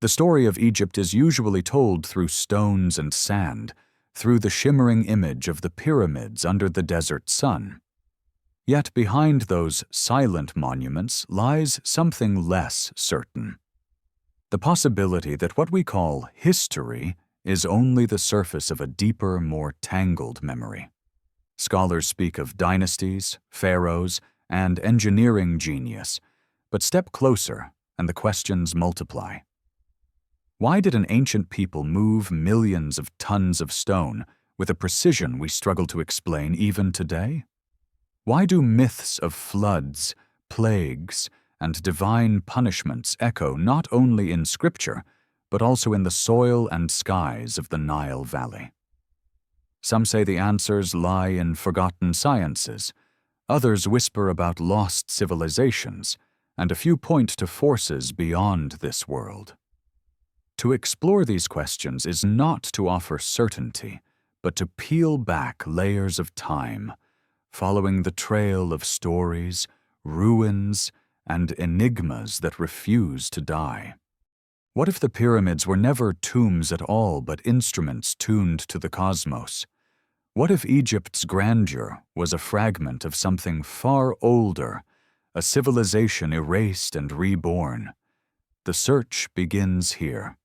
The story of Egypt is usually told through stones and sand, through the shimmering image of the pyramids under the desert sun. Yet behind those silent monuments lies something less certain. The possibility that what we call history is only the surface of a deeper, more tangled memory. Scholars speak of dynasties, pharaohs, and engineering genius, but step closer and the questions multiply. Why did an ancient people move millions of tons of stone with a precision we struggle to explain even today? Why do myths of floods, plagues, and divine punishments echo not only in scripture, but also in the soil and skies of the Nile Valley? Some say the answers lie in forgotten sciences, others whisper about lost civilizations, and a few point to forces beyond this world. To explore these questions is not to offer certainty, but to peel back layers of time, following the trail of stories, ruins, and enigmas that refuse to die. What if the pyramids were never tombs at all, but instruments tuned to the cosmos? What if Egypt's grandeur was a fragment of something far older, a civilization erased and reborn? The search begins here.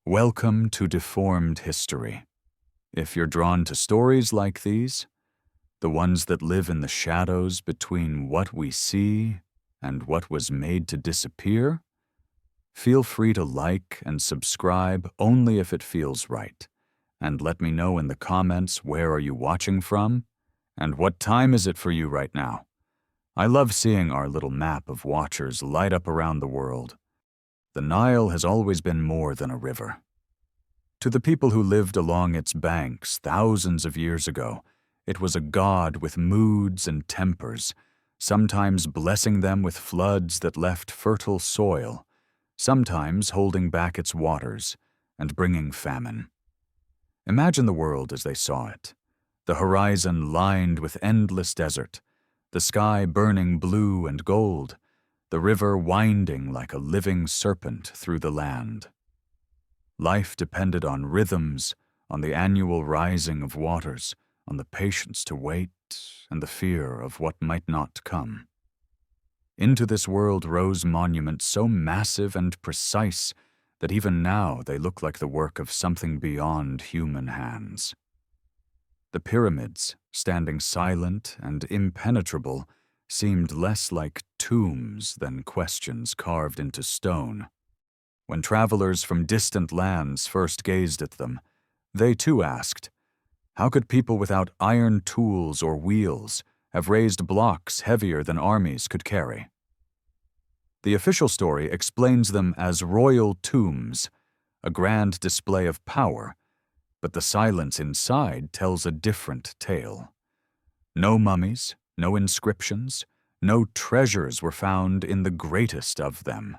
Welcome to Deformed History. If you're drawn to stories like these, the ones that live in the shadows between what we see and what was made to disappear, feel free to like and subscribe only if it feels right. And let me know in the comments, where are you watching from? And what time is it for you right now? I love seeing our little map of watchers light up around the world. The Nile has always been more than a river. To the people who lived along its banks thousands of years ago, it was a god with moods and tempers, sometimes blessing them with floods that left fertile soil, sometimes holding back its waters and bringing famine. Imagine the world as they saw it, the horizon lined with endless desert, the sky burning blue and gold, the river winding like a living serpent through the land. Life depended on rhythms, on the annual rising of waters, on the patience to wait, and the fear of what might not come. Into this world rose monuments so massive and precise that even now they look like the work of something beyond human hands. The pyramids, standing silent and impenetrable, seemed less like tombs than questions carved into stone. When travelers from distant lands first gazed at them, they too asked, how could people without iron tools or wheels have raised blocks heavier than armies could carry? The official story explains them as royal tombs, a grand display of power, but the silence inside tells a different tale. No mummies, no inscriptions, no treasures were found in the greatest of them.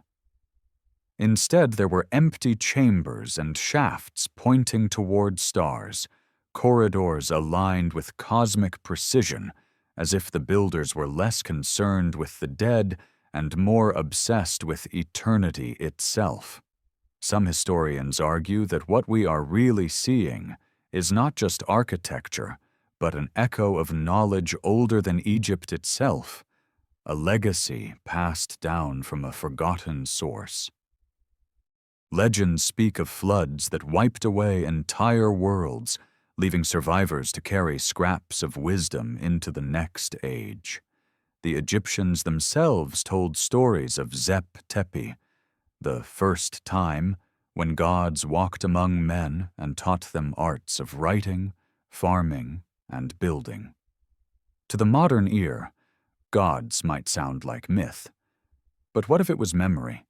Instead, there were empty chambers and shafts pointing toward stars, corridors aligned with cosmic precision, as if the builders were less concerned with the dead and more obsessed with eternity itself. Some historians argue that what we are really seeing is not just architecture, but an echo of knowledge older than Egypt itself, a legacy passed down from a forgotten source. Legends speak of floods that wiped away entire worlds, leaving survivors to carry scraps of wisdom into the next age. The Egyptians themselves told stories of Zep Tepi, the first time when gods walked among men and taught them arts of writing, farming, and building. To the modern ear, gods might sound like myth. But what if it was memory?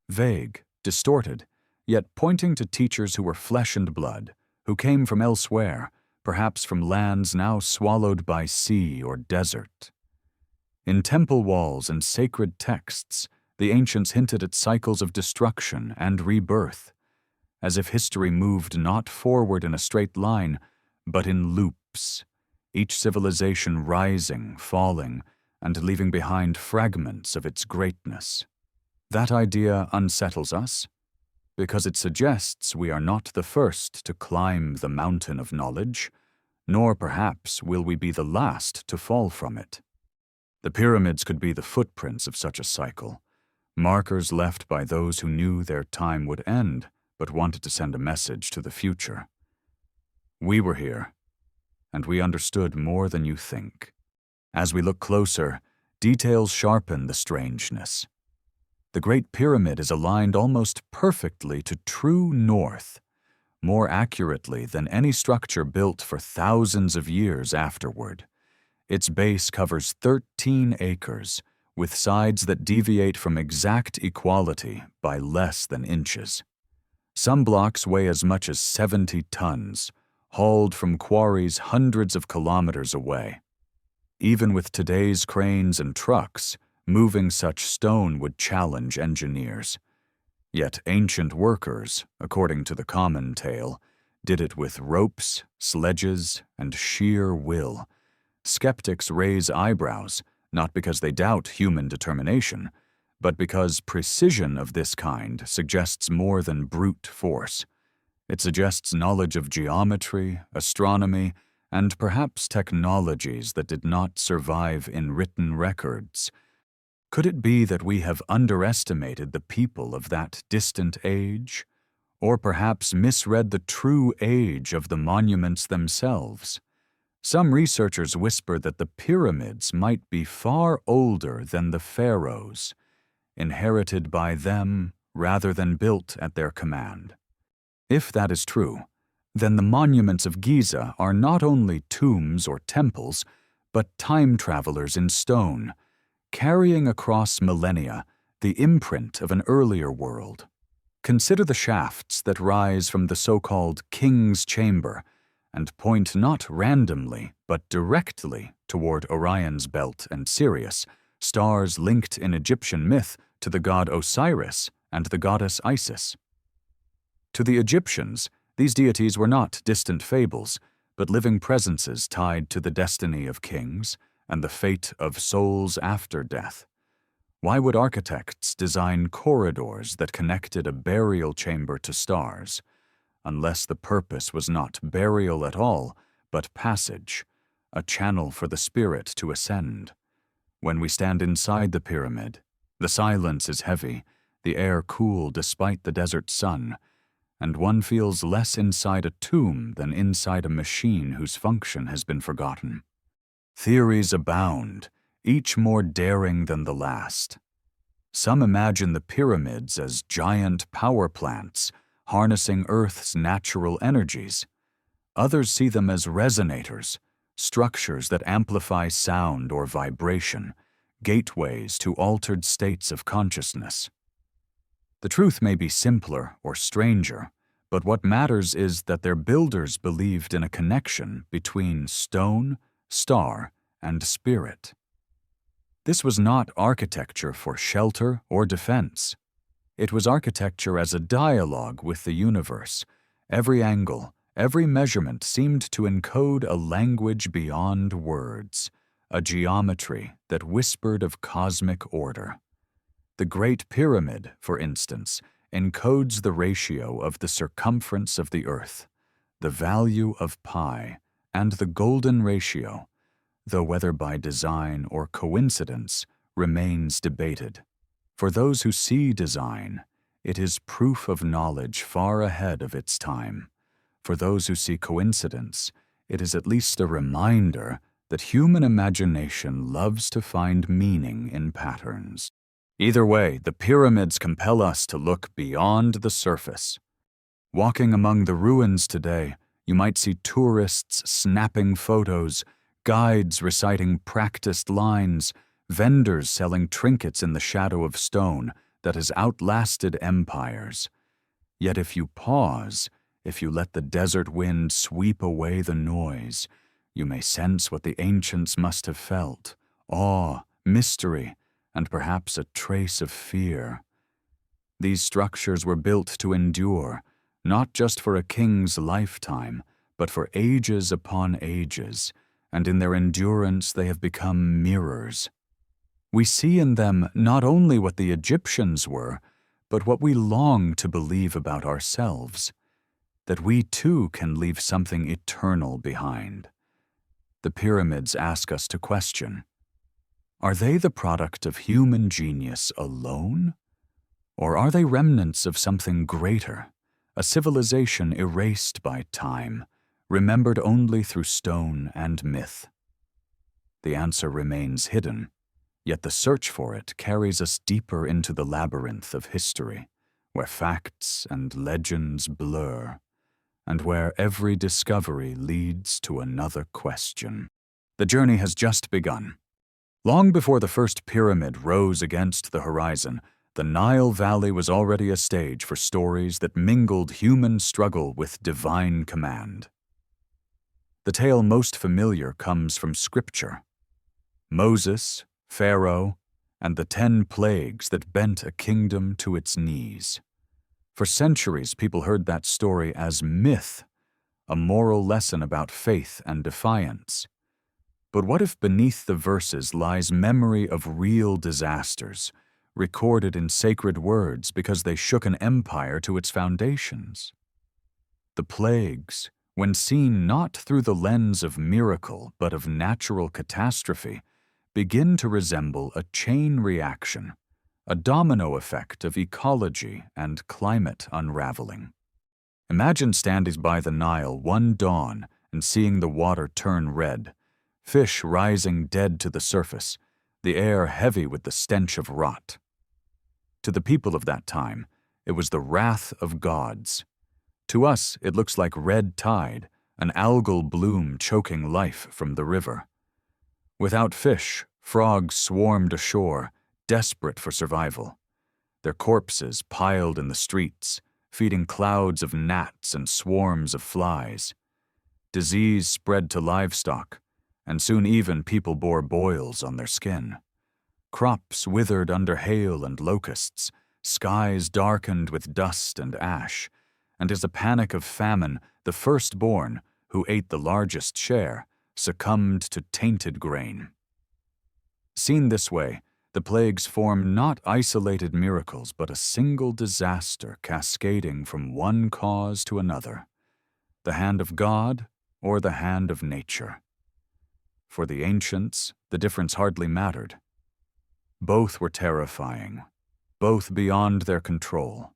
Vague, distorted, yet pointing to teachers who were flesh and blood, who came from elsewhere, perhaps from lands now swallowed by sea or desert. In temple walls and sacred texts, the ancients hinted at cycles of destruction and rebirth, as if history moved not forward in a straight line, but in loops, each civilization rising, falling, and leaving behind fragments of its greatness. That idea unsettles us. because it suggests we are not the first to climb the mountain of knowledge, nor perhaps will we be the last to fall from it. The pyramids could be the footprints of such a cycle, markers left by those who knew their time would end but wanted to send a message to the future. We were here, and we understood more than you think. As we look closer, details sharpen the strangeness. The Great Pyramid is aligned almost perfectly to true north, more accurately than any structure built for thousands of years afterward. Its base covers 13 acres, with sides that deviate from exact equality by less than inches. Some blocks weigh as much as 70 tons, hauled from quarries hundreds of kilometers away. Even with today's cranes and trucks, moving such stone would challenge engineers. Yet ancient workers, according to the common tale, did it with ropes, sledges, and sheer will. Skeptics raise eyebrows, not because they doubt human determination, but because precision of this kind suggests more than brute force. It suggests knowledge of geometry, astronomy, and perhaps technologies that did not survive in written records. Could it be that we have underestimated the people of that distant age, or perhaps misread the true age of the monuments themselves? Some researchers whisper that the pyramids might be far older than the pharaohs, inherited by them rather than built at their command. If that is true, then the monuments of Giza are not only tombs or temples, but time travelers in stone, carrying across millennia the imprint of an earlier world. Consider the shafts that rise from the so-called King's Chamber and point not randomly but directly toward Orion's belt and Sirius, stars linked in Egyptian myth to the god Osiris and the goddess Isis. To the Egyptians, these deities were not distant fables, but living presences tied to the destiny of kings and the fate of souls after death. Why would architects design corridors that connected a burial chamber to stars, unless the purpose was not burial at all, but passage, a channel for the spirit to ascend? When we stand inside the pyramid, the silence is heavy, the air cool despite the desert sun, and one feels less inside a tomb than inside a machine whose function has been forgotten. Theories abound, each more daring than the last. Some imagine the pyramids as giant power plants, harnessing Earth's natural energies. Others see them as resonators, structures that amplify sound or vibration, gateways to altered states of consciousness. The truth may be simpler or stranger, but what matters is that their builders believed in a connection between stone, star, and spirit. This was not architecture for shelter or defense. It was architecture as a dialogue with the universe. Every angle, every measurement seemed to encode a language beyond words, a geometry that whispered of cosmic order. The Great Pyramid, for instance, encodes the ratio of the circumference of the Earth, the value of pi, and the golden ratio, though whether by design or coincidence, remains debated. For those who see design, it is proof of knowledge far ahead of its time. For those who see coincidence, it is at least a reminder that human imagination loves to find meaning in patterns. Either way, the pyramids compel us to look beyond the surface. Walking among the ruins today, you might see tourists snapping photos, guides reciting practiced lines, vendors selling trinkets in the shadow of stone that has outlasted empires. Yet if you pause, if you let the desert wind sweep away the noise, you may sense what the ancients must have felt: awe, mystery, and perhaps a trace of fear. These structures were built to endure, not just for a king's lifetime, but for ages upon ages, and in their endurance they have become mirrors. We see in them not only what the Egyptians were, but what we long to believe about ourselves, that we too can leave something eternal behind. The pyramids ask us to question, are they the product of human genius alone? Or are they remnants of something greater, a civilization erased by time, remembered only through stone and myth? The answer remains hidden, yet the search for it carries us deeper into the labyrinth of history, where facts and legends blur, and where every discovery leads to another question. The journey has just begun. Long before the first pyramid rose against the horizon, the Nile Valley was already a stage for stories that mingled human struggle with divine command. The tale most familiar comes from Scripture. Moses, Pharaoh, and the 10 plagues that bent a kingdom to its knees. For centuries, people heard that story as myth, a moral lesson about faith and defiance. But what if beneath the verses lies memory of real disasters, recorded in sacred words because they shook an empire to its foundations? The plagues, when seen not through the lens of miracle but of natural catastrophe, begin to resemble a chain reaction, a domino effect of ecology and climate unraveling. Imagine standing by the Nile one dawn and seeing the water turn red, fish rising dead to the surface, the air heavy with the stench of rot. To the people of that time, it was the wrath of gods. To us, it looks like red tide, an algal bloom choking life from the river. Without fish, frogs swarmed ashore, desperate for survival. Their corpses piled in the streets, feeding clouds of gnats and swarms of flies. Disease spread to livestock, and soon even people bore boils on their skin. Crops withered under hail and locusts, skies darkened with dust and ash, and as a panic of famine, the firstborn, who ate the largest share, succumbed to tainted grain. Seen this way, the plagues form not isolated miracles, but a single disaster cascading from one cause to another, the hand of God or the hand of nature. For the ancients, the difference hardly mattered. Both were terrifying, both beyond their control.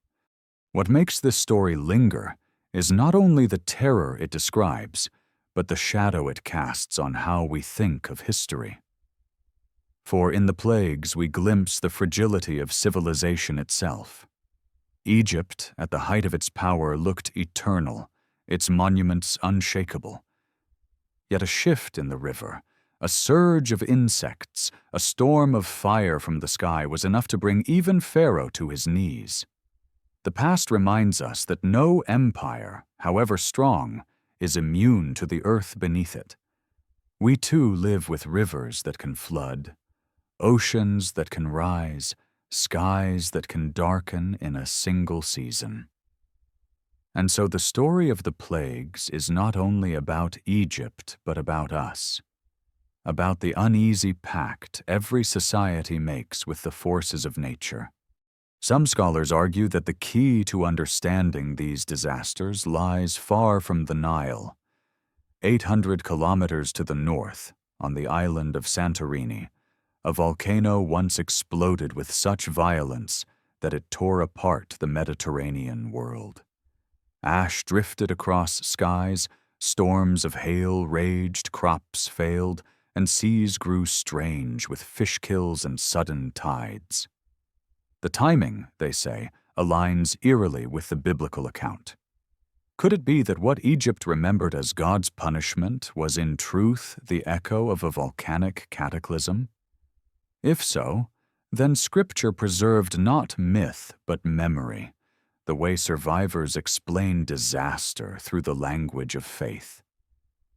What makes this story linger is not only the terror it describes, but the shadow it casts on how we think of history. For in the plagues we glimpse the fragility of civilization itself. Egypt, at the height of its power, looked eternal, its monuments unshakable. Yet a shift in the river, a surge of insects, a storm of fire from the sky was enough to bring even Pharaoh to his knees. The past reminds us that no empire, however strong, is immune to the earth beneath it. We too live with rivers that can flood, oceans that can rise, skies that can darken in a single season. And so the story of the plagues is not only about Egypt, but about us, about the uneasy pact every society makes with the forces of nature. Some scholars argue that the key to understanding these disasters lies far from the Nile. 800 kilometers to the north, on the island of Santorini, a volcano once exploded with such violence that it tore apart the Mediterranean world. Ash drifted across skies, storms of hail raged, crops failed, and seas grew strange with fish kills and sudden tides. The timing, they say, aligns eerily with the biblical account. Could it be that what Egypt remembered as God's punishment was in truth the echo of a volcanic cataclysm? If so, then Scripture preserved not myth but memory, the way survivors explain disaster through the language of faith.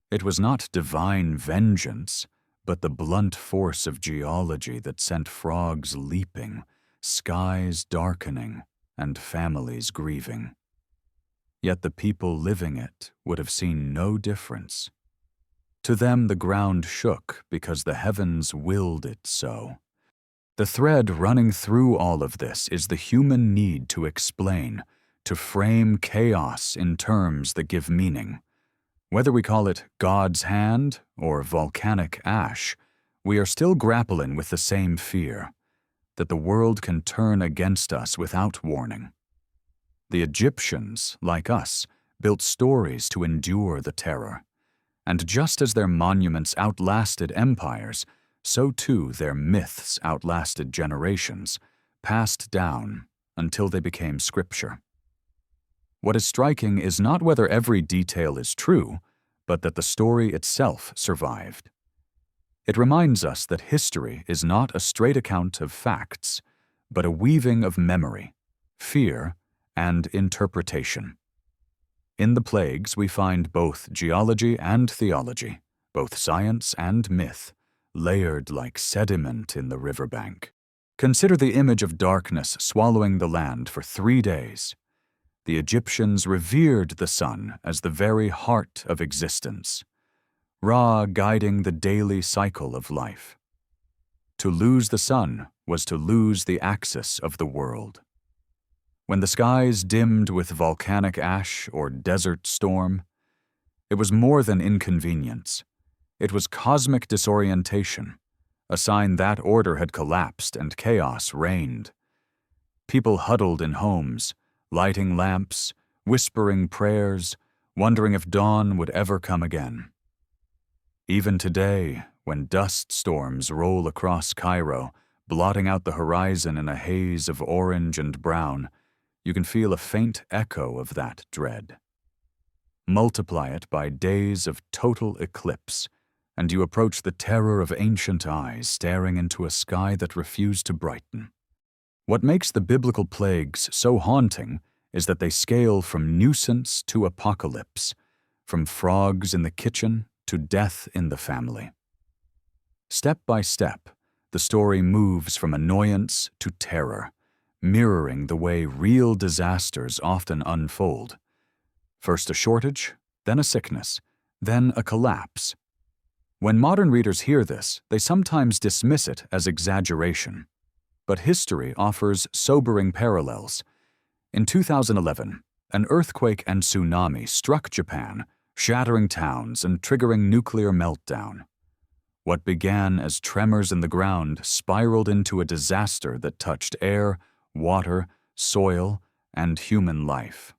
It was not divine vengeance, but the blunt force of geology that sent frogs leaping, skies darkening, and families grieving. Yet the people living it would have seen no difference. To them the ground shook because the heavens willed it so. The thread running through all of this is the human need to explain, to frame chaos in terms that give meaning. Whether we call it God's hand or volcanic ash, we are still grappling with the same fear, that the world can turn against us without warning. The Egyptians, like us, built stories to endure the terror. And just as their monuments outlasted empires, so too their myths outlasted generations, passed down until they became scripture. What is striking is not whether every detail is true, but that the story itself survived. It reminds us that history is not a straight account of facts, but a weaving of memory, fear, and interpretation. In the plagues, we find both geology and theology, both science and myth, layered like sediment in the riverbank. Consider the image of darkness swallowing the land for 3 days. The Egyptians revered the sun as the very heart of existence, Ra guiding the daily cycle of life. To lose the sun was to lose the axis of the world. When the skies dimmed with volcanic ash or desert storm, it was more than inconvenience. It was cosmic disorientation, a sign that order had collapsed and chaos reigned. People huddled in homes, lighting lamps, whispering prayers, wondering if dawn would ever come again. Even today, when dust storms roll across Cairo, blotting out the horizon in a haze of orange and brown, you can feel a faint echo of that dread. Multiply it by days of total eclipse, and you approach the terror of ancient eyes staring into a sky that refused to brighten. What makes the biblical plagues so haunting is that they scale from nuisance to apocalypse, from frogs in the kitchen to death in the family. Step by step, the story moves from annoyance to terror, mirroring the way real disasters often unfold. First a shortage, then a sickness, then a collapse. When modern readers hear this, they sometimes dismiss it as exaggeration. But history offers sobering parallels. In 2011, an earthquake and tsunami struck Japan, shattering towns and triggering nuclear meltdown. What began as tremors in the ground spiraled into a disaster that touched air, water, soil, and human life.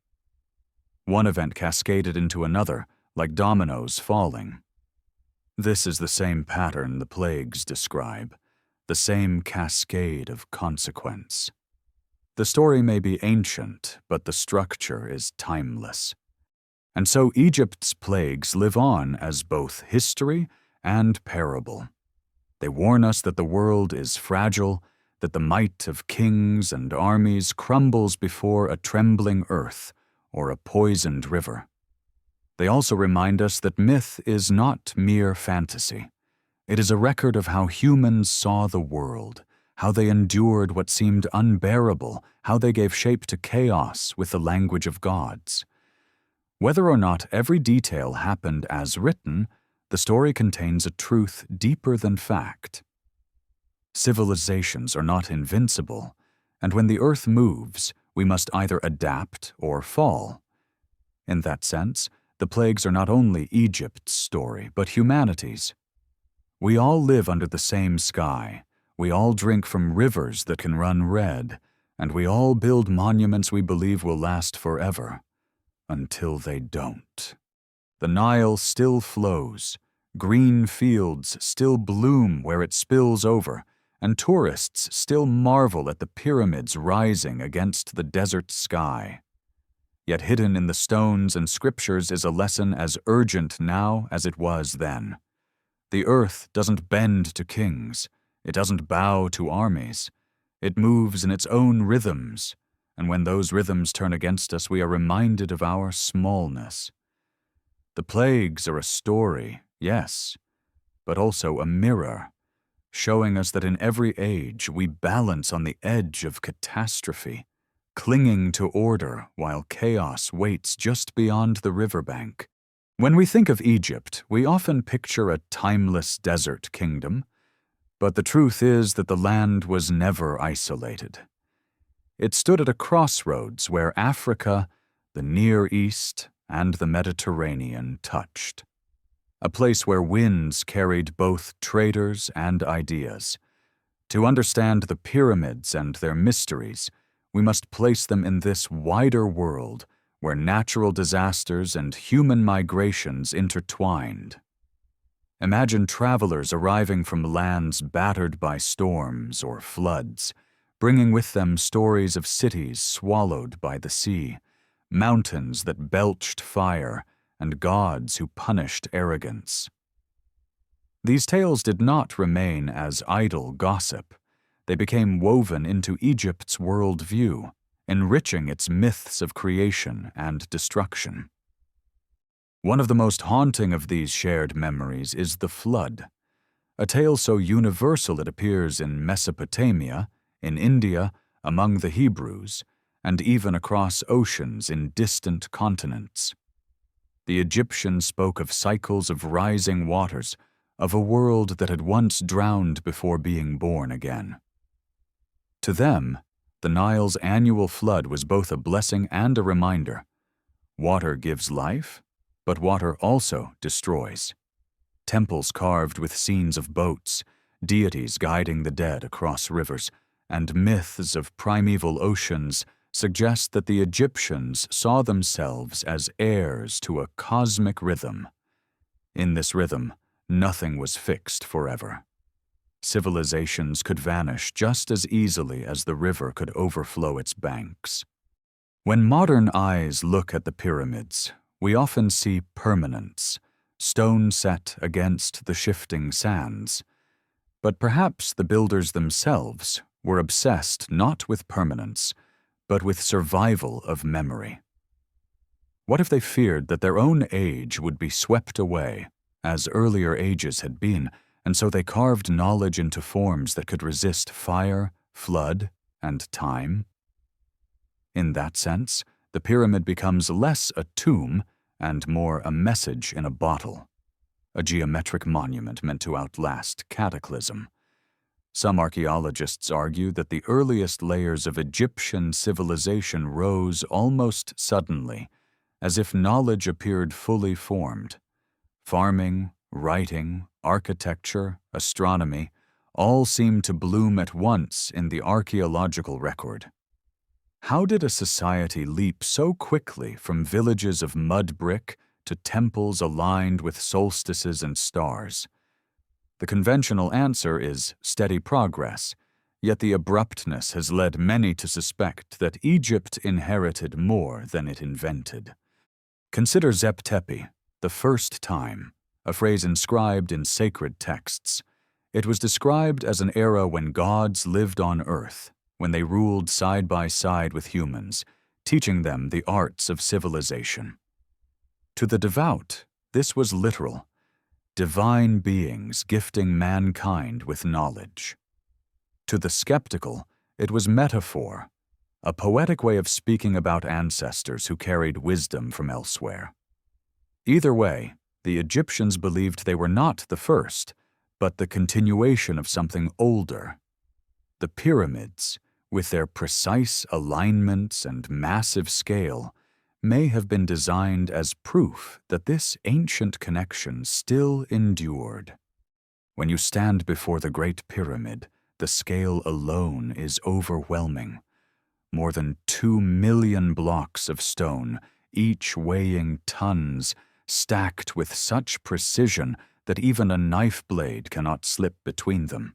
One event cascaded into another, like dominoes falling. This is the same pattern the plagues describe, the same cascade of consequence. The story may be ancient, but the structure is timeless. And so Egypt's plagues live on as both history and parable. They warn us that the world is fragile, that the might of kings and armies crumbles before a trembling earth or a poisoned river. They also remind us that myth is not mere fantasy. It is a record of how humans saw the world, how they endured what seemed unbearable, how they gave shape to chaos with the language of gods. Whether or not every detail happened as written, the story contains a truth deeper than fact. Civilizations are not invincible, and when the earth moves, we must either adapt or fall. In that sense, the plagues are not only Egypt's story, but humanity's. We all live under the same sky, we all drink from rivers that can run red, and we all build monuments we believe will last forever, until they don't. The Nile still flows, green fields still bloom where it spills over, and tourists still marvel at the pyramids rising against the desert sky. Yet hidden in the stones and scriptures is a lesson as urgent now as it was then. The earth doesn't bend to kings, it doesn't bow to armies. It moves in its own rhythms, and when those rhythms turn against us, we are reminded of our smallness. The plagues are a story, yes, but also a mirror, showing us that in every age we balance on the edge of catastrophe, clinging to order while chaos waits just beyond the riverbank. When we think of Egypt, we often picture a timeless desert kingdom. But the truth is that the land was never isolated. It stood at a crossroads where Africa, the Near East, and the Mediterranean touched. A place where winds carried both traders and ideas. To understand the pyramids and their mysteries, we must place them in this wider world where natural disasters and human migrations intertwined. Imagine travelers arriving from lands battered by storms or floods, bringing with them stories of cities swallowed by the sea, mountains that belched fire, and gods who punished arrogance. These tales did not remain as idle gossip. They became woven into Egypt's worldview, enriching its myths of creation and destruction. One of the most haunting of these shared memories is the flood, a tale so universal it appears in Mesopotamia, in India, among the Hebrews, and even across oceans in distant continents. The Egyptians spoke of cycles of rising waters, of a world that had once drowned before being born again. To them, the Nile's annual flood was both a blessing and a reminder. Water gives life, but water also destroys. Temples carved with scenes of boats, deities guiding the dead across rivers, and myths of primeval oceans suggest that the Egyptians saw themselves as heirs to a cosmic rhythm. In this rhythm, nothing was fixed forever. Civilizations could vanish just as easily as the river could overflow its banks. When modern eyes look at the pyramids, we often see permanence, stone set against the shifting sands. But perhaps the builders themselves were obsessed not with permanence, but with survival of memory. What if they feared that their own age would be swept away, as earlier ages had been, and so they carved knowledge into forms that could resist fire, flood, and time? In that sense, the pyramid becomes less a tomb and more a message in a bottle, a geometric monument meant to outlast cataclysm. Some archaeologists argue that the earliest layers of Egyptian civilization rose almost suddenly, as if knowledge appeared fully formed. Farming, writing, architecture, astronomy, all seem to bloom at once in the archaeological record. How did a society leap so quickly from villages of mud brick to temples aligned with solstices and stars? The conventional answer is steady progress, yet the abruptness has led many to suspect that Egypt inherited more than it invented. Consider Zep Tepi, the first time, a phrase inscribed in sacred texts. It was described as an era when gods lived on earth, when they ruled side by side with humans, teaching them the arts of civilization. To the devout, this was literal. Divine beings gifting mankind with knowledge. To the skeptical, it was metaphor, a poetic way of speaking about ancestors who carried wisdom from elsewhere. Either way, the Egyptians believed they were not the first, but the continuation of something older. The pyramids, with their precise alignments and massive scale, may have been designed as proof that this ancient connection still endured. When you stand before the Great Pyramid, the scale alone is overwhelming. More than 2 million blocks of stone, each weighing tons, stacked with such precision that even a knife blade cannot slip between them.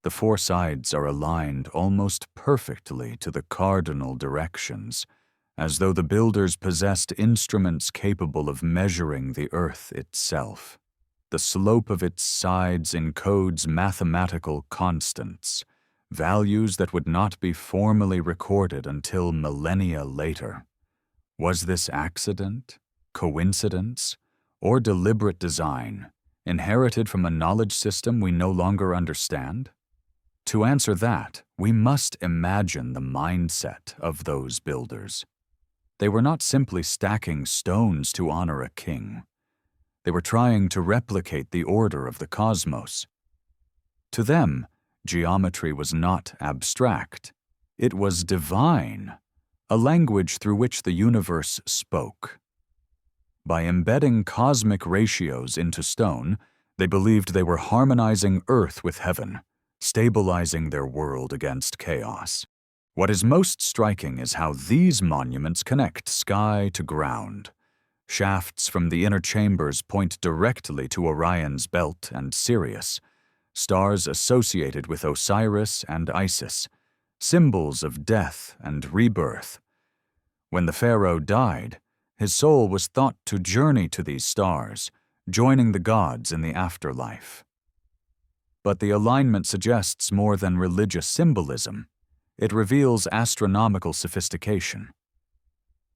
The four sides are aligned almost perfectly to the cardinal directions, as though the builders possessed instruments capable of measuring the earth itself. The slope of its sides encodes mathematical constants, values that would not be formally recorded until millennia later. Was this accident, coincidence, or deliberate design, inherited from a knowledge system we no longer understand? To answer that, we must imagine the mindset of those builders. They were not simply stacking stones to honor a king. They were trying to replicate the order of the cosmos. To them, geometry was not abstract. It was divine, a language through which the universe spoke. By embedding cosmic ratios into stone, they believed they were harmonizing earth with heaven, stabilizing their world against chaos. What is most striking is how these monuments connect sky to ground. Shafts from the inner chambers point directly to Orion's belt and Sirius, stars associated with Osiris and Isis, symbols of death and rebirth. When the pharaoh died, his soul was thought to journey to these stars, joining the gods in the afterlife. But the alignment suggests more than religious symbolism. It reveals astronomical sophistication.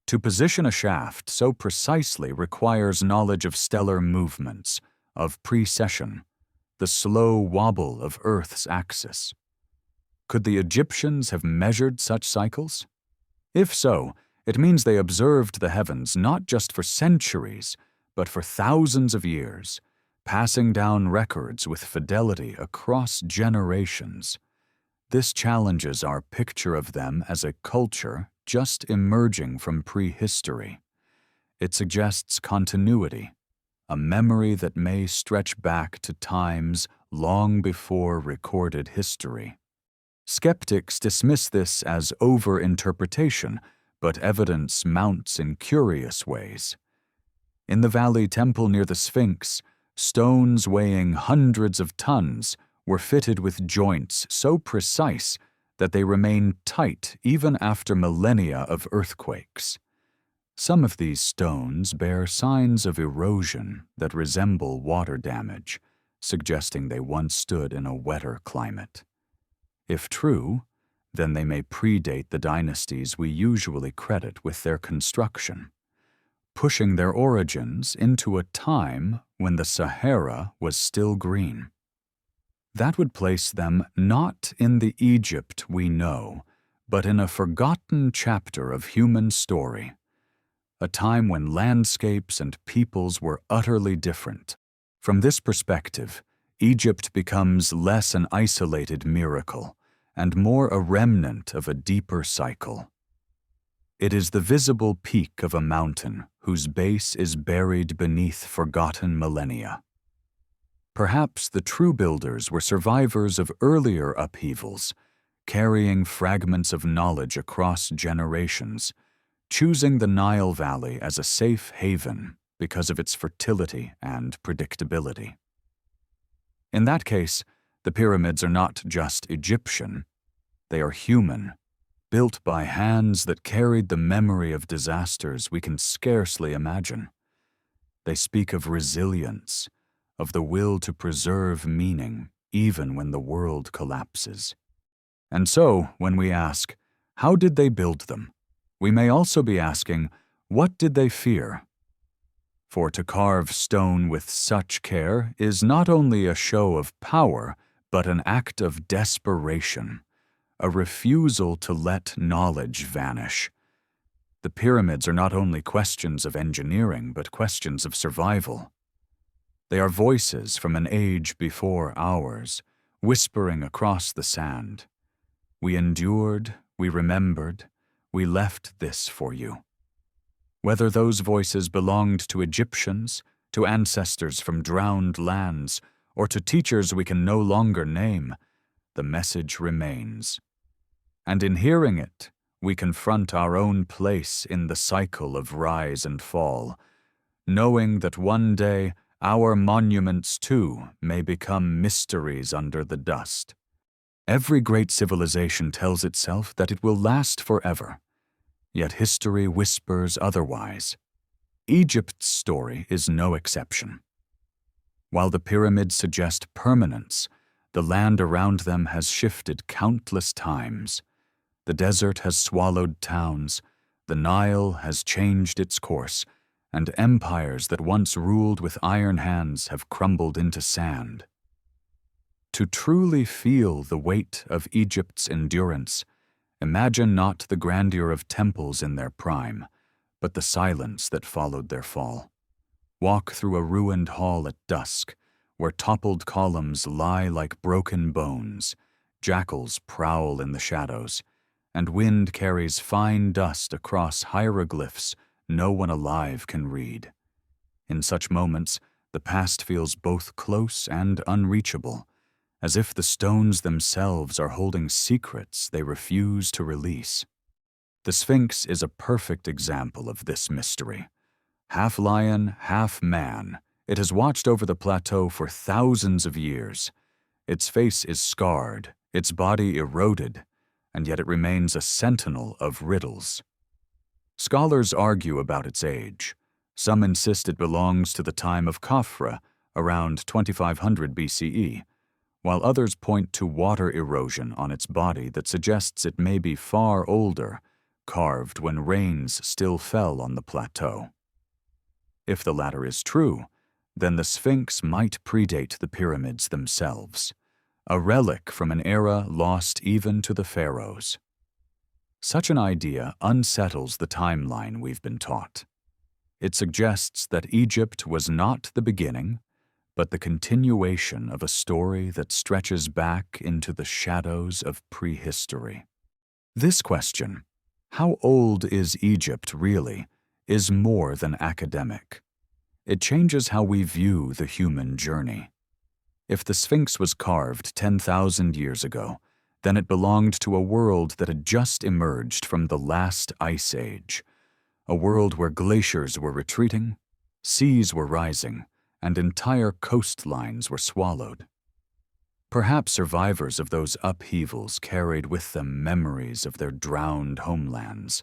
To position a shaft so precisely requires knowledge of stellar movements, of precession, the slow wobble of Earth's axis. Could the Egyptians have measured such cycles? If so, it means they observed the heavens not just for centuries, but for thousands of years, passing down records with fidelity across generations. This challenges our picture of them as a culture just emerging from prehistory. It suggests continuity, a memory that may stretch back to times long before recorded history. Skeptics dismiss this as over-interpretation, but evidence mounts in curious ways. In the Valley Temple near the Sphinx, stones weighing hundreds of tons were fitted with joints so precise that they remain tight even after millennia of earthquakes. Some of these stones bear signs of erosion that resemble water damage, suggesting they once stood in a wetter climate. If true, then they may predate the dynasties we usually credit with their construction, pushing their origins into a time when the Sahara was still green. That would place them not in the Egypt we know, but in a forgotten chapter of human story, a time when landscapes and peoples were utterly different. From this perspective, Egypt becomes less an isolated miracle and more a remnant of a deeper cycle. It is the visible peak of a mountain whose base is buried beneath forgotten millennia. Perhaps the true builders were survivors of earlier upheavals, carrying fragments of knowledge across generations, choosing the Nile Valley as a safe haven because of its fertility and predictability. In that case, the pyramids are not just Egyptian, they are human, built by hands that carried the memory of disasters we can scarcely imagine. They speak of resilience, of the will to preserve meaning even when the world collapses. And so, when we ask, how did they build them? We may also be asking, what did they fear? For to carve stone with such care is not only a show of power, but an act of desperation, a refusal to let knowledge vanish. The pyramids are not only questions of engineering, but questions of survival. They are voices from an age before ours, whispering across the sand. We endured, we remembered, we left this for you. Whether those voices belonged to Egyptians, to ancestors from drowned lands, or to teachers we can no longer name, the message remains. And in hearing it, we confront our own place in the cycle of rise and fall, knowing that one day our monuments too may become mysteries under the dust. Every great civilization tells itself that it will last forever, yet history whispers otherwise. Egypt's story is no exception. While the pyramids suggest permanence, the land around them has shifted countless times. The desert has swallowed towns, the Nile has changed its course, and empires that once ruled with iron hands have crumbled into sand. To truly feel the weight of Egypt's endurance, imagine not the grandeur of temples in their prime, but the silence that followed their fall. Walk through a ruined hall at dusk, where toppled columns lie like broken bones, jackals prowl in the shadows, and wind carries fine dust across hieroglyphs no one alive can read. In such moments, the past feels both close and unreachable, as if the stones themselves are holding secrets they refuse to release. The Sphinx is a perfect example of this mystery. Half lion, half man, it has watched over the plateau for thousands of years. Its face is scarred, its body eroded, and yet it remains a sentinel of riddles. Scholars argue about its age. Some insist it belongs to the time of Khafra, around 2500 BCE, while others point to water erosion on its body that suggests it may be far older, carved when rains still fell on the plateau. If the latter is true, then the Sphinx might predate the pyramids themselves, a relic from an era lost even to the pharaohs. Such an idea unsettles the timeline we've been taught. It suggests that Egypt was not the beginning, but the continuation of a story that stretches back into the shadows of prehistory. This question, how old is Egypt really, is more than academic. It changes how we view the human journey. If the Sphinx was carved 10,000 years ago, then it belonged to a world that had just emerged from the last ice age, a world where glaciers were retreating, seas were rising, and entire coastlines were swallowed. Perhaps survivors of those upheavals carried with them memories of their drowned homelands,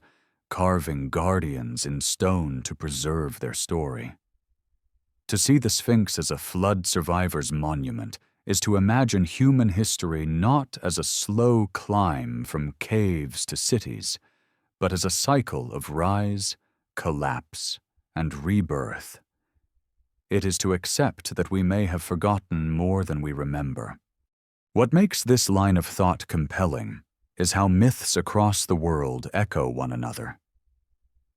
carving guardians in stone to preserve their story. To see the Sphinx as a flood survivor's monument is to imagine human history not as a slow climb from caves to cities, but as a cycle of rise, collapse, and rebirth. It is to accept that we may have forgotten more than we remember. What makes this line of thought compelling is how myths across the world echo one another.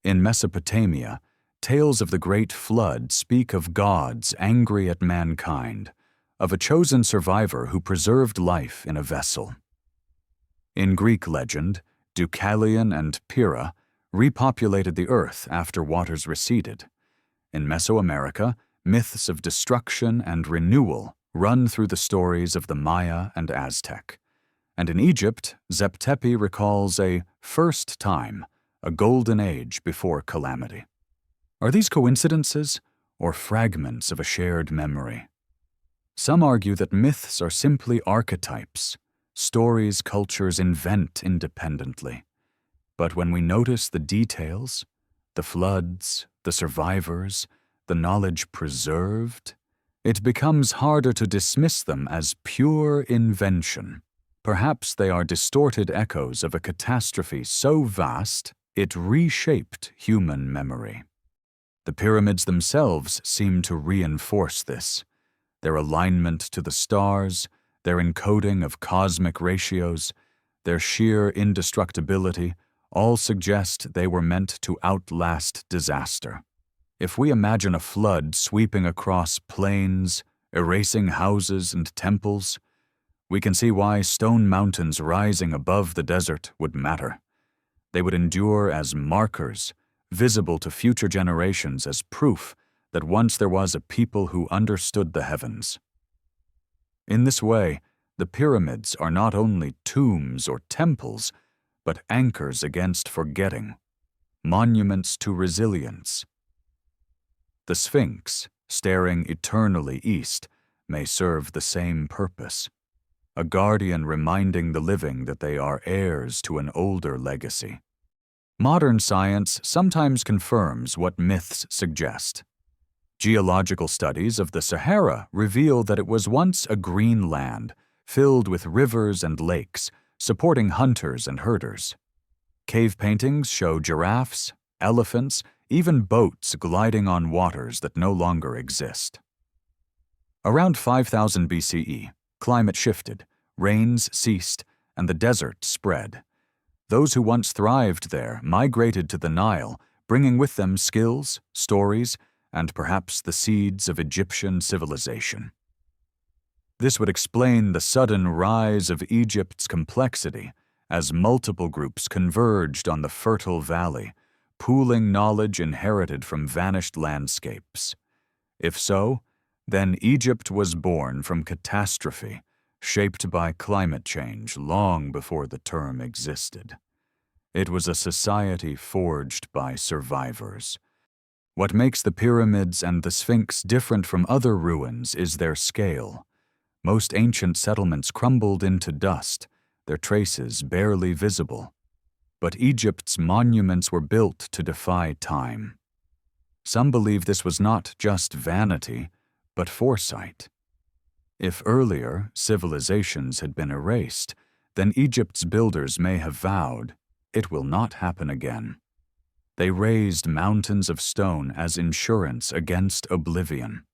In Mesopotamia, tales of the Great Flood speak of gods angry at mankind, of a chosen survivor who preserved life in a vessel. In Greek legend, Deucalion and Pyrrha repopulated the earth after waters receded. In Mesoamerica, myths of destruction and renewal run through the stories of the Maya and Aztec. And in Egypt, Zep-Tepi recalls a first time, a golden age before calamity. Are these coincidences or fragments of a shared memory? Some argue that myths are simply archetypes, stories cultures invent independently. But when we notice the details, the floods, the survivors, the knowledge preserved, it becomes harder to dismiss them as pure invention. Perhaps they are distorted echoes of a catastrophe so vast it reshaped human memory. The pyramids themselves seem to reinforce this. Their alignment to the stars, their encoding of cosmic ratios, their sheer indestructibility all suggest they were meant to outlast disaster. If we imagine a flood sweeping across plains, erasing houses and temples, we can see why stone mountains rising above the desert would matter. They would endure as markers, visible to future generations as proof that once there was a people who understood the heavens. In this way, the pyramids are not only tombs or temples, but anchors against forgetting, monuments to resilience. The Sphinx, staring eternally east, may serve the same purpose, a guardian reminding the living that they are heirs to an older legacy. Modern science sometimes confirms what myths suggest. Geological studies of the Sahara reveal that it was once a green land, filled with rivers and lakes, supporting hunters and herders. Cave paintings show giraffes, elephants, even boats gliding on waters that no longer exist. Around 5000 BCE, climate shifted, rains ceased, and the desert spread. Those who once thrived there migrated to the Nile, bringing with them skills, stories, and perhaps the seeds of Egyptian civilization. This would explain the sudden rise of Egypt's complexity as multiple groups converged on the fertile valley, pooling knowledge inherited from vanished landscapes. If so, then Egypt was born from catastrophe, shaped by climate change long before the term existed. It was a society forged by survivors. What makes the pyramids and the Sphinx different from other ruins is their scale. Most ancient settlements crumbled into dust, their traces barely visible. But Egypt's monuments were built to defy time. Some believe this was not just vanity, but foresight. If earlier civilizations had been erased, then Egypt's builders may have vowed, "It will not happen again." They raised mountains of stone as insurance against oblivion.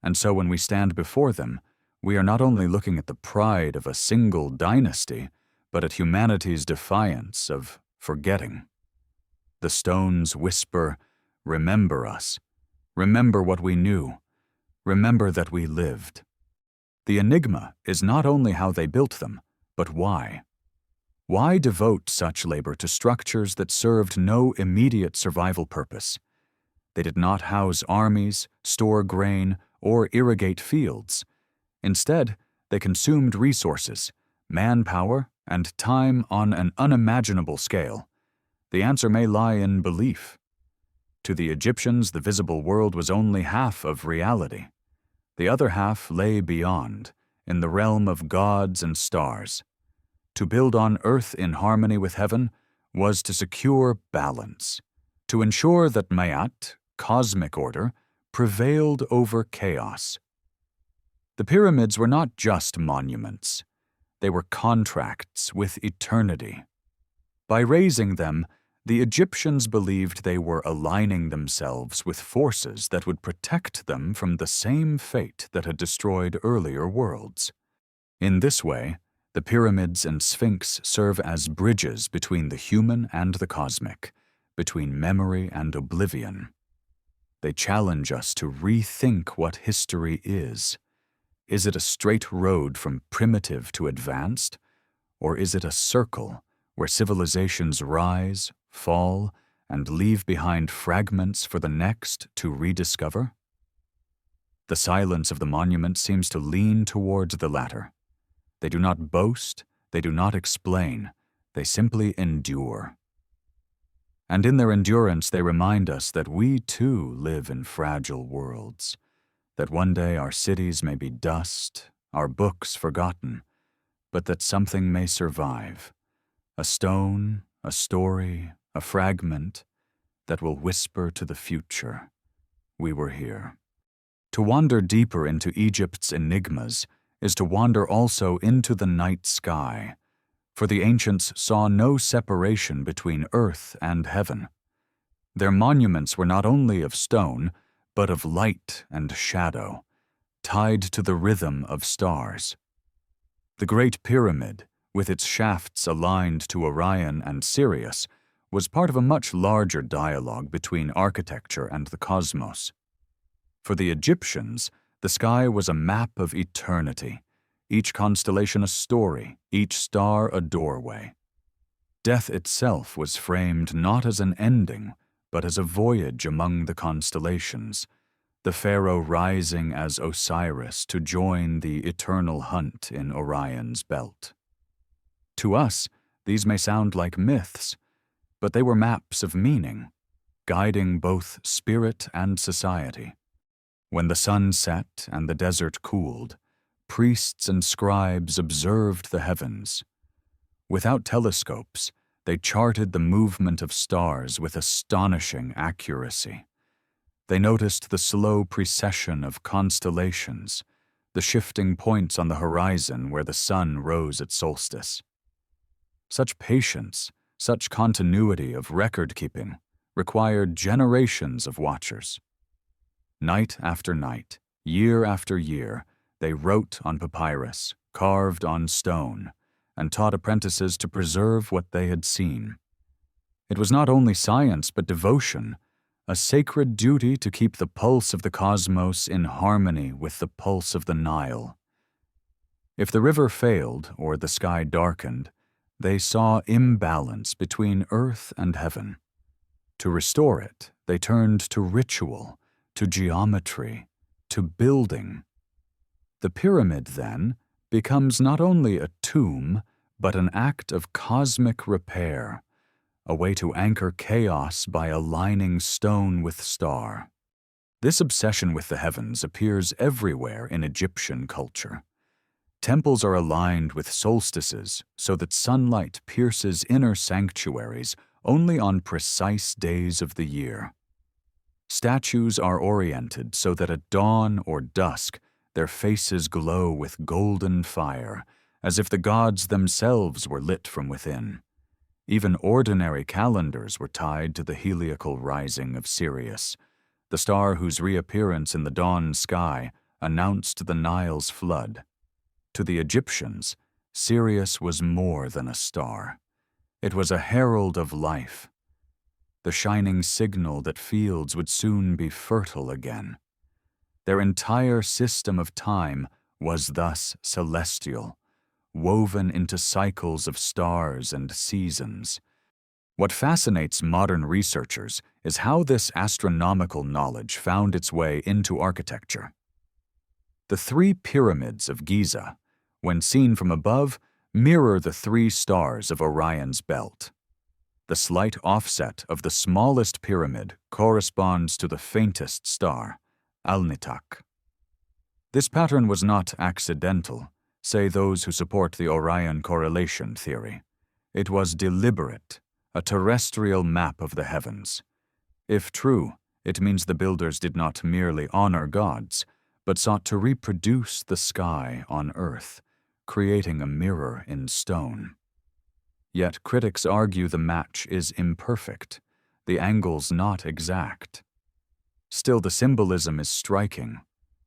And so when we stand before them, we are not only looking at the pride of a single dynasty, but at humanity's defiance of forgetting. The stones whisper, "Remember us. Remember what we knew. Remember that we lived." The enigma is not only how they built them, but why. Why devote such labor to structures that served no immediate survival purpose? They did not house armies, store grain, or irrigate fields. Instead, they consumed resources, manpower, and time on an unimaginable scale. The answer may lie in belief. To the Egyptians, the visible world was only half of reality. The other half lay beyond, in the realm of gods and stars. To build on earth in harmony with heaven was to secure balance, to ensure that Ma'at, cosmic order, prevailed over chaos. The pyramids were not just monuments. They were contracts with eternity. By raising them, the Egyptians believed they were aligning themselves with forces that would protect them from the same fate that had destroyed earlier worlds. In this way, the pyramids and Sphinx serve as bridges between the human and the cosmic, between memory and oblivion. They challenge us to rethink what history is. Is it a straight road from primitive to advanced, or is it a circle where civilizations rise, fall, and leave behind fragments for the next to rediscover? The silence of the monument seems to lean towards the latter. They do not boast, they do not explain, they simply endure. And in their endurance they remind us that we too live in fragile worlds, that one day our cities may be dust, our books forgotten, but that something may survive, a stone, a story, a fragment that will whisper to the future, "We were here." To wander deeper into Egypt's enigmas is to wander also into the night sky, for the ancients saw no separation between earth and heaven. Their monuments were not only of stone, but of light and shadow, tied to the rhythm of stars. The Great Pyramid, with its shafts aligned to Orion and Sirius, was part of a much larger dialogue between architecture and the cosmos. For the Egyptians, the sky was a map of eternity, each constellation a story, each star a doorway. Death itself was framed not as an ending, but as a voyage among the constellations, the Pharaoh rising as Osiris to join the eternal hunt in Orion's belt. To us, these may sound like myths, but they were maps of meaning, guiding both spirit and society. When the sun set and the desert cooled, priests and scribes observed the heavens. Without telescopes, they charted the movement of stars with astonishing accuracy. They noticed the slow precession of constellations, the shifting points on the horizon where the sun rose at solstice. Such patience, such continuity of record-keeping, required generations of watchers. Night after night, year after year, they wrote on papyrus, carved on stone, and taught apprentices to preserve what they had seen. It was not only science but devotion, a sacred duty to keep the pulse of the cosmos in harmony with the pulse of the Nile. If the river failed or the sky darkened, they saw imbalance between earth and heaven. To restore it, they turned to ritual, to geometry, to building. The pyramid, then, becomes not only a tomb, but an act of cosmic repair, a way to anchor chaos by aligning stone with star. This obsession with the heavens appears everywhere in Egyptian culture. Temples are aligned with solstices so that sunlight pierces inner sanctuaries only on precise days of the year. Statues are oriented so that at dawn or dusk their faces glow with golden fire, as if the gods themselves were lit from within. Even ordinary calendars were tied to the heliacal rising of Sirius, the star whose reappearance in the dawn sky announced the Nile's flood. To the Egyptians, Sirius was more than a star. It was a herald of life, the shining signal that fields would soon be fertile again. Their entire system of time was thus celestial, woven into cycles of stars and seasons. What fascinates modern researchers is how this astronomical knowledge found its way into architecture. The three pyramids of Giza, when seen from above, mirror the three stars of Orion's belt. The slight offset of the smallest pyramid corresponds to the faintest star, Alnitak. This pattern was not accidental, say those who support the Orion correlation theory. It was deliberate, a terrestrial map of the heavens. If true, it means the builders did not merely honor gods, but sought to reproduce the sky on earth, creating a mirror in stone. Yet critics argue the match is imperfect, the angles not exact. Still, the symbolism is striking.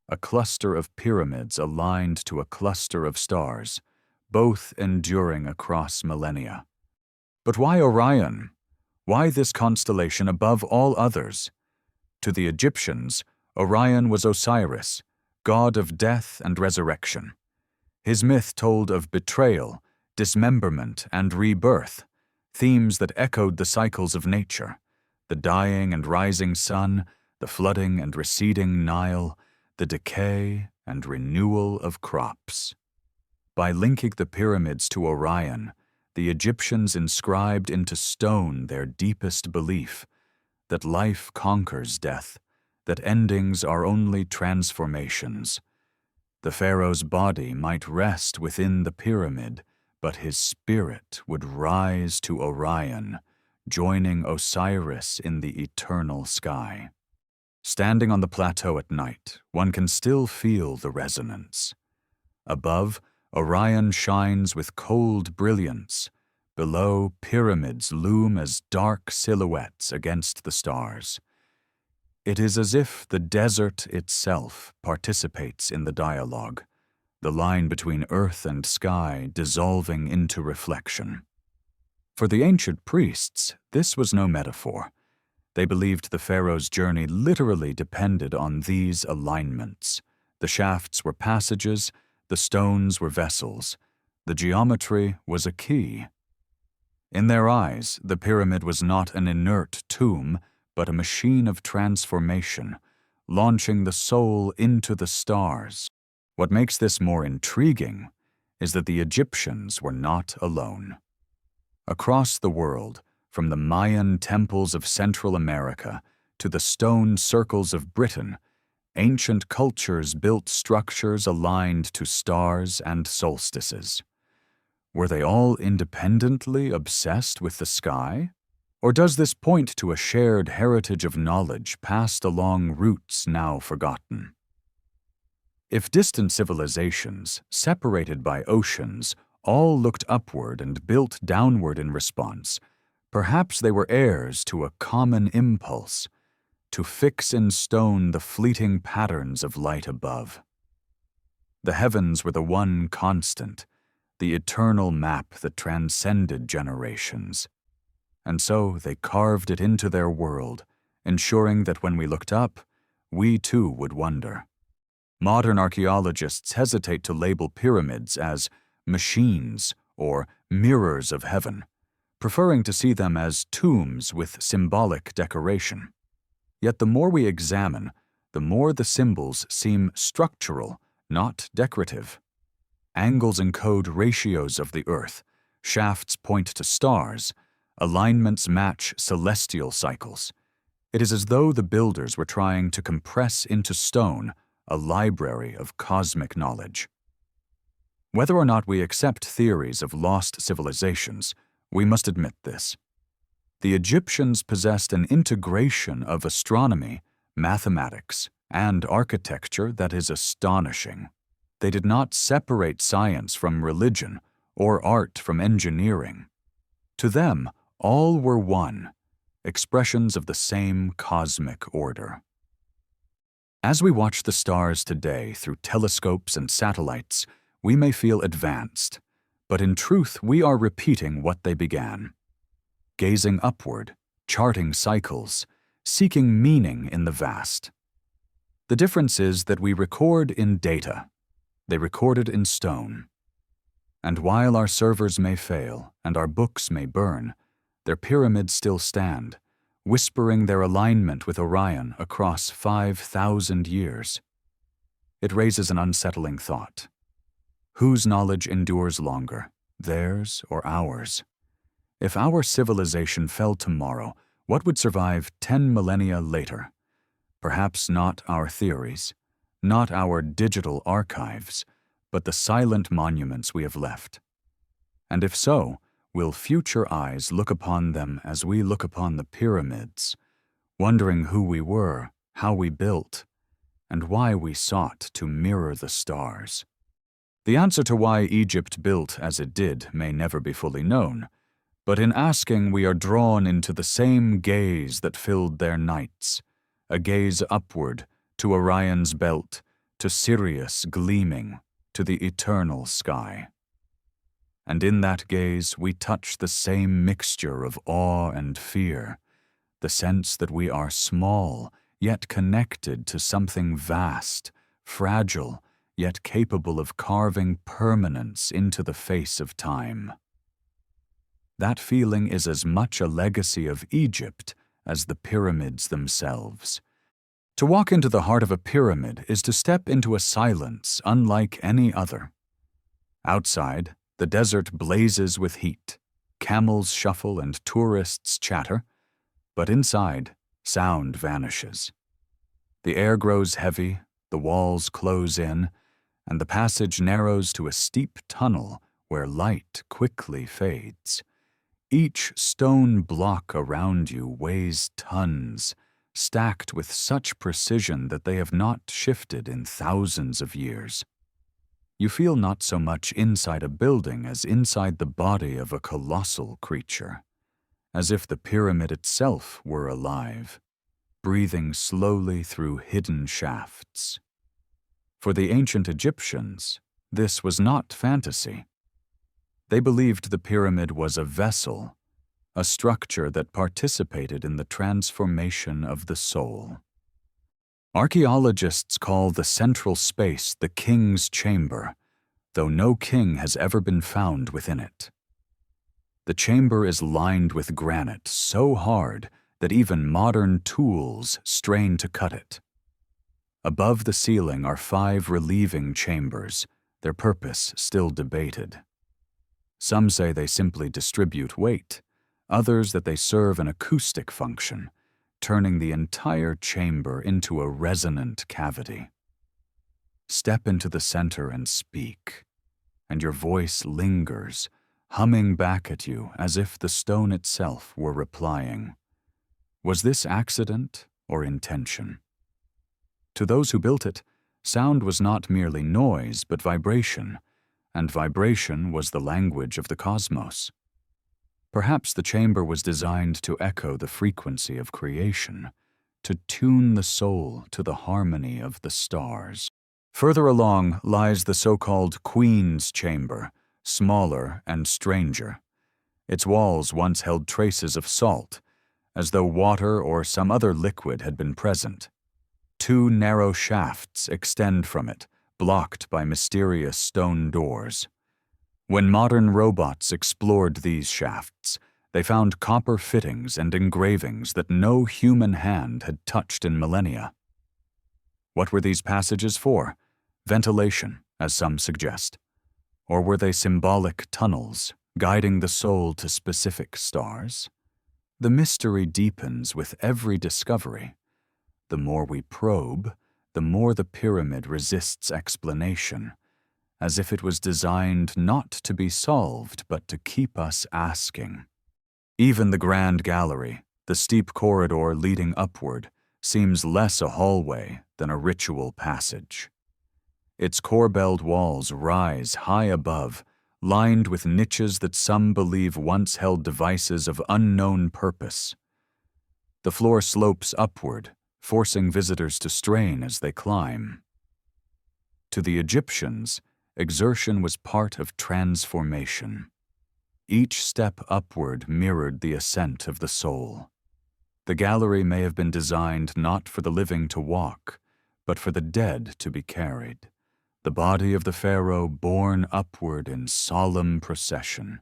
A cluster of pyramids aligned to a cluster of stars, both enduring across millennia. But why Orion? Why this constellation above all others? To the Egyptians, Orion was Osiris, god of death and resurrection. His myth told of betrayal, dismemberment, and rebirth, themes that echoed the cycles of nature, the dying and rising sun, the flooding and receding Nile, the decay and renewal of crops. By linking the pyramids to Orion, the Egyptians inscribed into stone their deepest belief that life conquers death, that endings are only transformations. The pharaoh's body might rest within the pyramid, but his spirit would rise to Orion, joining Osiris in the eternal sky. Standing on the plateau at night, one can still feel the resonance. Above, Orion shines with cold brilliance. Below, pyramids loom as dark silhouettes against the stars. It is as if the desert itself participates in the dialogue, the line between earth and sky dissolving into reflection. For the ancient priests, this was no metaphor. They believed the pharaoh's journey literally depended on these alignments. The shafts were passages, the stones were vessels, the geometry was a key. In their eyes, the pyramid was not an inert tomb, but a machine of transformation, launching the soul into the stars. What makes this more intriguing is that the Egyptians were not alone. Across the world, from the Mayan temples of Central America to the stone circles of Britain, ancient cultures built structures aligned to stars and solstices. Were they all independently obsessed with the sky? Or does this point to a shared heritage of knowledge passed along routes now forgotten? If distant civilizations, separated by oceans, all looked upward and built downward in response, perhaps they were heirs to a common impulse, to fix in stone the fleeting patterns of light above. The heavens were the one constant, the eternal map that transcended generations. And so they carved it into their world, ensuring that when we looked up, we too would wonder. Modern archaeologists hesitate to label pyramids as machines or mirrors of heaven, preferring to see them as tombs with symbolic decoration. Yet the more we examine, the more the symbols seem structural, not decorative. Angles encode ratios of the earth, shafts point to stars, alignments match celestial cycles. It is as though the builders were trying to compress into stone a library of cosmic knowledge. Whether or not we accept theories of lost civilizations, we must admit this. The Egyptians possessed an integration of astronomy, mathematics, and architecture that is astonishing. They did not separate science from religion or art from engineering. To them, all were one, expressions of the same cosmic order. As we watch the stars today through telescopes and satellites, we may feel advanced, but in truth we are repeating what they began. Gazing upward, charting cycles, seeking meaning in the vast. The difference is that we record in data. They recorded in stone. And while our servers may fail and our books may burn, their pyramids still stand, whispering their alignment with Orion across 5,000 years. It raises an unsettling thought. Whose knowledge endures longer, theirs or ours? If our civilization fell tomorrow, what would survive 10 millennia later? Perhaps not our theories, not our digital archives, but the silent monuments we have left. And if so, will future eyes look upon them as we look upon the pyramids, wondering who we were, how we built, and why we sought to mirror the stars? The answer to why Egypt built as it did may never be fully known, but in asking we are drawn into the same gaze that filled their nights, a gaze upward to Orion's belt, to Sirius gleaming, to the eternal sky. And in that gaze we touch the same mixture of awe and fear, the sense that we are small, yet connected to something vast, fragile, yet capable of carving permanence into the face of time. That feeling is as much a legacy of Egypt as the pyramids themselves. To walk into the heart of a pyramid is to step into a silence unlike any other. Outside, the desert blazes with heat, camels shuffle and tourists chatter, but inside, sound vanishes. The air grows heavy, the walls close in, and the passage narrows to a steep tunnel where light quickly fades. Each stone block around you weighs tons, stacked with such precision that they have not shifted in thousands of years. You feel not so much inside a building as inside the body of a colossal creature, as if the pyramid itself were alive, breathing slowly through hidden shafts. For the ancient Egyptians, this was not fantasy. They believed the pyramid was a vessel, a structure that participated in the transformation of the soul. Archaeologists call the central space the king's chamber, though no king has ever been found within it. The chamber is lined with granite so hard that even modern tools strain to cut it. Above the ceiling are 5 relieving chambers, their purpose still debated. Some say they simply distribute weight, others that they serve an acoustic function, turning the entire chamber into a resonant cavity. Step into the center and speak, and your voice lingers, humming back at you as if the stone itself were replying. Was this accident or intention? To those who built it, sound was not merely noise but vibration, and vibration was the language of the cosmos. Perhaps the chamber was designed to echo the frequency of creation, to tune the soul to the harmony of the stars. Further along lies the so-called Queen's Chamber, smaller and stranger. Its walls once held traces of salt, as though water or some other liquid had been present. Two narrow shafts extend from it, blocked by mysterious stone doors. When modern robots explored these shafts, they found copper fittings and engravings that no human hand had touched in millennia. What were these passages for? Ventilation, as some suggest. Or were they symbolic tunnels, guiding the soul to specific stars? The mystery deepens with every discovery. The more we probe, the more the pyramid resists explanation, as if it was designed not to be solved but to keep us asking. Even the grand gallery, the steep corridor leading upward, seems less a hallway than a ritual passage. Its corbelled walls rise high above, lined with niches that some believe once held devices of unknown purpose. The floor slopes upward, forcing visitors to strain as they climb. To the Egyptians, exertion was part of transformation. Each step upward mirrored the ascent of the soul. The gallery may have been designed not for the living to walk, but for the dead to be carried. The body of the pharaoh borne upward in solemn procession,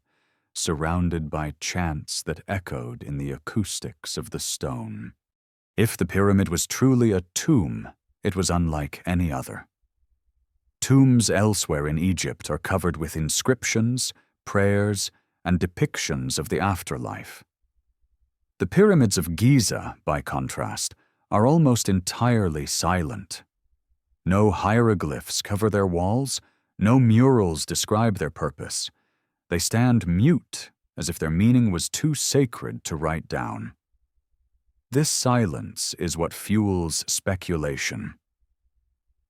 surrounded by chants that echoed in the acoustics of the stone. If the pyramid was truly a tomb, it was unlike any other. Tombs elsewhere in Egypt are covered with inscriptions, prayers, and depictions of the afterlife. The pyramids of Giza, by contrast, are almost entirely silent. No hieroglyphs cover their walls, no murals describe their purpose. They stand mute, as if their meaning was too sacred to write down. This silence is what fuels speculation.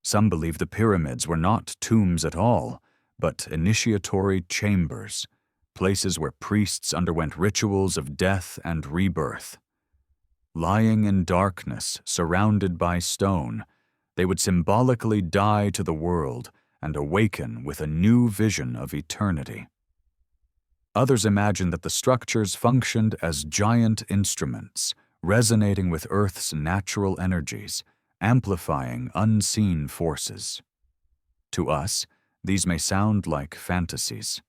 Some believe the pyramids were not tombs at all, but initiatory chambers, places where priests underwent rituals of death and rebirth. Lying in darkness, surrounded by stone, they would symbolically die to the world and awaken with a new vision of eternity. Others imagine that the structures functioned as giant instruments, resonating with Earth's natural energies, amplifying unseen forces. To us, these may sound like fantasies.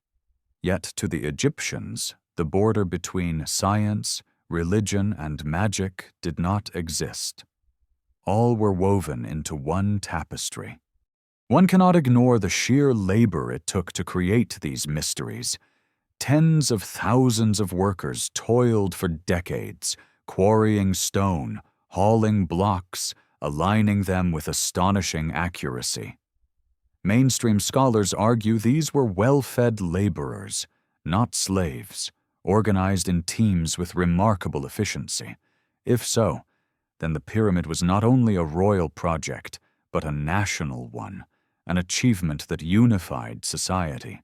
Yet to the Egyptians, the border between science, religion, and magic did not exist. All were woven into one tapestry. One cannot ignore the sheer labor it took to create these mysteries. Tens of thousands of workers toiled for decades, quarrying stone, hauling blocks, aligning them with astonishing accuracy. Mainstream scholars argue these were well-fed laborers, not slaves, organized in teams with remarkable efficiency. If so, then the pyramid was not only a royal project, but a national one, an achievement that unified society.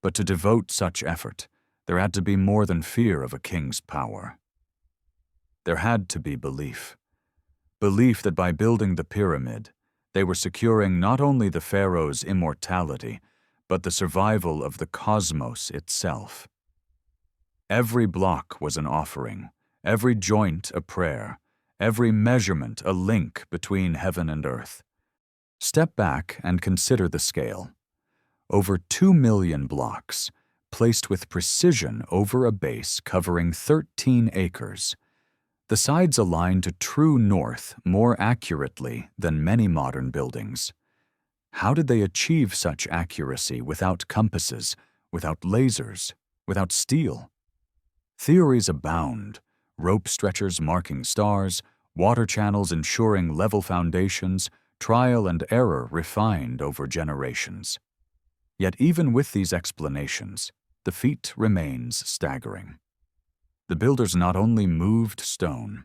But to devote such effort, there had to be more than fear of a king's power. There had to be belief. Belief that by building the pyramid, they were securing not only the pharaoh's immortality, but the survival of the cosmos itself. Every block was an offering, every joint a prayer, every measurement a link between heaven and earth. Step back and consider the scale. Over 2 million blocks, placed with precision over a base covering 13 acres. The sides align to true north more accurately than many modern buildings. How did they achieve such accuracy without compasses, without lasers, without steel? Theories abound: rope stretchers marking stars, water channels ensuring level foundations, trial and error refined over generations. Yet even with these explanations, the feat remains staggering. The builders not only moved stone,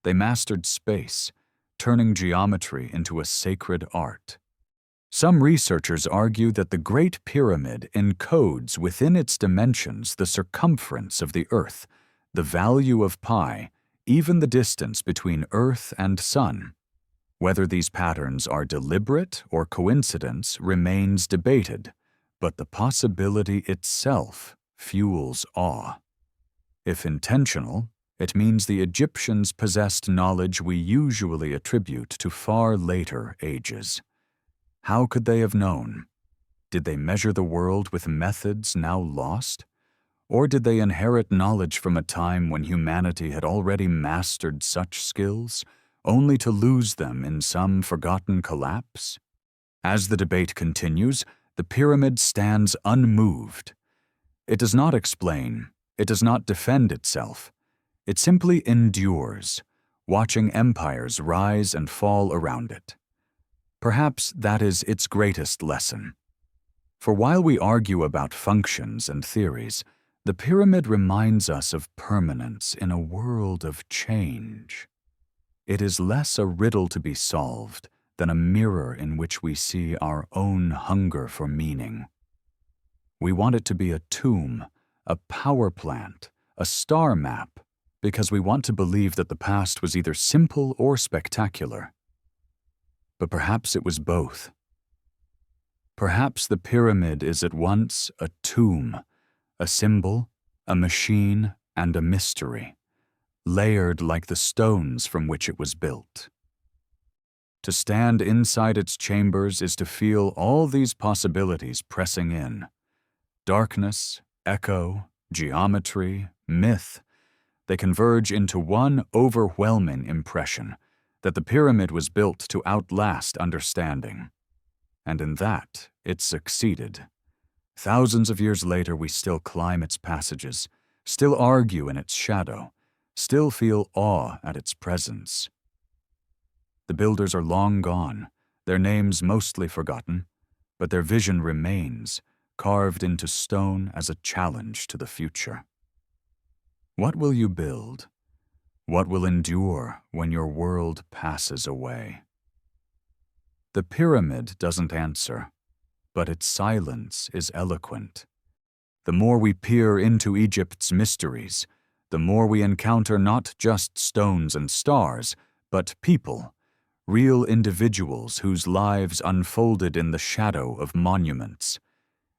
they mastered space, turning geometry into a sacred art. Some researchers argue that the Great Pyramid encodes within its dimensions the circumference of the Earth, the value of pi, even the distance between Earth and Sun. Whether these patterns are deliberate or coincidence remains debated, but the possibility itself fuels awe. If intentional, It means the Egyptians possessed knowledge we usually attribute to far later ages. How could they have known? Did they measure the world with methods now lost? Or did they inherit knowledge from a time when humanity had already mastered such skills, only to lose them in some forgotten collapse? As the debate continues, the pyramid stands unmoved. It does not explain, it does not defend itself. It simply endures, watching empires rise and fall around it. Perhaps that is its greatest lesson. For while we argue about functions and theories, the pyramid reminds us of permanence in a world of change. It is less a riddle to be solved than a mirror in which we see our own hunger for meaning. We want it to be a tomb, a power plant, a star map, because we want to believe that the past was either simple or spectacular. But perhaps it was both. Perhaps the pyramid is at once a tomb, a symbol, a machine, and a mystery, layered like the stones from which it was built. To stand inside its chambers is to feel all these possibilities pressing in. Darkness, echo, geometry, myth, they converge into one overwhelming impression that the pyramid was built to outlast understanding. And in that, it succeeded. Thousands of years later, we still climb its passages, still argue in its shadow, still feel awe at its presence. The builders are long gone, their names mostly forgotten, but their vision remains, carved into stone as a challenge to the future. What will you build? What will endure when your world passes away? The pyramid doesn't answer, but its silence is eloquent. The more we peer into Egypt's mysteries, the more we encounter not just stones and stars, but people, real individuals whose lives unfolded in the shadow of monuments.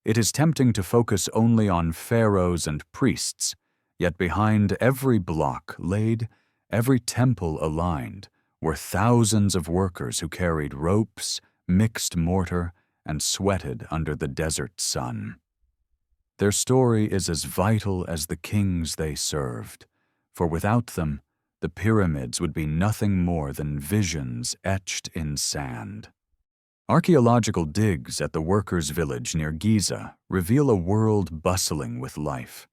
It is tempting to focus only on pharaohs and priests, yet behind every block laid, every temple aligned, were thousands of workers who carried ropes, mixed mortar, and sweated under the desert sun. Their story is as vital as the kings they served, for without them, the pyramids would be nothing more than visions etched in sand. Archaeological digs at the workers' village near Giza reveal a world bustling with life.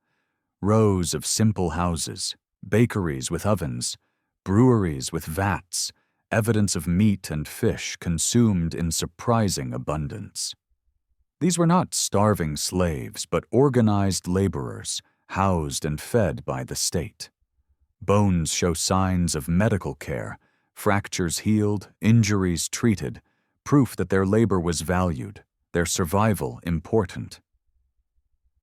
Rows of simple houses, bakeries with ovens, breweries with vats, evidence of meat and fish consumed in surprising abundance. These were not starving slaves, but organized laborers, housed and fed by the state. Bones show signs of medical care, fractures healed, injuries treated, proof that their labor was valued, their survival important.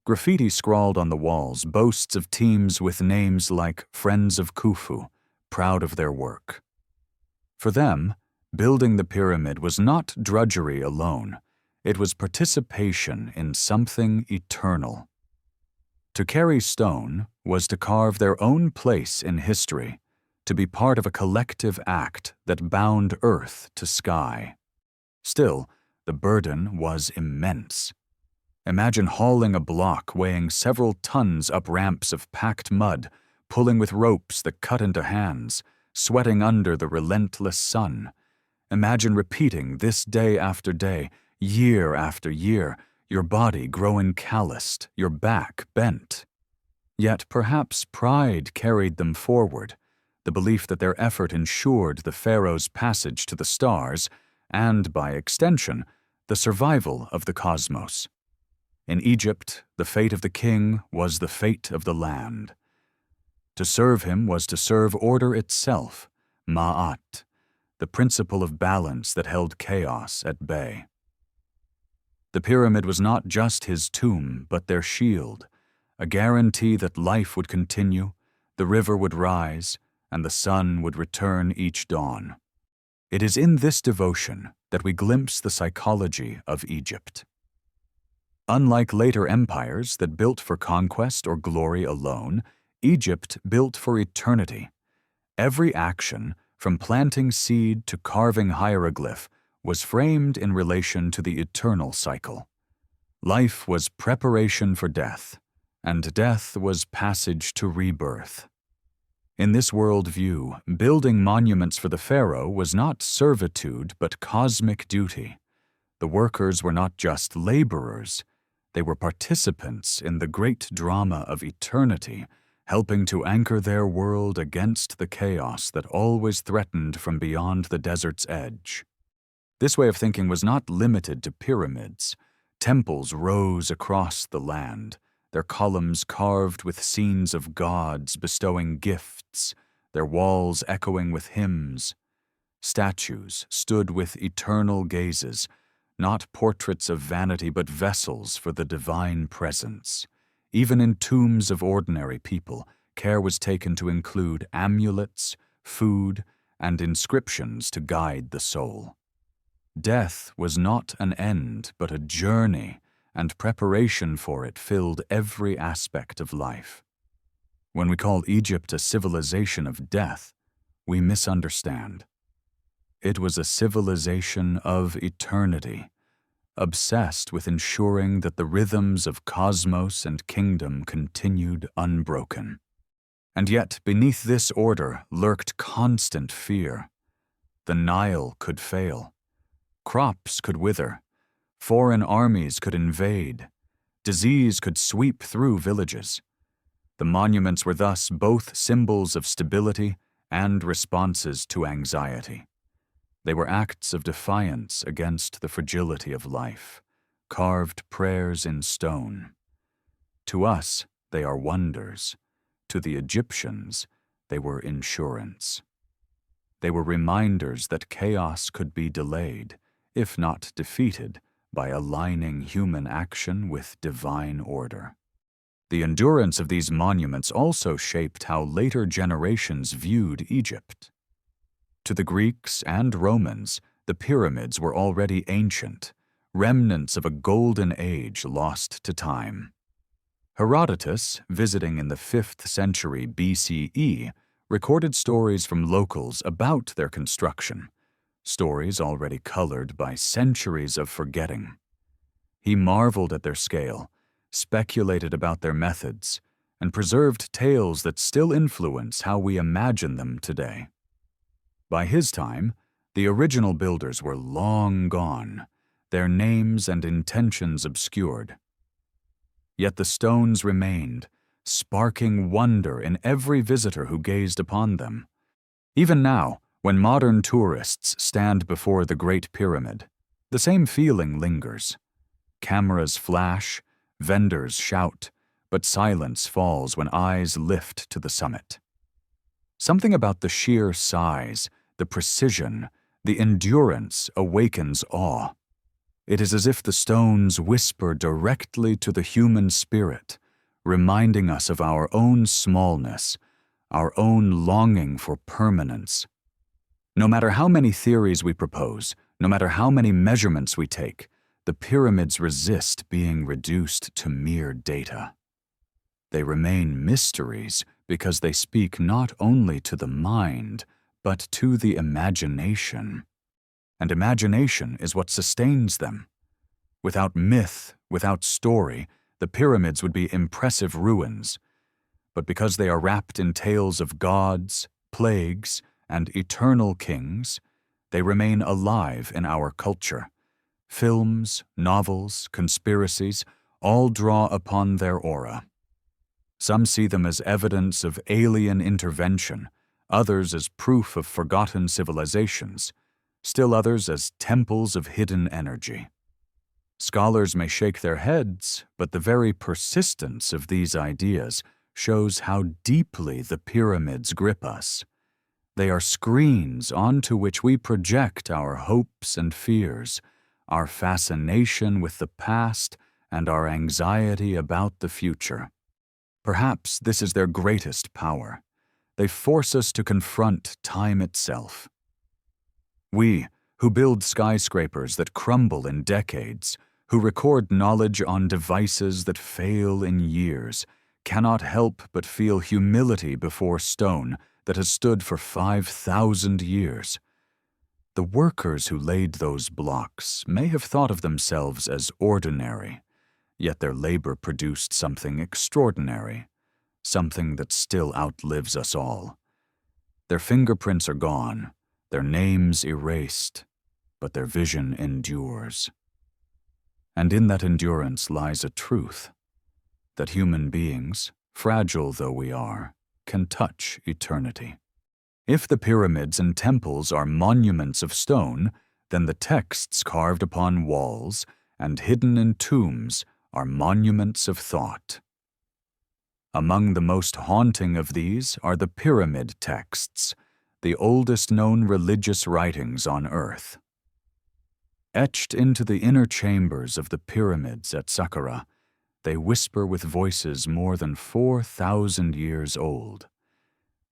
Graffiti scrawled on the walls boasts of teams with names like Friends of Khufu, proud of their work. For them, building the pyramid was not drudgery alone, it was participation in something eternal. To carry stone was to carve their own place in history, to be part of a collective act that bound earth to sky. Still, the burden was immense. Imagine hauling a block weighing several tons up ramps of packed mud, pulling with ropes that cut into hands, sweating under the relentless sun. Imagine repeating this day after day, year after year, your body growing calloused, your back bent. Yet perhaps pride carried them forward, the belief that their effort ensured the pharaoh's passage to the stars, and by extension, the survival of the cosmos. In Egypt, the fate of the king was the fate of the land. To serve him was to serve order itself, ma'at, the principle of balance that held chaos at bay. The pyramid was not just his tomb, but their shield, a guarantee that life would continue, the river would rise, and the sun would return each dawn. It is in this devotion that we glimpse the psychology of Egypt. Unlike later empires that built for conquest or glory alone, Egypt built for eternity. Every action, from planting seed to carving hieroglyph, was framed in relation to the eternal cycle. Life was preparation for death, and death was passage to rebirth. In this world view, building monuments for the pharaoh was not servitude but cosmic duty. The workers were not just laborers, they were participants in the great drama of eternity, helping to anchor their world against the chaos that always threatened from beyond the desert's edge. This way of thinking was not limited to pyramids. Temples rose across the land, their columns carved with scenes of gods bestowing gifts, their walls echoing with hymns. Statues stood with eternal gazes, not portraits of vanity but vessels for the divine presence. Even in tombs of ordinary people, care was taken to include amulets, food, and inscriptions to guide the soul. Death was not an end, but a journey, and preparation for it filled every aspect of life. When we call Egypt a civilization of death, we misunderstand. It was a civilization of eternity, obsessed with ensuring that the rhythms of cosmos and kingdom continued unbroken. And yet, beneath this order lurked constant fear. The Nile could fail. Crops could wither. Foreign armies could invade. Disease could sweep through villages. The monuments were thus both symbols of stability and responses to anxiety. They were acts of defiance against the fragility of life, carved prayers in stone. To us, they are wonders. To the Egyptians, they were insurance. They were reminders that chaos could be delayed, if not defeated, by aligning human action with divine order. The endurance of these monuments also shaped how later generations viewed Egypt. To the Greeks and Romans, the pyramids were already ancient, remnants of a golden age lost to time. Herodotus, visiting in the 5th century BCE, recorded stories from locals about their construction, stories already colored by centuries of forgetting. He marveled at their scale, speculated about their methods, and preserved tales that still influence how we imagine them today. By his time, the original builders were long gone, their names and intentions obscured. Yet the stones remained, sparking wonder in every visitor who gazed upon them. Even now, when modern tourists stand before the Great Pyramid, the same feeling lingers. Cameras flash, vendors shout, but silence falls when eyes lift to the summit. Something about the sheer size, the precision, the endurance awakens awe. It is as if the stones whisper directly to the human spirit, reminding us of our own smallness, our own longing for permanence. No matter how many theories we propose, no matter how many measurements we take, the pyramids resist being reduced to mere data. They remain mysteries because they speak not only to the mind, but to the imagination. And imagination is what sustains them. Without myth, without story, the pyramids would be impressive ruins. But because they are wrapped in tales of gods, plagues, and eternal kings, they remain alive in our culture. Films, novels, conspiracies, all draw upon their aura. Some see them as evidence of alien intervention, others as proof of forgotten civilizations, still others as temples of hidden energy. Scholars may shake their heads, but the very persistence of these ideas shows how deeply the pyramids grip us. They are screens onto which we project our hopes and fears, our fascination with the past, and our anxiety about the future. Perhaps this is their greatest power. They force us to confront time itself. We, who build skyscrapers that crumble in decades, who record knowledge on devices that fail in years, cannot help but feel humility before stone that has stood for 5,000 years. The workers who laid those blocks may have thought of themselves as ordinary, yet their labor produced something extraordinary, something that still outlives us all. Their fingerprints are gone, their names erased, but their vision endures. And in that endurance lies a truth, that human beings, fragile though we are, can touch eternity. If the pyramids and temples are monuments of stone, then the texts carved upon walls and hidden in tombs are monuments of thought. Among the most haunting of these are the pyramid texts, the oldest known religious writings on earth. Etched into the inner chambers of the pyramids at Saqqara, they whisper with voices more than 4,000 years old.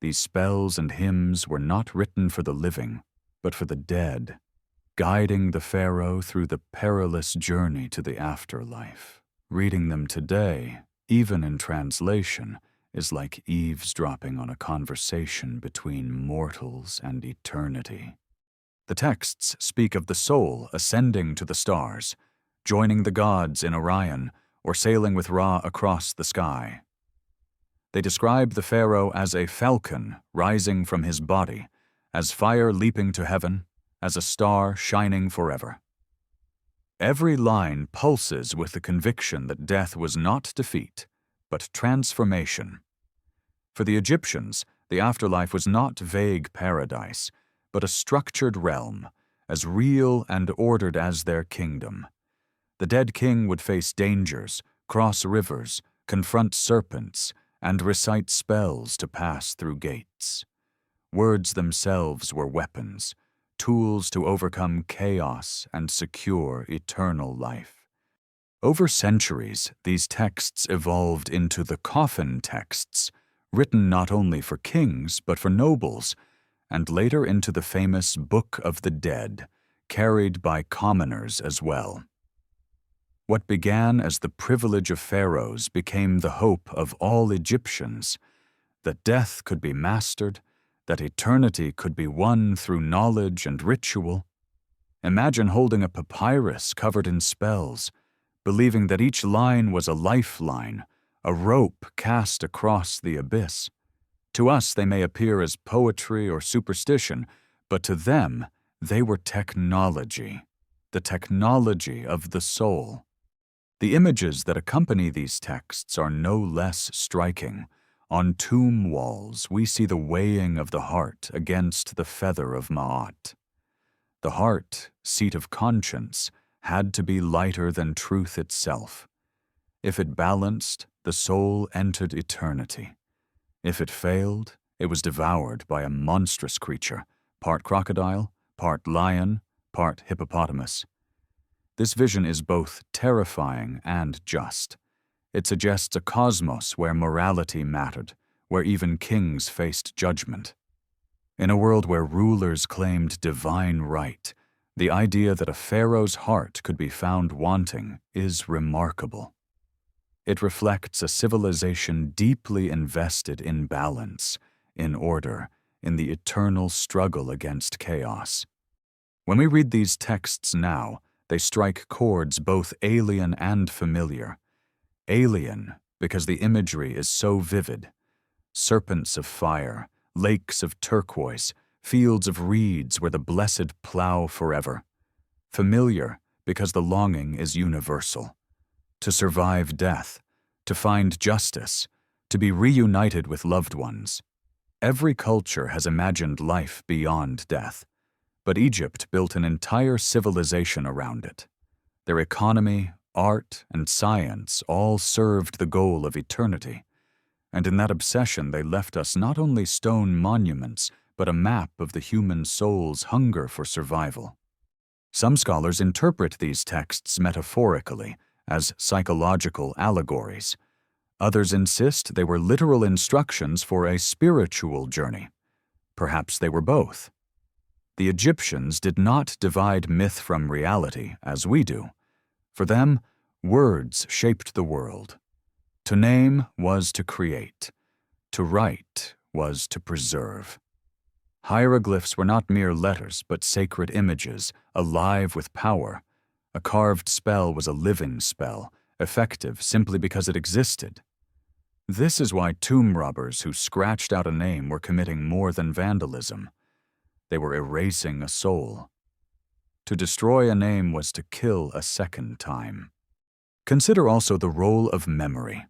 These spells and hymns were not written for the living, but for the dead, guiding the Pharaoh through the perilous journey to the afterlife. Reading them today, even in translation, is like eavesdropping on a conversation between mortals and eternity. The texts speak of the soul ascending to the stars, joining the gods in Orion, or sailing with Ra across the sky. They describe the Pharaoh as a falcon rising from his body, as fire leaping to heaven, as a star shining forever. Every line pulses with the conviction that death was not defeat, but transformation. For the Egyptians, the afterlife was not vague paradise, but a structured realm, as real and ordered as their kingdom. The dead king would face dangers, cross rivers, confront serpents, and recite spells to pass through gates. Words themselves were weapons, tools to overcome chaos and secure eternal life. Over centuries, these texts evolved into the coffin texts, written not only for kings but for nobles, and later into the famous Book of the Dead, carried by commoners as well. What began as the privilege of pharaohs became the hope of all Egyptians, that death could be mastered, that eternity could be won through knowledge and ritual. Imagine holding a papyrus covered in spells, believing that each line was a lifeline, a rope cast across the abyss. To us they may appear as poetry or superstition, but to them they were technology, the technology of the soul. The images that accompany these texts are no less striking. On tomb walls, we see the weighing of the heart against the feather of Ma'at. The heart, seat of conscience, had to be lighter than truth itself. If it balanced, the soul entered eternity. If it failed, it was devoured by a monstrous creature, part crocodile, part lion, part hippopotamus. This vision is both terrifying and just. It suggests a cosmos where morality mattered, where even kings faced judgment. In a world where rulers claimed divine right, the idea that a pharaoh's heart could be found wanting is remarkable. It reflects a civilization deeply invested in balance, in order, in the eternal struggle against chaos. When we read these texts now, they strike chords both alien and familiar. Alien, because the imagery is so vivid. Serpents of fire, lakes of turquoise, fields of reeds where the blessed plow forever. Familiar, because the longing is universal. To survive death, to find justice, to be reunited with loved ones. Every culture has imagined life beyond death, but Egypt built an entire civilization around it. Their economy, art, and science all served the goal of eternity, and in that obsession they left us not only stone monuments, but a map of the human soul's hunger for survival. Some scholars interpret these texts metaphorically, as psychological allegories. Others insist they were literal instructions for a spiritual journey. Perhaps they were both. The Egyptians did not divide myth from reality as we do. For them, words shaped the world. To name was to create. To write was to preserve. Hieroglyphs were not mere letters, but sacred images, alive with power. A carved spell was a living spell, effective simply because it existed. This is why tomb robbers who scratched out a name were committing more than vandalism. They were erasing a soul. To destroy a name was to kill a second time. Consider also the role of memory.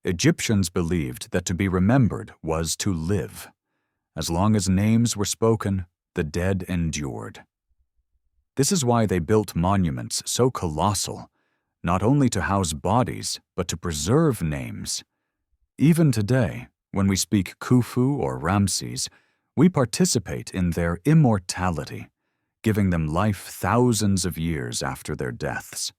Egyptians believed that to be remembered was to live. As long as names were spoken, the dead endured. This is why they built monuments so colossal, not only to house bodies, but to preserve names. Even today, when we speak Khufu or Ramses, we participate in their immortality, giving them life thousands of years after their deaths.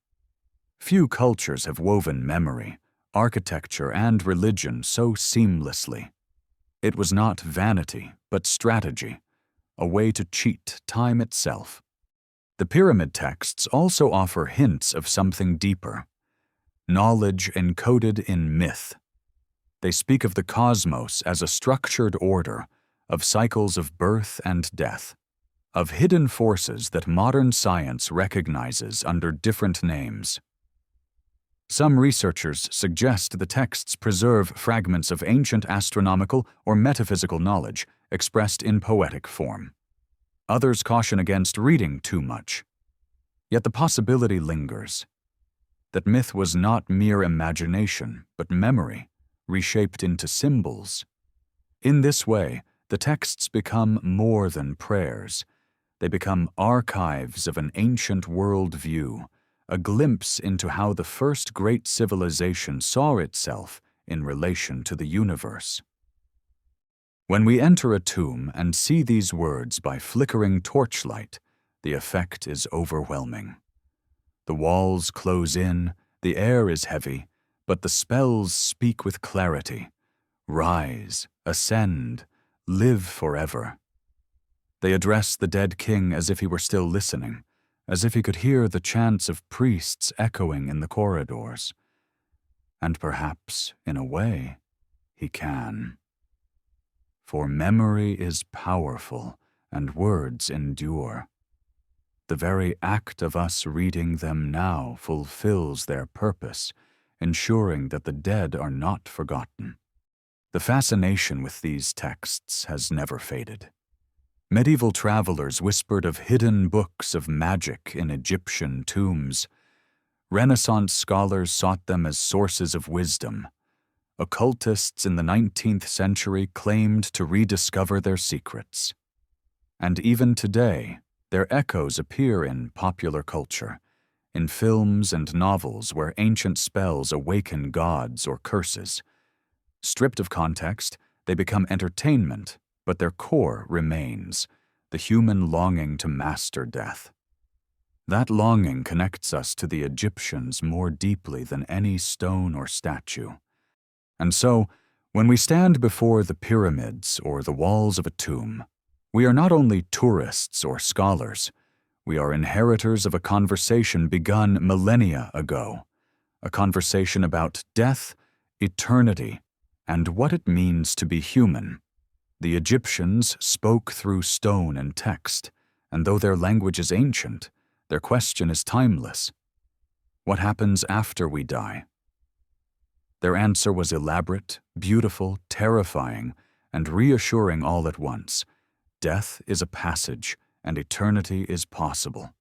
Few cultures have woven memory, architecture, and religion so seamlessly. It was not vanity, but strategy, a way to cheat time itself. The pyramid texts also offer hints of something deeper, knowledge encoded in myth. They speak of the cosmos as a structured order, of cycles of birth and death, of hidden forces that modern science recognizes under different names. Some researchers suggest the texts preserve fragments of ancient astronomical or metaphysical knowledge expressed in poetic form. Others caution against reading too much. Yet the possibility lingers that myth was not mere imagination, but memory, reshaped into symbols. In this way, the texts become more than prayers. They become archives of an ancient world view, a glimpse into how the first great civilization saw itself in relation to the universe. When we enter a tomb and see these words by flickering torchlight, the effect is overwhelming. The walls close in, the air is heavy, but the spells speak with clarity. Rise, ascend, live forever. They address the dead king as if he were still listening, as if he could hear the chants of priests echoing in the corridors. And perhaps, in a way, he can. For memory is powerful, and words endure. The very act of us reading them now fulfills their purpose, ensuring that the dead are not forgotten. The fascination with these texts has never faded. Medieval travelers whispered of hidden books of magic in Egyptian tombs. Renaissance scholars sought them as sources of wisdom. Occultists in the 19th century claimed to rediscover their secrets. And even today, their echoes appear in popular culture, in films and novels where ancient spells awaken gods or curses. Stripped of context, they become entertainment, but their core remains, the human longing to master death. That longing connects us to the Egyptians more deeply than any stone or statue. And so, when we stand before the pyramids or the walls of a tomb, we are not only tourists or scholars, we are inheritors of a conversation begun millennia ago, a conversation about death, eternity, and what it means to be human. The Egyptians spoke through stone and text, and though their language is ancient, their question is timeless. What happens after we die? Their answer was elaborate, beautiful, terrifying, and reassuring all at once. Death is a passage, and eternity is possible.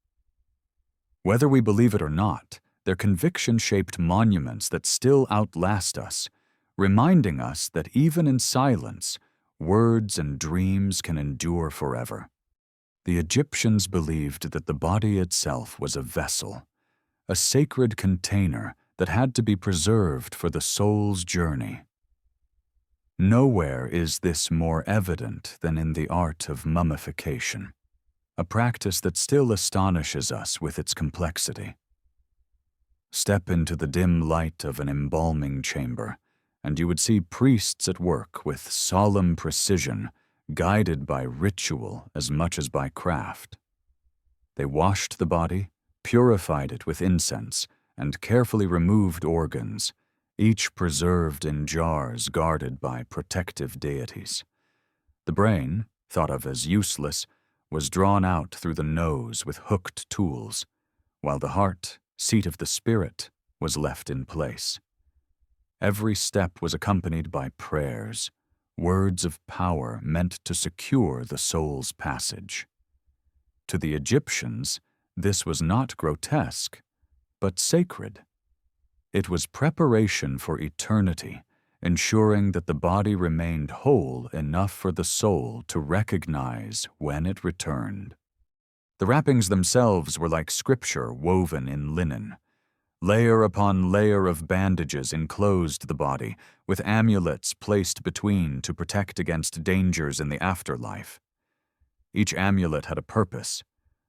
Whether we believe it or not, their conviction shaped monuments that still outlast us, reminding us that even in silence, words and dreams can endure forever. The Egyptians believed that the body itself was a vessel, a sacred container that had to be preserved for the soul's journey. Nowhere is this more evident than in the art of mummification, a practice that still astonishes us with its complexity. Step into the dim light of an embalming chamber, and you would see priests at work with solemn precision, guided by ritual as much as by craft. They washed the body, purified it with incense, and carefully removed organs, each preserved in jars guarded by protective deities. The brain, thought of as useless, was drawn out through the nose with hooked tools, while the heart, seat of the spirit, was left in place. Every step was accompanied by prayers, words of power meant to secure the soul's passage. To the Egyptians, this was not grotesque, but sacred. It was preparation for eternity, ensuring that the body remained whole enough for the soul to recognize when it returned. The wrappings themselves were like scripture woven in linen. Layer upon layer of bandages enclosed the body, with amulets placed between to protect against dangers in the afterlife. Each amulet had a purpose: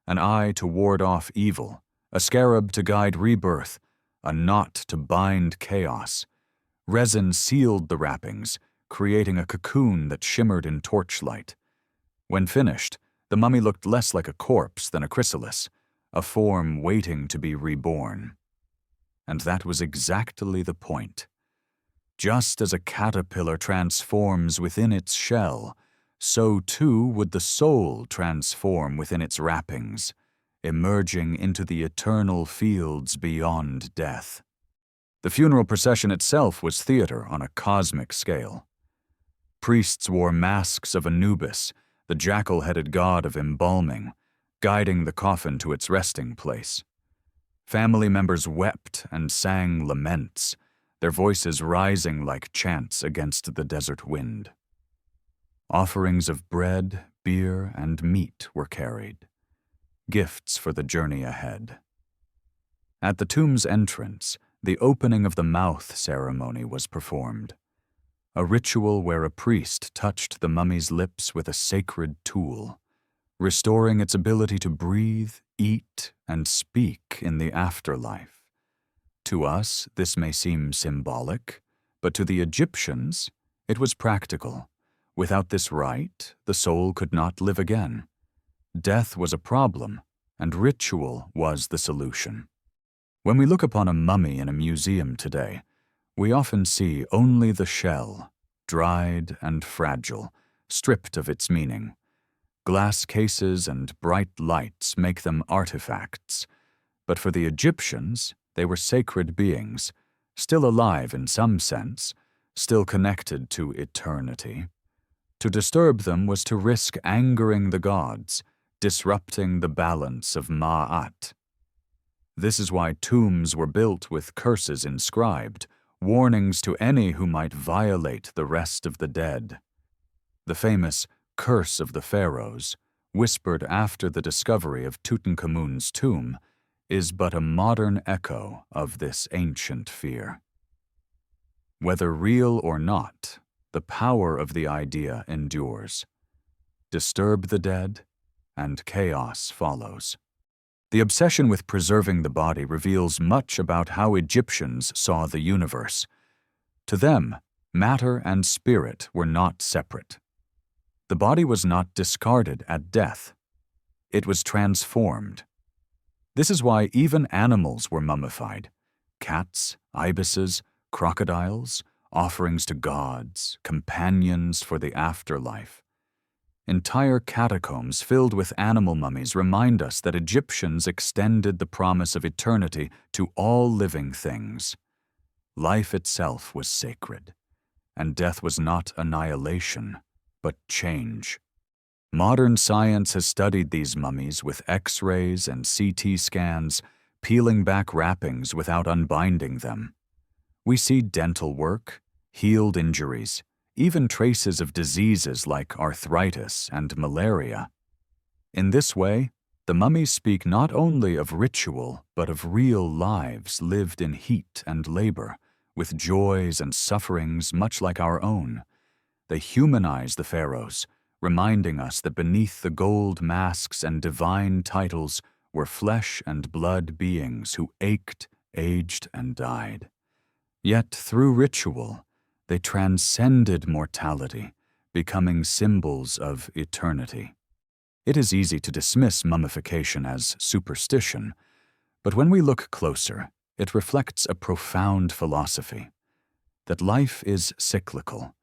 an eye to ward off evil, a scarab to guide rebirth, a knot to bind chaos. Resin sealed the wrappings, creating a cocoon that shimmered in torchlight. When finished, the mummy looked less like a corpse than a chrysalis, a form waiting to be reborn. And that was exactly the point. Just as a caterpillar transforms within its shell, so too would the soul transform within its wrappings, emerging into the eternal fields beyond death. The funeral procession itself was theater on a cosmic scale. Priests wore masks of Anubis, the jackal-headed god of embalming, guiding the coffin to its resting place. Family members wept and sang laments, their voices rising like chants against the desert wind. Offerings of bread, beer, and meat were carried, gifts for the journey ahead. At the tomb's entrance, the opening of the mouth ceremony was performed, a ritual where a priest touched the mummy's lips with a sacred tool, restoring its ability to breathe, eat, and speak in the afterlife. To us, this may seem symbolic, but to the Egyptians, it was practical. Without this rite, the soul could not live again. Death was a problem, and ritual was the solution. When we look upon a mummy in a museum today, we often see only the shell, dried and fragile, stripped of its meaning. Glass cases and bright lights make them artifacts, but for the Egyptians, they were sacred beings, still alive in some sense, still connected to eternity. To disturb them was to risk angering the gods, disrupting the balance of Ma'at. This is why tombs were built with curses inscribed, warnings to any who might violate the rest of the dead. The famous Curse of the Pharaohs, whispered after the discovery of Tutankhamun's tomb, is but a modern echo of this ancient fear. Whether real or not, the power of the idea endures. Disturb the dead, and chaos follows. The obsession with preserving the body reveals much about how Egyptians saw the universe. To them, matter and spirit were not separate. The body was not discarded at death. It was transformed. This is why even animals were mummified: cats, ibises, crocodiles, offerings to gods, companions for the afterlife. Entire catacombs filled with animal mummies remind us that Egyptians extended the promise of eternity to all living things. Life itself was sacred, and death was not annihilation, but change. Modern science has studied these mummies with X-rays and CT scans, peeling back wrappings without unbinding them. We see dental work, healed injuries, even traces of diseases like arthritis and malaria. In this way, the mummies speak not only of ritual, but of real lives lived in heat and labor, with joys and sufferings much like our own. They humanize the pharaohs, reminding us that beneath the gold masks and divine titles were flesh and blood beings who ached, aged, and died. Yet through ritual, they transcended mortality, becoming symbols of eternity. It is easy to dismiss mummification as superstition, but when we look closer, it reflects a profound philosophy. that life is cyclical,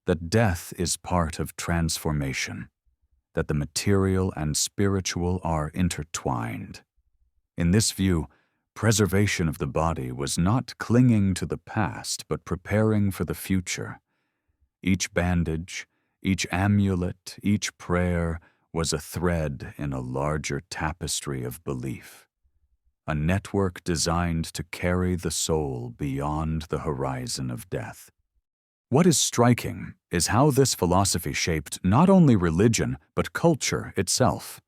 that death is part of transformation, that the material and spiritual are intertwined. In this view, preservation of the body was not clinging to the past, but preparing for the future. Each bandage, each amulet, each prayer was a thread in a larger tapestry of belief, a network designed to carry the soul beyond the horizon of death. What is striking is how this philosophy shaped not only religion, but culture itself.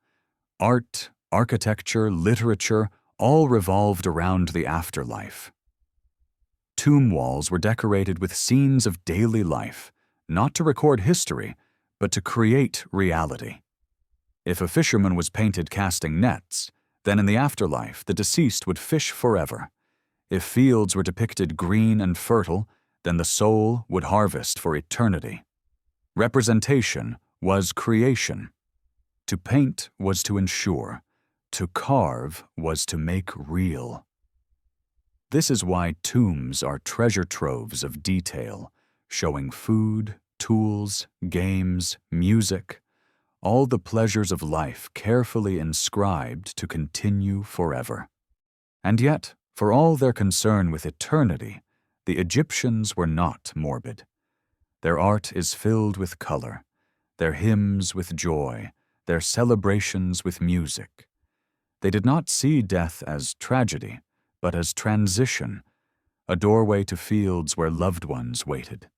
Art, architecture, literature, all revolved around the afterlife. Tomb walls were decorated with scenes of daily life, not to record history, but to create reality. If a fisherman was painted casting nets, then in the afterlife the deceased would fish forever. If fields were depicted green and fertile, then the soul would harvest for eternity. Representation was creation. To paint was to ensure. To carve was to make real. This is why tombs are treasure troves of detail, showing food, tools, games, music, all the pleasures of life carefully inscribed to continue forever. And yet, for all their concern with eternity, the Egyptians were not morbid. Their art is filled with color, their hymns with joy, their celebrations with music. They did not see death as tragedy, but as transition, a doorway to fields where loved ones waited.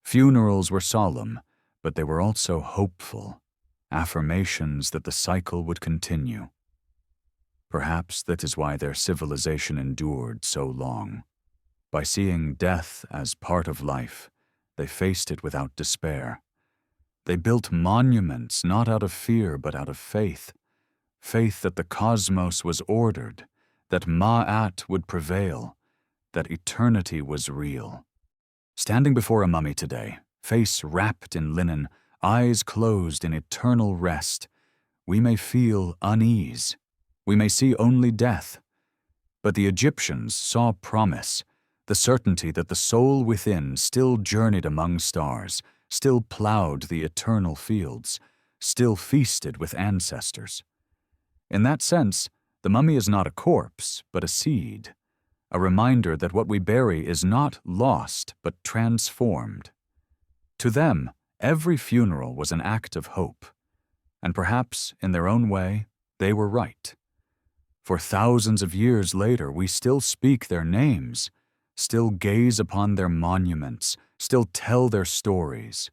Funerals were solemn, but they were also hopeful, affirmations that the cycle would continue. Perhaps that is why their civilization endured so long. By seeing death as part of life, they faced it without despair. They built monuments not out of fear but out of faith, faith that the cosmos was ordered, that Ma'at would prevail, that eternity was real. Standing before a mummy today, face wrapped in linen, eyes closed in eternal rest, we may feel unease. We may see only death. But the Egyptians saw promise, the certainty that the soul within still journeyed among stars, still plowed the eternal fields, still feasted with ancestors. In that sense, the mummy is not a corpse, but a seed, a reminder that what we bury is not lost, but transformed. To them, every funeral was an act of hope, and perhaps, in their own way, they were right. For thousands of years later, we still speak their names, still gaze upon their monuments, still tell their stories,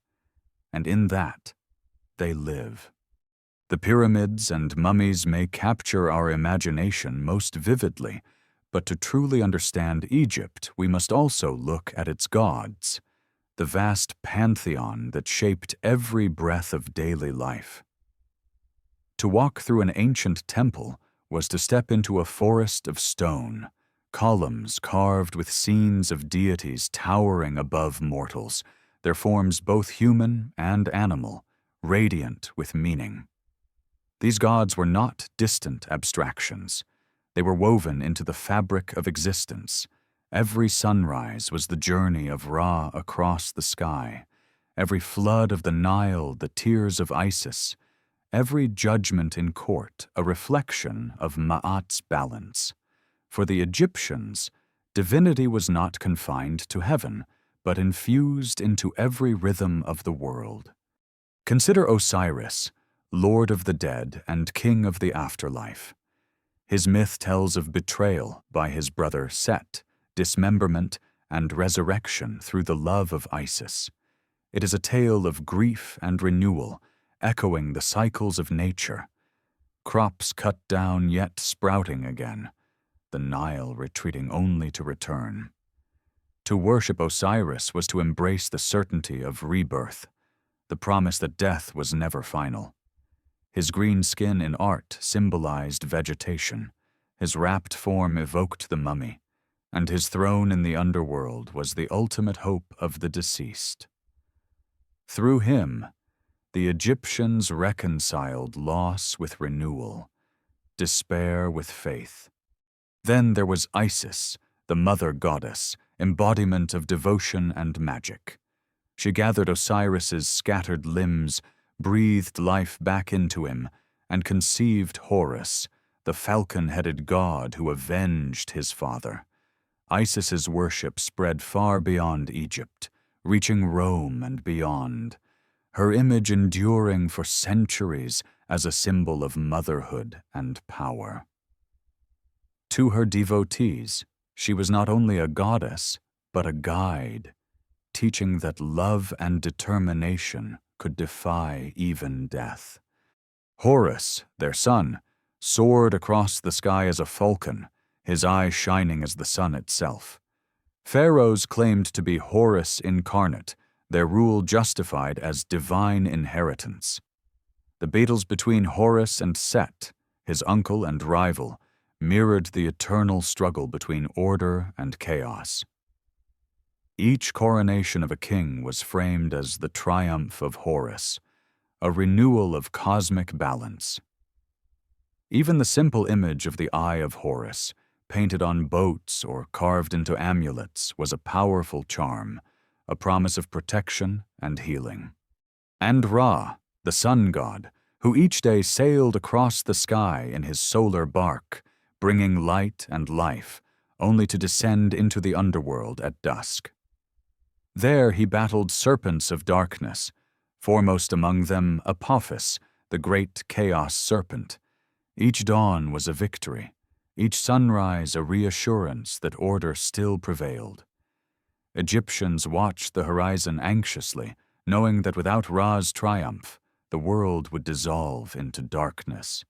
and in that, they live. The pyramids and mummies may capture our imagination most vividly, but to truly understand Egypt, we must also look at its gods, the vast pantheon that shaped every breath of daily life. To walk through an ancient temple was to step into a forest of stone, columns carved with scenes of deities towering above mortals, their forms both human and animal, radiant with meaning. These gods were not distant abstractions. They were woven into the fabric of existence. Every sunrise was the journey of Ra across the sky. Every flood of the Nile, the tears of Isis. Every judgment in court, a reflection of Ma'at's balance. For the Egyptians, divinity was not confined to heaven, but infused into every rhythm of the world. Consider Osiris, Lord of the dead and King of the afterlife. His myth tells of betrayal by his brother Set, dismemberment, and resurrection through the love of Isis. It is a tale of grief and renewal, echoing the cycles of nature. Crops cut down yet sprouting again, the Nile retreating only to return. To worship Osiris was to embrace the certainty of rebirth, the promise that death was never final. His green skin in art symbolized vegetation, his wrapped form evoked the mummy, and his throne in the underworld was the ultimate hope of the deceased. Through him, the Egyptians reconciled loss with renewal, despair with faith. Then there was Isis, the mother goddess, embodiment of devotion and magic. She gathered Osiris's scattered limbs, breathed life back into him, and conceived Horus, the falcon-headed god who avenged his father. Isis's worship spread far beyond Egypt, reaching Rome and beyond, her image enduring for centuries as a symbol of motherhood and power. To her devotees, she was not only a goddess, but a guide, teaching that love and determination could defy even death. Horus, their son, soared across the sky as a falcon, his eyes shining as the sun itself. Pharaohs claimed to be Horus incarnate, their rule justified as divine inheritance. The battles between Horus and Set, his uncle and rival, mirrored the eternal struggle between order and chaos. Each coronation of a king was framed as the triumph of Horus, a renewal of cosmic balance. Even the simple image of the Eye of Horus, painted on boats or carved into amulets, was a powerful charm, a promise of protection and healing. And Ra, the sun god, who each day sailed across the sky in his solar bark, bringing light and life, only to descend into the underworld at dusk. There he battled serpents of darkness, foremost among them Apophis, the great chaos serpent. Each dawn was a victory, each sunrise a reassurance that order still prevailed. Egyptians watched the horizon anxiously, knowing that without Ra's triumph, the world would dissolve into darkness.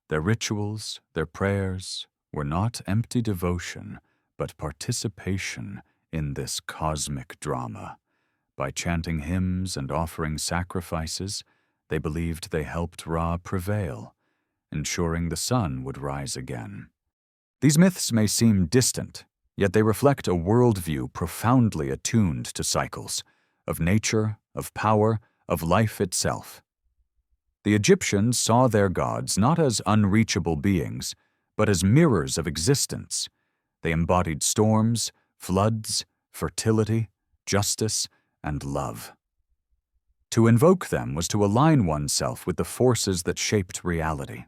Their rituals, their prayers, were not empty devotion, but participation in this cosmic drama. By chanting hymns and offering sacrifices, they believed they helped Ra prevail, ensuring the sun would rise again. These myths may seem distant, yet they reflect a worldview profoundly attuned to cycles, of nature, of power, of life itself. The Egyptians saw their gods not as unreachable beings, but as mirrors of existence. They embodied storms, floods, fertility, justice, and love. To invoke them was to align oneself with the forces that shaped reality.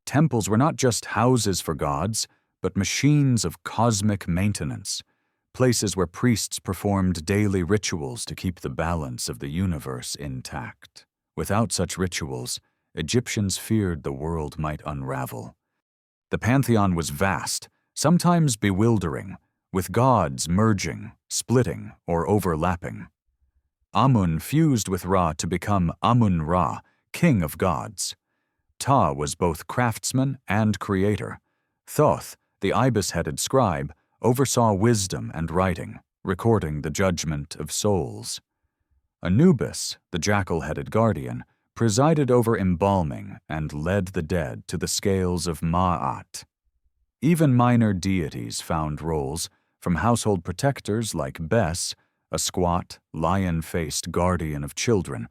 Temples were not just houses for gods, but machines of cosmic maintenance, places where priests performed daily rituals to keep the balance of the universe intact. Without such rituals, Egyptians feared the world might unravel. The pantheon was vast, sometimes bewildering, with gods merging, splitting, or overlapping. Amun fused with Ra to become Amun-Ra, king of gods. Ta was both craftsman and creator. Thoth, the ibis-headed scribe, oversaw wisdom and writing, recording the judgment of souls. Anubis, the jackal-headed guardian, presided over embalming and led the dead to the scales of Ma'at. Even minor deities found roles, from household protectors like Bes, a squat, lion-faced guardian of children,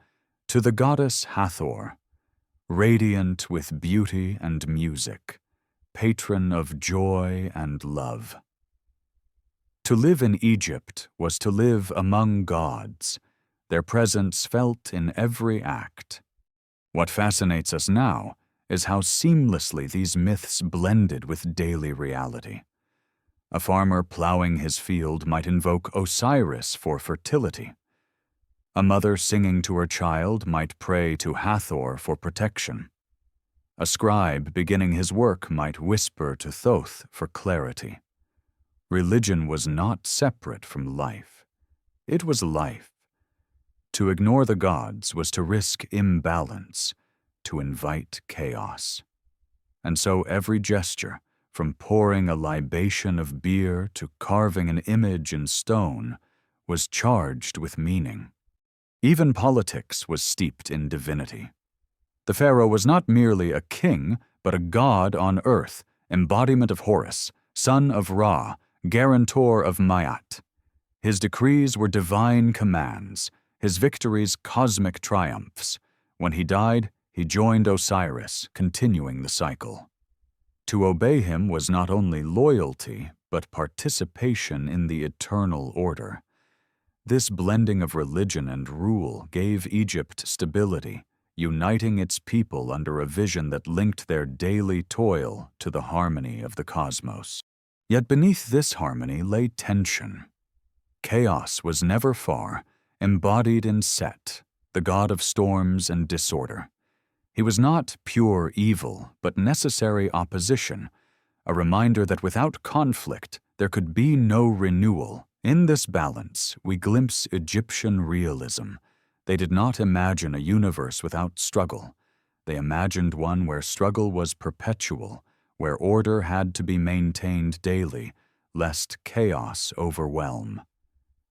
to the goddess Hathor, radiant with beauty and music, patron of joy and love. To live in Egypt was to live among gods, their presence felt in every act. What fascinates us now is how seamlessly these myths blended with daily reality. A farmer plowing his field might invoke Osiris for fertility. A mother singing to her child might pray to Hathor for protection. A scribe beginning his work might whisper to Thoth for clarity. Religion was not separate from life. It was life. To ignore the gods was to risk imbalance, to invite chaos. And so every gesture, from pouring a libation of beer to carving an image in stone, was charged with meaning. Even politics was steeped in divinity. The pharaoh was not merely a king, but a god on earth, embodiment of Horus, son of Ra, guarantor of Ma'at. His decrees were divine commands, his victories cosmic triumphs. When he died, he joined Osiris, continuing the cycle. To obey him was not only loyalty, but participation in the eternal order. This blending of religion and rule gave Egypt stability, uniting its people under a vision that linked their daily toil to the harmony of the cosmos. Yet beneath this harmony lay tension. Chaos was never far, embodied in Set, the god of storms and disorder. He was not pure evil, but necessary opposition, a reminder that without conflict there could be no renewal. In this balance, we glimpse Egyptian realism. They did not imagine a universe without struggle. They imagined one where struggle was perpetual, where order had to be maintained daily, lest chaos overwhelm.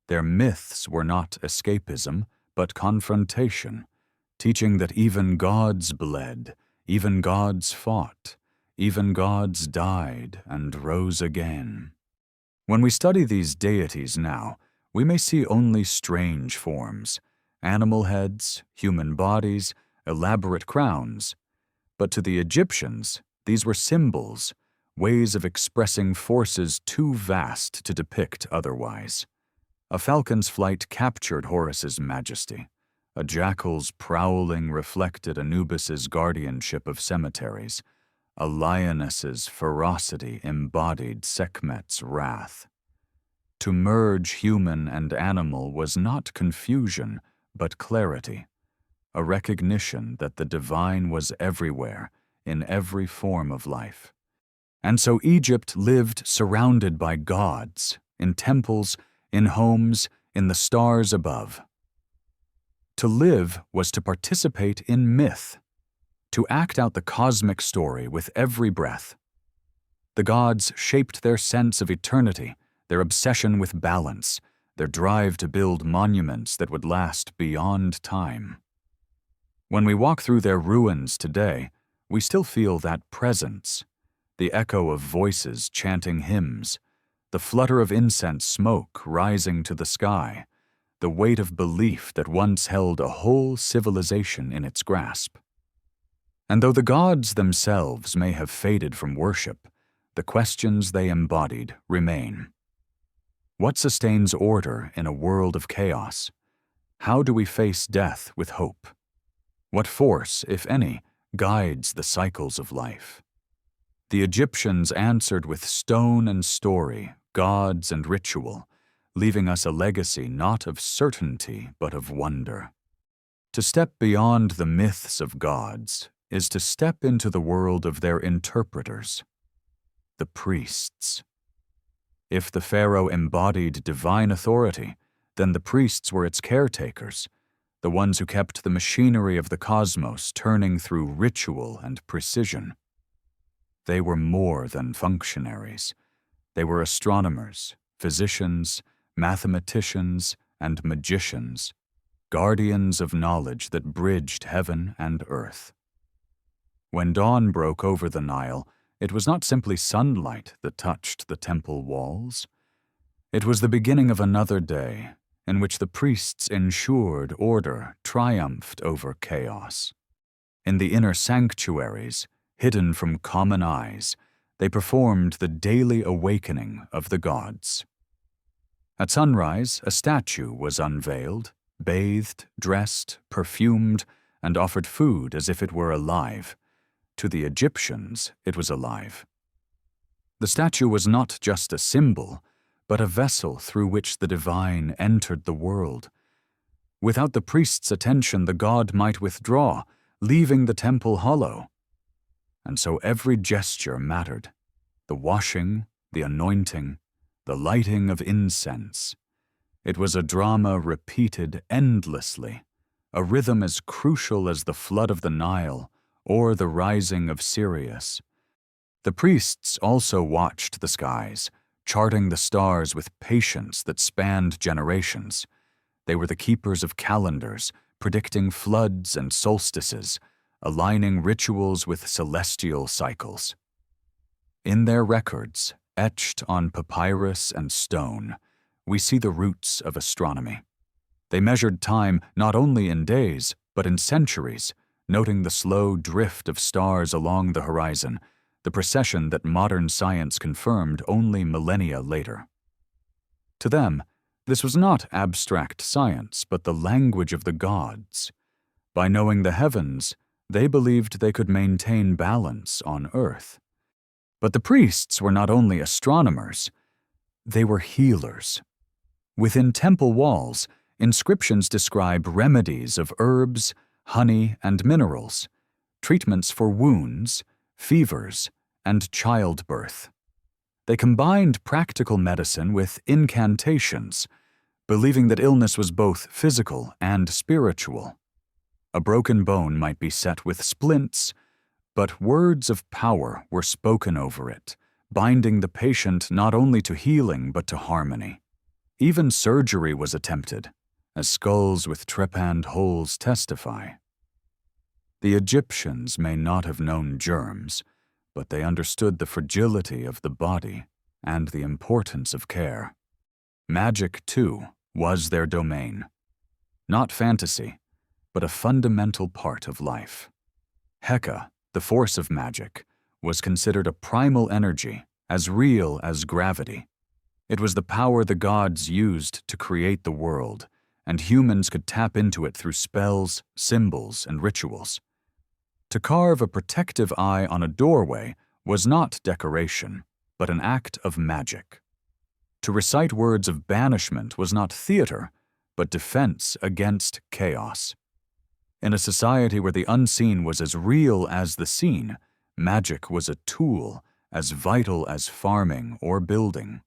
Their myths were not escapism, but confrontation, teaching that even gods bled, even gods fought, even gods died and rose again. When we study these deities now, we may see only strange forms, animal heads, human bodies, elaborate crowns. But to the Egyptians, these were symbols, ways of expressing forces too vast to depict otherwise. A falcon's flight captured Horus's majesty. A jackal's prowling reflected Anubis's guardianship of cemeteries. A lioness's ferocity embodied Sekhmet's wrath. To merge human and animal was not confusion, but clarity, a recognition that the divine was everywhere, in every form of life. And so Egypt lived surrounded by gods, in temples, in homes, in the stars above. To live was to participate in myth, to act out the cosmic story with every breath. The gods shaped their sense of eternity, their obsession with balance, their drive to build monuments that would last beyond time. When we walk through their ruins today, we still feel that presence, the echo of voices chanting hymns, the flutter of incense smoke rising to the sky, the weight of belief that once held a whole civilization in its grasp. And though the gods themselves may have faded from worship, the questions they embodied remain. What sustains order in a world of chaos? How do we face death with hope? What force, if any, guides the cycles of life? The Egyptians answered with stone and story, gods and ritual, leaving us a legacy not of certainty but of wonder. To step beyond the myths of gods is to step into the world of their interpreters, the priests. If the Pharaoh embodied divine authority, then the priests were its caretakers, the ones who kept the machinery of the cosmos turning through ritual and precision. They were more than functionaries. They were astronomers, physicians, mathematicians, and magicians, guardians of knowledge that bridged heaven and earth. When dawn broke over the Nile, it was not simply sunlight that touched the temple walls. It was the beginning of another day in which the priests ensured order triumphed over chaos. In the inner sanctuaries, hidden from common eyes, they performed the daily awakening of the gods. At sunrise, a statue was unveiled, bathed, dressed, perfumed, and offered food as if it were alive. To the Egyptians, it was alive. The statue was not just a symbol, but a vessel through which the divine entered the world. Without the priest's attention, the god might withdraw, leaving the temple hollow. And so every gesture mattered: the washing, the anointing, the lighting of incense. It was a drama repeated endlessly, a rhythm as crucial as the flood of the Nile or the rising of Sirius. The priests also watched the skies, charting the stars with patience that spanned generations. They were the keepers of calendars, predicting floods and solstices, aligning rituals with celestial cycles. In their records, etched on papyrus and stone, we see the roots of astronomy. They measured time not only in days, but in centuries, noting the slow drift of stars along the horizon, the procession that modern science confirmed only millennia later. To them, this was not abstract science, but the language of the gods. By knowing the heavens, they believed they could maintain balance on earth. But the priests were not only astronomers, they were healers. Within temple walls, inscriptions describe remedies of herbs, honey, and minerals, treatments for wounds, fevers, and childbirth. They combined practical medicine with incantations, believing that illness was both physical and spiritual. A broken bone might be set with splints, but words of power were spoken over it, binding the patient not only to healing but to harmony. Even surgery was attempted, as skulls with trepanned holes testify. The Egyptians may not have known germs, but they understood the fragility of the body and the importance of care. Magic, too, was their domain. Not fantasy, but a fundamental part of life. Heka, the force of magic, was considered a primal energy, as real as gravity. It was the power the gods used to create the world, and humans could tap into it through spells, symbols, and rituals. To carve a protective eye on a doorway was not decoration, but an act of magic. To recite words of banishment was not theater, but defense against chaos. In a society where the unseen was as real as the seen, magic was a tool as vital as farming or building.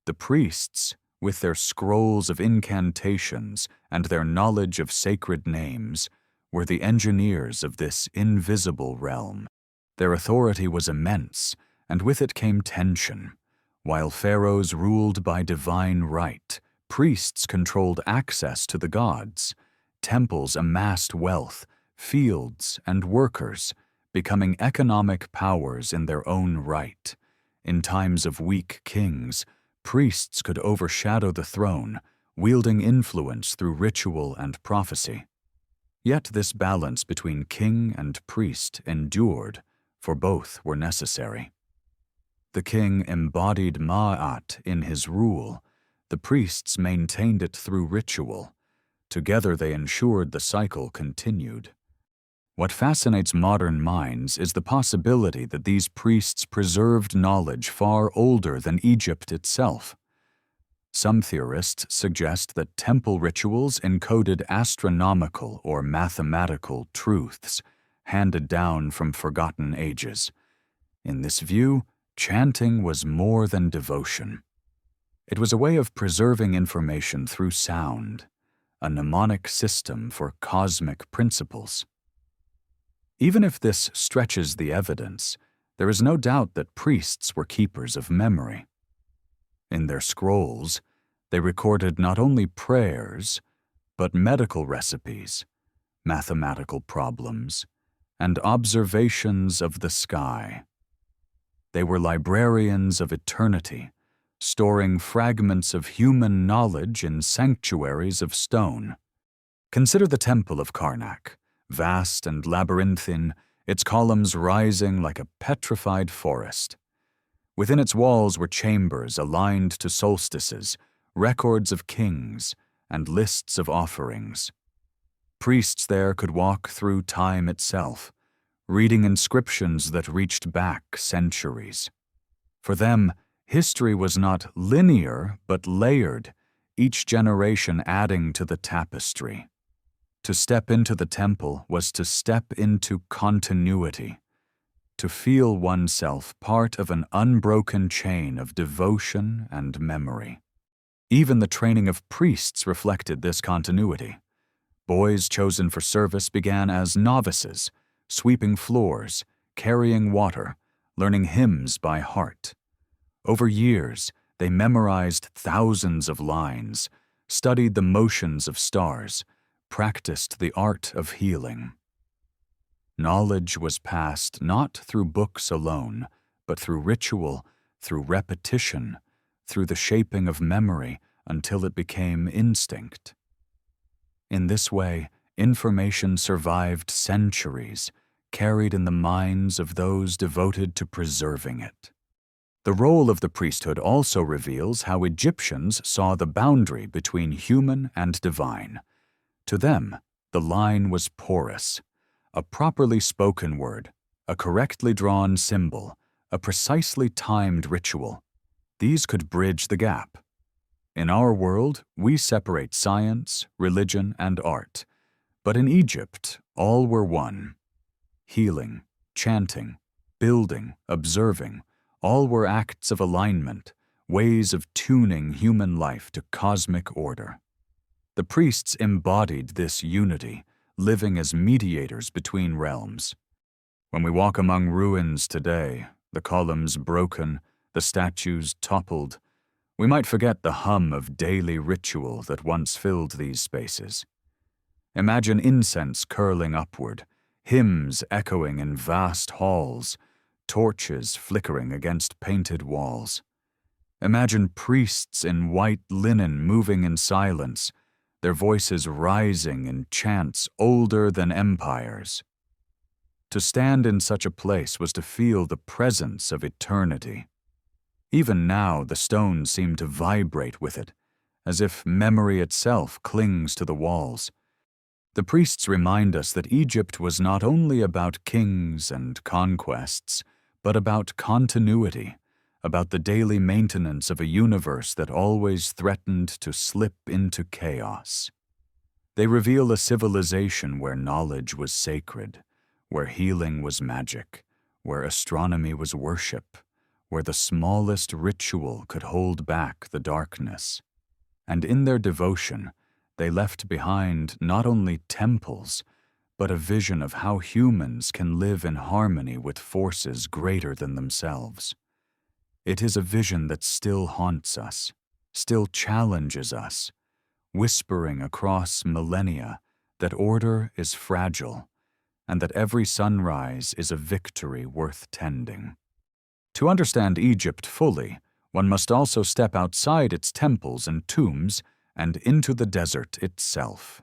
The priests, with their scrolls of incantations and their knowledge of sacred names, were the engineers of this invisible realm. Their authority was immense, and with it came tension. While pharaohs ruled by divine right, priests controlled access to the gods. Temples amassed wealth, fields, and workers, becoming economic powers in their own right. In times of weak kings, priests could overshadow the throne, wielding influence through ritual and prophecy. Yet this balance between king and priest endured, for both were necessary. The king embodied Ma'at in his rule. The priests maintained it through ritual. Together they ensured the cycle continued. What fascinates modern minds is the possibility that these priests preserved knowledge far older than Egypt itself. Some theorists suggest that temple rituals encoded astronomical or mathematical truths handed down from forgotten ages. In this view, chanting was more than devotion. It was a way of preserving information through sound, a mnemonic system for cosmic principles. Even if this stretches the evidence, there is no doubt that priests were keepers of memory. In their scrolls, they recorded not only prayers, but medical recipes, mathematical problems, and observations of the sky. They were librarians of eternity, storing fragments of human knowledge in sanctuaries of stone. Consider the Temple of Karnak, vast and labyrinthine, its columns rising like a petrified forest. Within its walls were chambers aligned to solstices, records of kings, and lists of offerings. Priests there could walk through time itself, reading inscriptions that reached back centuries. For them, history was not linear but layered, each generation adding to the tapestry. To step into the temple was to step into continuity, to feel oneself part of an unbroken chain of devotion and memory. Even the training of priests reflected this continuity. Boys chosen for service began as novices, sweeping floors, carrying water, learning hymns by heart. Over years, they memorized thousands of lines, studied the motions of stars, practiced the art of healing. Knowledge was passed not through books alone, but through ritual, through repetition, through the shaping of memory until it became instinct. In this way, information survived centuries, carried in the minds of those devoted to preserving it. The role of the priesthood also reveals how Egyptians saw the boundary between human and divine. To them, the line was porous. A properly spoken word, a correctly drawn symbol, a precisely timed ritual. These could bridge the gap. In our world, we separate science, religion, and art. But in Egypt, all were one. Healing, chanting, building, observing, all were acts of alignment, ways of tuning human life to cosmic order. The priests embodied this unity, living as mediators between realms. When we walk among ruins today, the columns broken, the statues toppled, we might forget the hum of daily ritual that once filled these spaces. Imagine incense curling upward, hymns echoing in vast halls, torches flickering against painted walls. Imagine priests in white linen moving in silence, their voices rising in chants older than empires. To stand in such a place was to feel the presence of eternity. Even now, the stones seem to vibrate with it, as if memory itself clings to the walls. The priests remind us that Egypt was not only about kings and conquests, but about continuity, about the daily maintenance of a universe that always threatened to slip into chaos. They reveal a civilization where knowledge was sacred, where healing was magic, where astronomy was worship, where the smallest ritual could hold back the darkness. And in their devotion, they left behind not only temples, but a vision of how humans can live in harmony with forces greater than themselves. It is a vision that still haunts us, still challenges us, whispering across millennia that order is fragile and that every sunrise is a victory worth tending. To understand Egypt fully, one must also step outside its temples and tombs and into the desert itself.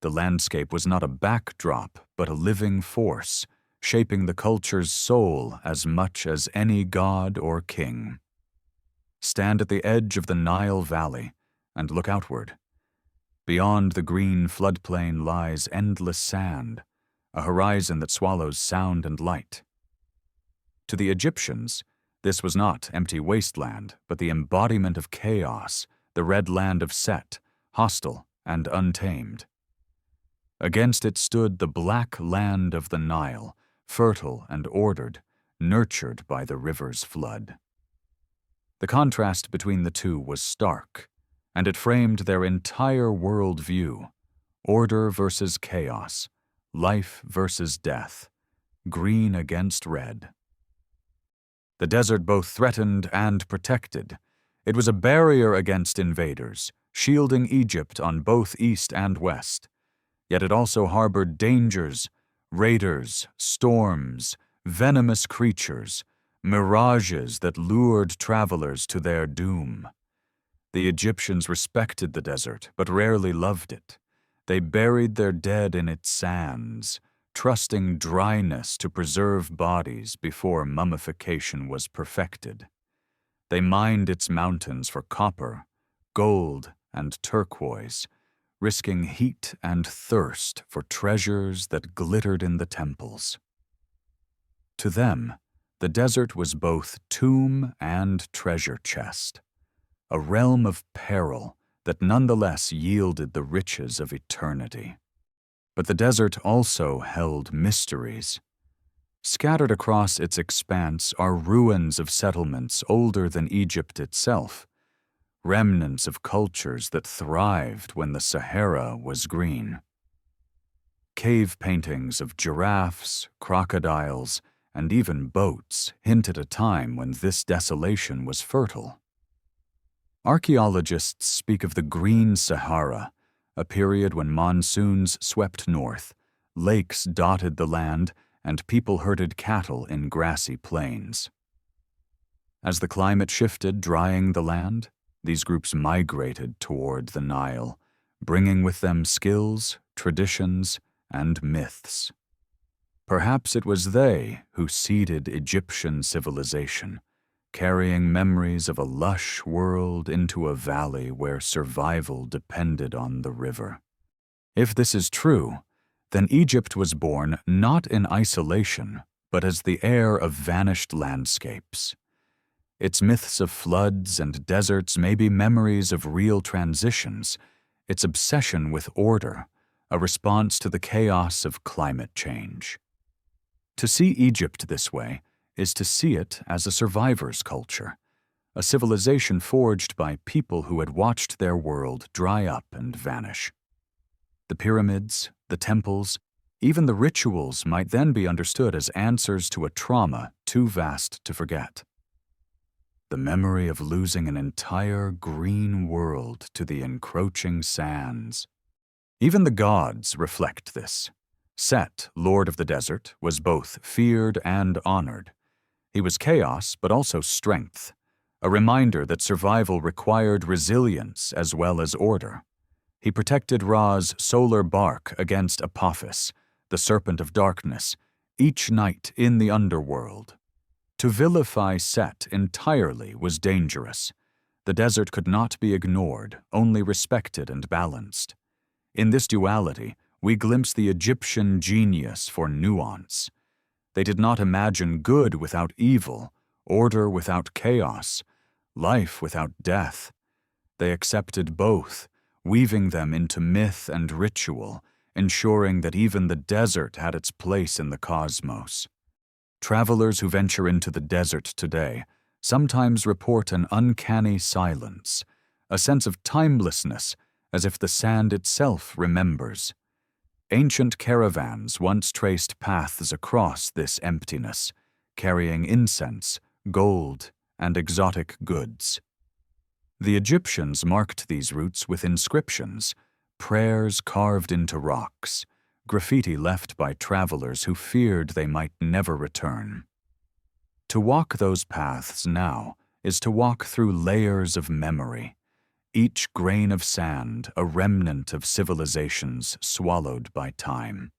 The landscape was not a backdrop, but a living force, shaping the culture's soul as much as any god or king. Stand at the edge of the Nile Valley and look outward. Beyond the green floodplain lies endless sand, a horizon that swallows sound and light. To the Egyptians, this was not empty wasteland, but the embodiment of chaos, the red land of Set, hostile and untamed. Against it stood the black land of the Nile, fertile and ordered, nurtured by the river's flood. The contrast between the two was stark, and it framed their entire world view: order versus chaos, life versus death, green against red. The desert both threatened and protected. It was a barrier against invaders, shielding Egypt on both east and west. Yet it also harbored dangers, raiders, storms, venomous creatures, mirages that lured travelers to their doom. The Egyptians respected the desert, but rarely loved it. They buried their dead in its sands, trusting dryness to preserve bodies before mummification was perfected. They mined its mountains for copper, gold, and turquoise, risking heat and thirst for treasures that glittered in the temples. To them, the desert was both tomb and treasure chest, a realm of peril that nonetheless yielded the riches of eternity. But the desert also held mysteries. Scattered across its expanse are ruins of settlements older than Egypt itself, remnants of cultures that thrived when the Sahara was green. Cave paintings of giraffes, crocodiles, and even boats hint at a time when this desolation was fertile. Archaeologists speak of the Green Sahara, a period when monsoons swept north, lakes dotted the land, and people herded cattle in grassy plains. As the climate shifted, drying the land, these groups migrated toward the Nile, bringing with them skills, traditions, and myths. Perhaps it was they who seeded Egyptian civilization, carrying memories of a lush world into a valley where survival depended on the river. If this is true, then Egypt was born not in isolation, but as the heir of vanished landscapes. Its myths of floods and deserts may be memories of real transitions, its obsession with order, a response to the chaos of climate change. To see Egypt this way is to see it as a survivor's culture, a civilization forged by people who had watched their world dry up and vanish. The pyramids, the temples, even the rituals might then be understood as answers to a trauma too vast to forget. The memory of losing an entire green world to the encroaching sands. Even the gods reflect this. Set, Lord of the Desert, was both feared and honored. He was chaos, but also strength, a reminder that survival required resilience as well as order. He protected Ra's solar bark against Apophis, the serpent of darkness, each night in the underworld. To vilify Set entirely was dangerous. The desert could not be ignored, only respected and balanced. In this duality, we glimpse the Egyptian genius for nuance. They did not imagine good without evil, order without chaos, life without death. They accepted both, weaving them into myth and ritual, ensuring that even the desert had its place in the cosmos. Travelers who venture into the desert today sometimes report an uncanny silence, a sense of timelessness, as if the sand itself remembers. Ancient caravans once traced paths across this emptiness, carrying incense, gold, and exotic goods. The Egyptians marked these routes with inscriptions, prayers carved into rocks, graffiti left by travelers who feared they might never return. To walk those paths now is to walk through layers of memory, each grain of sand a remnant of civilizations swallowed by time.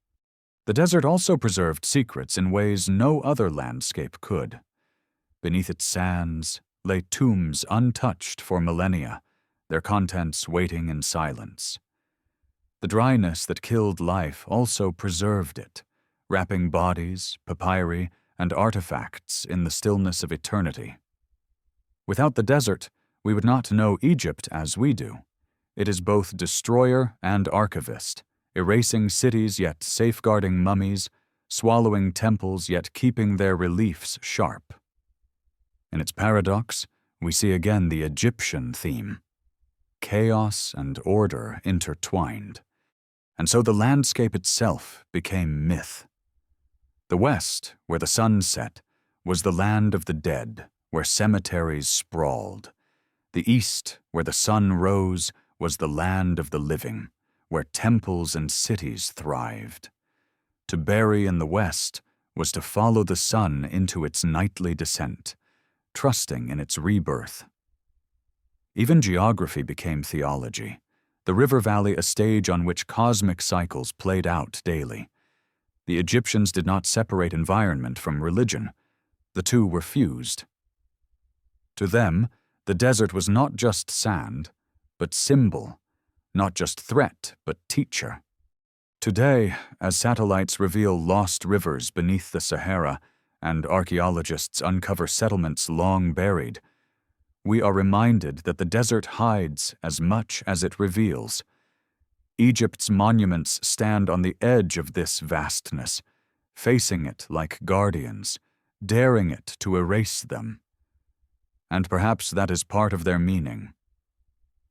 The desert also preserved secrets in ways no other landscape could. Beneath its sands lay tombs untouched for millennia, their contents waiting in silence. The dryness that killed life also preserved it, wrapping bodies, papyri, and artifacts in the stillness of eternity. Without the desert, we would not know Egypt as we do. It is both destroyer and archivist, erasing cities yet safeguarding mummies, swallowing temples yet keeping their reliefs sharp. In its paradox, we see again the Egyptian theme. Chaos and order intertwined, and so the landscape itself became myth. The West, where the sun set, was the land of the dead, where cemeteries sprawled. The East, where the sun rose, was the land of the living, where temples and cities thrived. To bury in the West was to follow the sun into its nightly descent, trusting in its rebirth. Even geography became theology, the river valley a stage on which cosmic cycles played out daily. The Egyptians did not separate environment from religion. The two were fused. To them, the desert was not just sand, but symbol, not just threat, but teacher. Today, as satellites reveal lost rivers beneath the Sahara and archaeologists uncover settlements long buried, we are reminded that the desert hides as much as it reveals. Egypt's monuments stand on the edge of this vastness, facing it like guardians, daring it to erase them. And perhaps that is part of their meaning.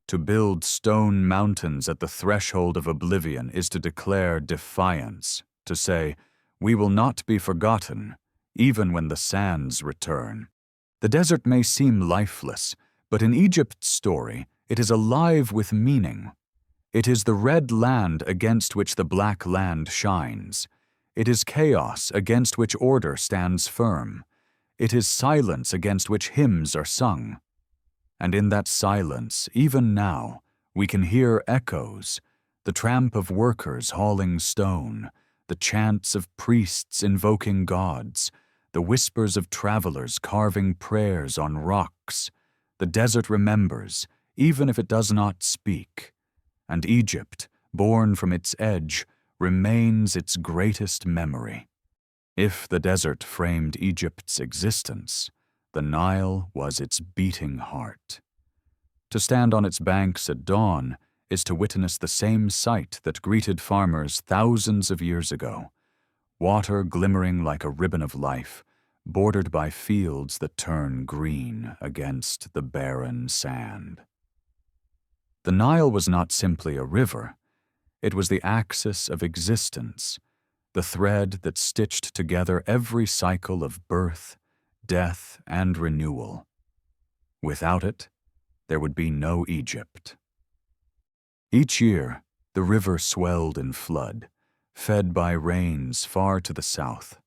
To build stone mountains at the threshold of oblivion is to declare defiance, to say, "We will not be forgotten, even when the sands return." The desert may seem lifeless, but in Egypt's story, it is alive with meaning. It is the red land against which the black land shines. It is chaos against which order stands firm. It is silence against which hymns are sung. And in that silence, even now, we can hear echoes, the tramp of workers hauling stone, the chants of priests invoking gods, the whispers of travelers carving prayers on rocks. The desert remembers, even if it does not speak. And Egypt, born from its edge, remains its greatest memory. If the desert framed Egypt's existence, the Nile was its beating heart. To stand on its banks at dawn is to witness the same sight that greeted farmers thousands of years ago, water glimmering like a ribbon of life, bordered by fields that turn green against the barren sand. The Nile was not simply a river. It was the axis of existence, the thread that stitched together every cycle of birth, death, and renewal. Without it, there would be no Egypt. Each year, the river swelled in flood, fed by rains far to the south.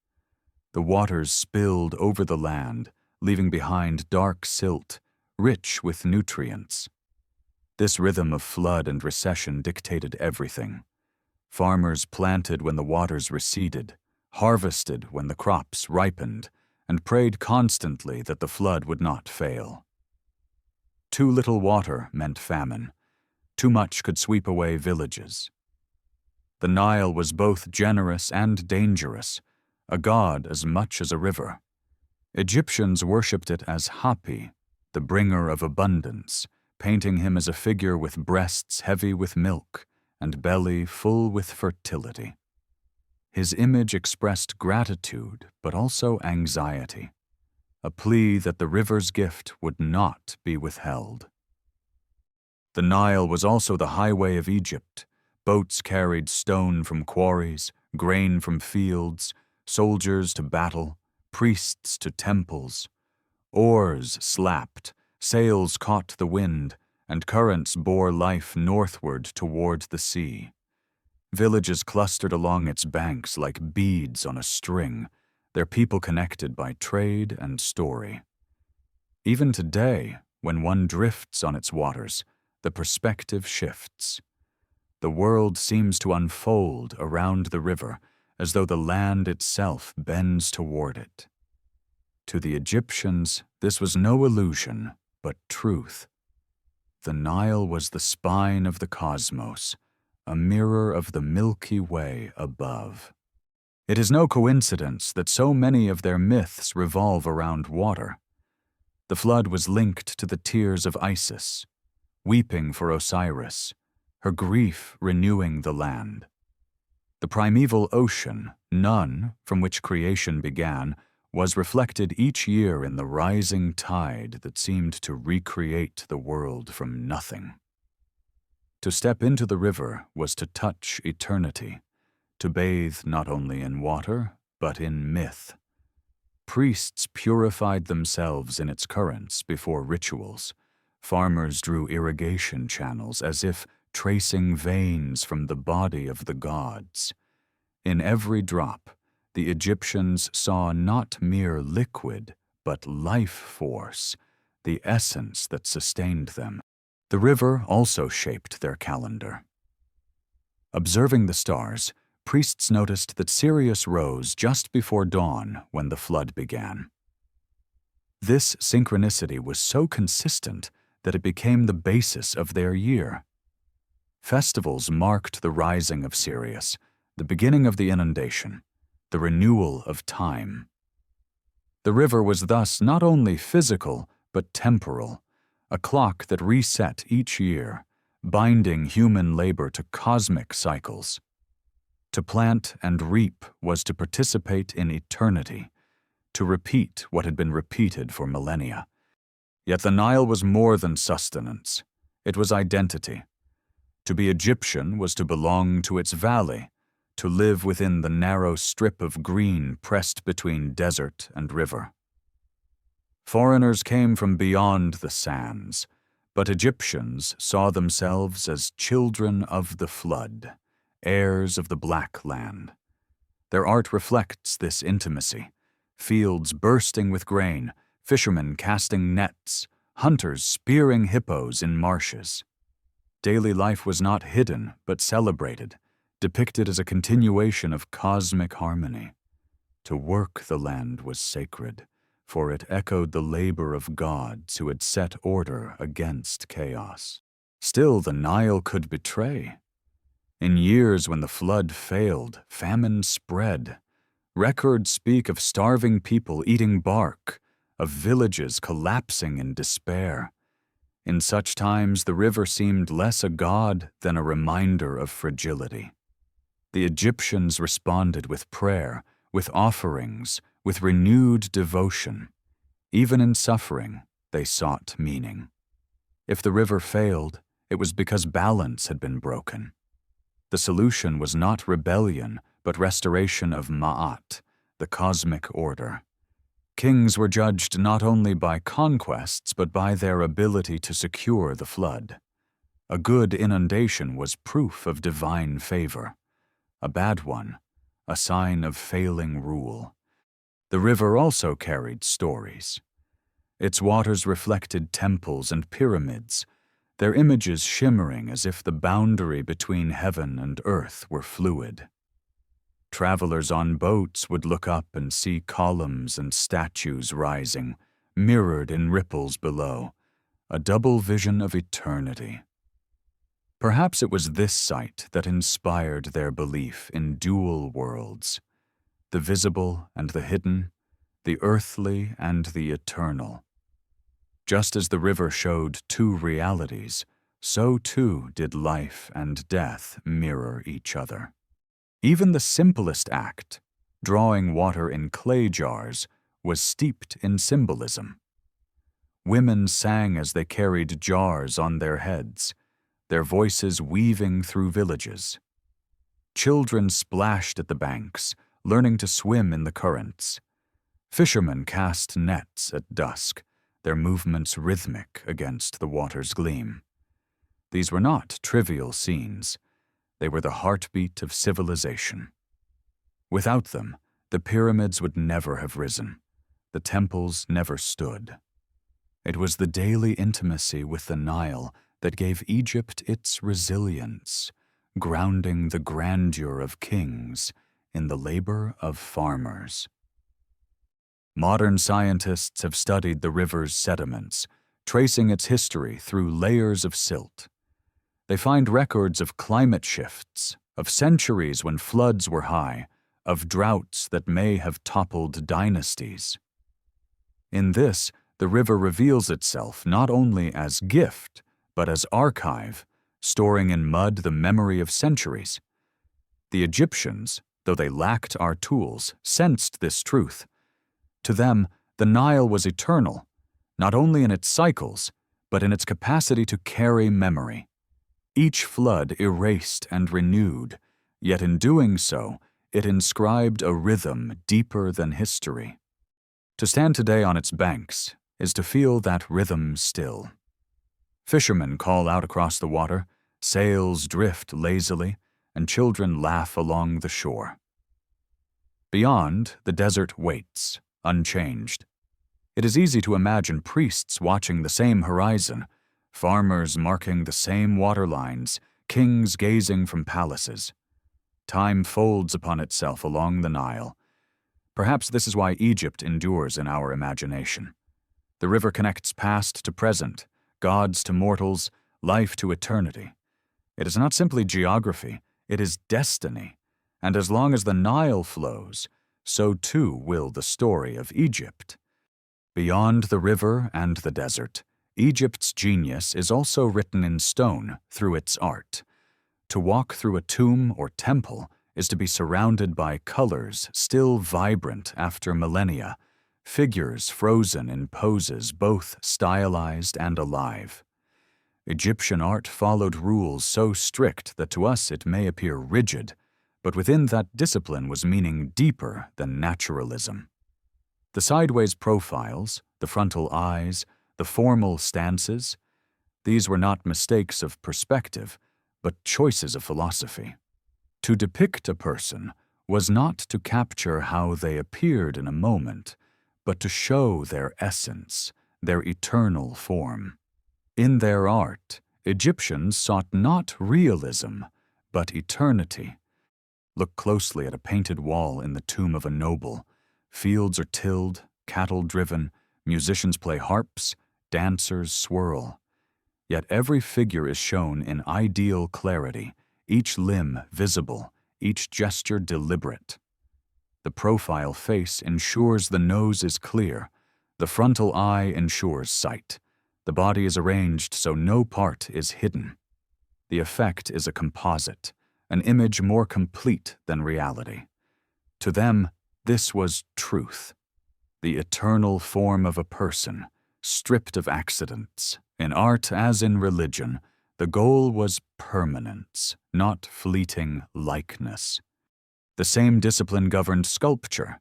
The waters spilled over the land, leaving behind dark silt, rich with nutrients. This rhythm of flood and recession dictated everything. Farmers planted when the waters receded, harvested when the crops ripened, and prayed constantly that the flood would not fail. Too little water meant famine. Too much could sweep away villages. The Nile was both generous and dangerous, a god as much as a river. Egyptians worshipped it as Hapi, the bringer of abundance, painting him as a figure with breasts heavy with milk and belly full with fertility. His image expressed gratitude but also anxiety, a plea that the river's gift would not be withheld. The Nile was also the highway of Egypt. Boats carried stone from quarries, grain from fields, soldiers to battle, priests to temples. Oars slapped, sails caught the wind, and currents bore life northward toward the sea. Villages clustered along its banks like beads on a string, their people connected by trade and story. Even today, when one drifts on its waters, the perspective shifts. The world seems to unfold around the river, as though the land itself bends toward it. To the Egyptians, this was no illusion, but truth. The Nile was the spine of the cosmos, a mirror of the Milky Way above. It is no coincidence that so many of their myths revolve around water. The flood was linked to the tears of Isis, weeping for Osiris, her grief renewing the land. The primeval ocean, Nun, from which creation began, was reflected each year in the rising tide that seemed to recreate the world from nothing. To step into the river was to touch eternity, to bathe not only in water, but in myth. Priests purified themselves in its currents before rituals. Farmers drew irrigation channels as if tracing veins from the body of the gods. In every drop, the Egyptians saw not mere liquid, but life force, the essence that sustained them. The river also shaped their calendar. Observing the stars, priests noticed that Sirius rose just before dawn when the flood began. This synchronicity was so consistent that it became the basis of their year. Festivals marked the rising of Sirius, the beginning of the inundation, the renewal of time. The river was thus not only physical, but temporal, a clock that reset each year, binding human labor to cosmic cycles. To plant and reap was to participate in eternity, to repeat what had been repeated for millennia. Yet the Nile was more than sustenance. It was identity. To be Egyptian was to belong to its valley, to live within the narrow strip of green pressed between desert and river. Foreigners came from beyond the sands, but Egyptians saw themselves as children of the flood, heirs of the Black Land. Their art reflects this intimacy, fields bursting with grain, fishermen casting nets, hunters spearing hippos in marshes. Daily life was not hidden, but celebrated, depicted as a continuation of cosmic harmony. To work the land was sacred, for it echoed the labor of gods who had set order against chaos. Still, the Nile could betray. In years when the flood failed, famine spread. Records speak of starving people eating bark, of villages collapsing in despair. In such times, the river seemed less a god than a reminder of fragility. The Egyptians responded with prayer, with offerings, with renewed devotion. Even in suffering, they sought meaning. If the river failed, it was because balance had been broken. The solution was not rebellion, but restoration of Ma'at, the cosmic order. Kings were judged not only by conquests, but by their ability to secure the flood. A good inundation was proof of divine favor. A bad one, a sign of failing rule. The river also carried stories. Its waters reflected temples and pyramids, their images shimmering as if the boundary between heaven and earth were fluid. Travelers on boats would look up and see columns and statues rising, mirrored in ripples below, a double vision of eternity. Perhaps it was this sight that inspired their belief in dual worlds, the visible and the hidden, the earthly and the eternal. Just as the river showed two realities, so too did life and death mirror each other. Even the simplest act, drawing water in clay jars, was steeped in symbolism. Women sang as they carried jars on their heads, their voices weaving through villages. Children splashed at the banks, learning to swim in the currents. Fishermen cast nets at dusk, their movements rhythmic against the water's gleam. These were not trivial scenes. They were the heartbeat of civilization. Without them, the pyramids would never have risen. The temples never stood. It was the daily intimacy with the Nile that gave Egypt its resilience, grounding the grandeur of kings in the labor of farmers. Modern scientists have studied the river's sediments, tracing its history through layers of silt. They find records of climate shifts, of centuries when floods were high, of droughts that may have toppled dynasties. In this, the river reveals itself not only as gift, but as archive, storing in mud the memory of centuries. The Egyptians, though they lacked our tools, sensed this truth. To them, the Nile was eternal, not only in its cycles, but in its capacity to carry memory. Each flood erased and renewed, yet in doing so, it inscribed a rhythm deeper than history. To stand today on its banks is to feel that rhythm still. Fishermen call out across the water, sails drift lazily, and children laugh along the shore. Beyond, the desert waits, unchanged. It is easy to imagine priests watching the same horizon, farmers marking the same water lines, kings gazing from palaces. Time folds upon itself along the Nile. Perhaps this is why Egypt endures in our imagination. The river connects past to present, gods to mortals, life to eternity. It is not simply geography, it is destiny, and as long as the Nile flows, so too will the story of Egypt. Beyond the river and the desert, Egypt's genius is also written in stone through its art. To walk through a tomb or temple is to be surrounded by colors still vibrant after millennia, figures frozen in poses both stylized and alive. Egyptian art followed rules so strict that to us it may appear rigid, but within that discipline was meaning deeper than naturalism. The sideways profiles, the frontal eyes, the formal stances, these were not mistakes of perspective, but choices of philosophy. To depict a person was not to capture how they appeared in a moment, but to show their essence, their eternal form. In their art, Egyptians sought not realism, but eternity, Look closely at a painted wall in the tomb of a noble. Fields are tilled, cattle driven, musicians play harps, dancers swirl. Yet every figure is shown in ideal clarity, each limb visible, each gesture deliberate. The profile face ensures the nose is clear, the frontal eye ensures sight. The body is arranged so no part is hidden. The effect is a composite, an image more complete than reality. To them, this was truth, the eternal form of a person, stripped of accidents. In art as in religion, the goal was permanence, not fleeting likeness. The same discipline governed sculpture.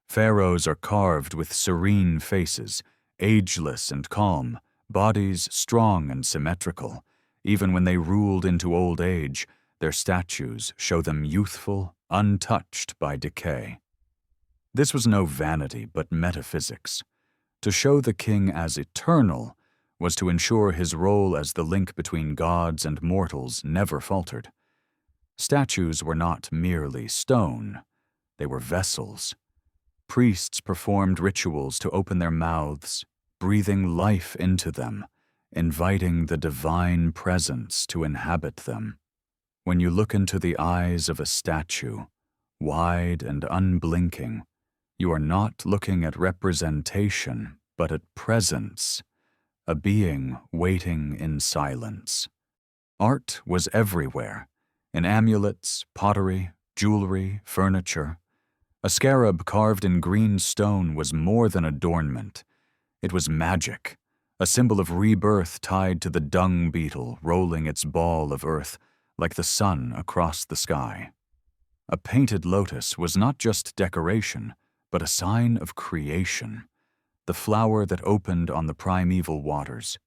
Pharaohs are carved with serene faces, ageless and calm, bodies strong and symmetrical. Even when they ruled into old age, their statues show them youthful, untouched by decay. This was no vanity but metaphysics. To show the king as eternal was to ensure his role as the link between gods and mortals never faltered. Statues were not merely stone, they were vessels. Priests performed rituals to open their mouths, breathing life into them, inviting the divine presence to inhabit them. When you look into the eyes of a statue, wide and unblinking, you are not looking at representation, but at presence, a being waiting in silence. Art was everywhere, in amulets, pottery, jewelry, furniture. A scarab carved in green stone was more than adornment. It was magic, a symbol of rebirth tied to the dung beetle rolling its ball of earth like the sun across the sky. A painted lotus was not just decoration, but a sign of creation, the flower that opened on the primeval waters.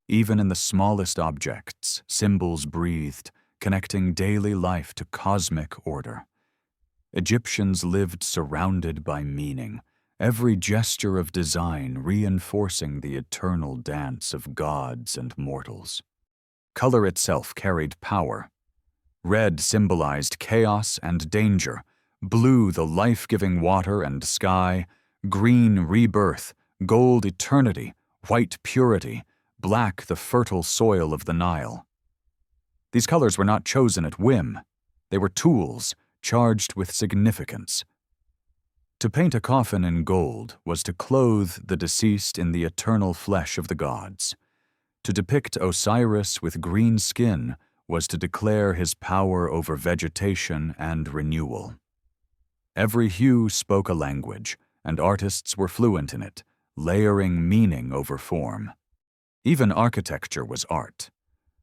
Even in the smallest objects, symbols breathed, connecting daily life to cosmic order. Egyptians lived surrounded by meaning, every gesture of design reinforcing the eternal dance of gods and mortals. Color itself carried power. Red symbolized chaos and danger, blue the life-giving water and sky, green rebirth, gold eternity, white purity, black the fertile soil of the Nile. These colors were not chosen at whim. They were tools, charged with significance. To paint a coffin in gold was to clothe the deceased in the eternal flesh of the gods. To depict Osiris with green skin was to declare his power over vegetation and renewal. Every hue spoke a language, and artists were fluent in it, layering meaning over form. Even architecture was art.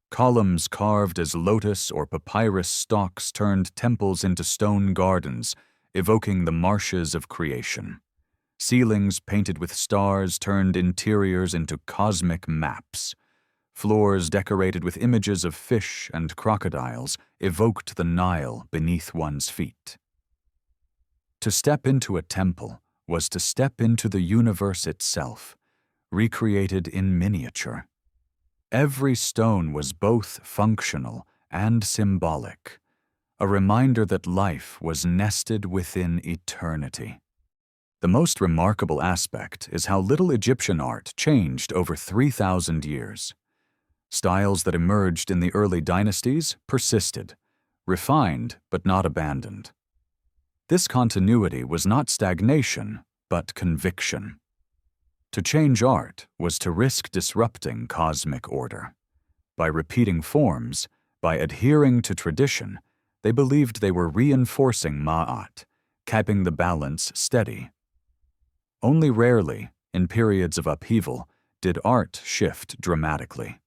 Columns carved as lotus or papyrus stalks turned temples into stone gardens, evoking the marshes of creation. Ceilings painted with stars turned interiors into cosmic maps. Floors decorated with images of fish and crocodiles evoked the Nile beneath one's feet. To step into a temple was to step into the universe itself, recreated in miniature. Every stone was both functional and symbolic, a reminder that life was nested within eternity. The most remarkable aspect is how little Egyptian art changed over 3,000 years. Styles that emerged in the early dynasties persisted, refined but not abandoned. This continuity was not stagnation, but conviction. To change art was to risk disrupting cosmic order. By repeating forms, by adhering to tradition, they believed they were reinforcing Ma'at, keeping the balance steady. Only rarely, in periods of upheaval, did art shift dramatically.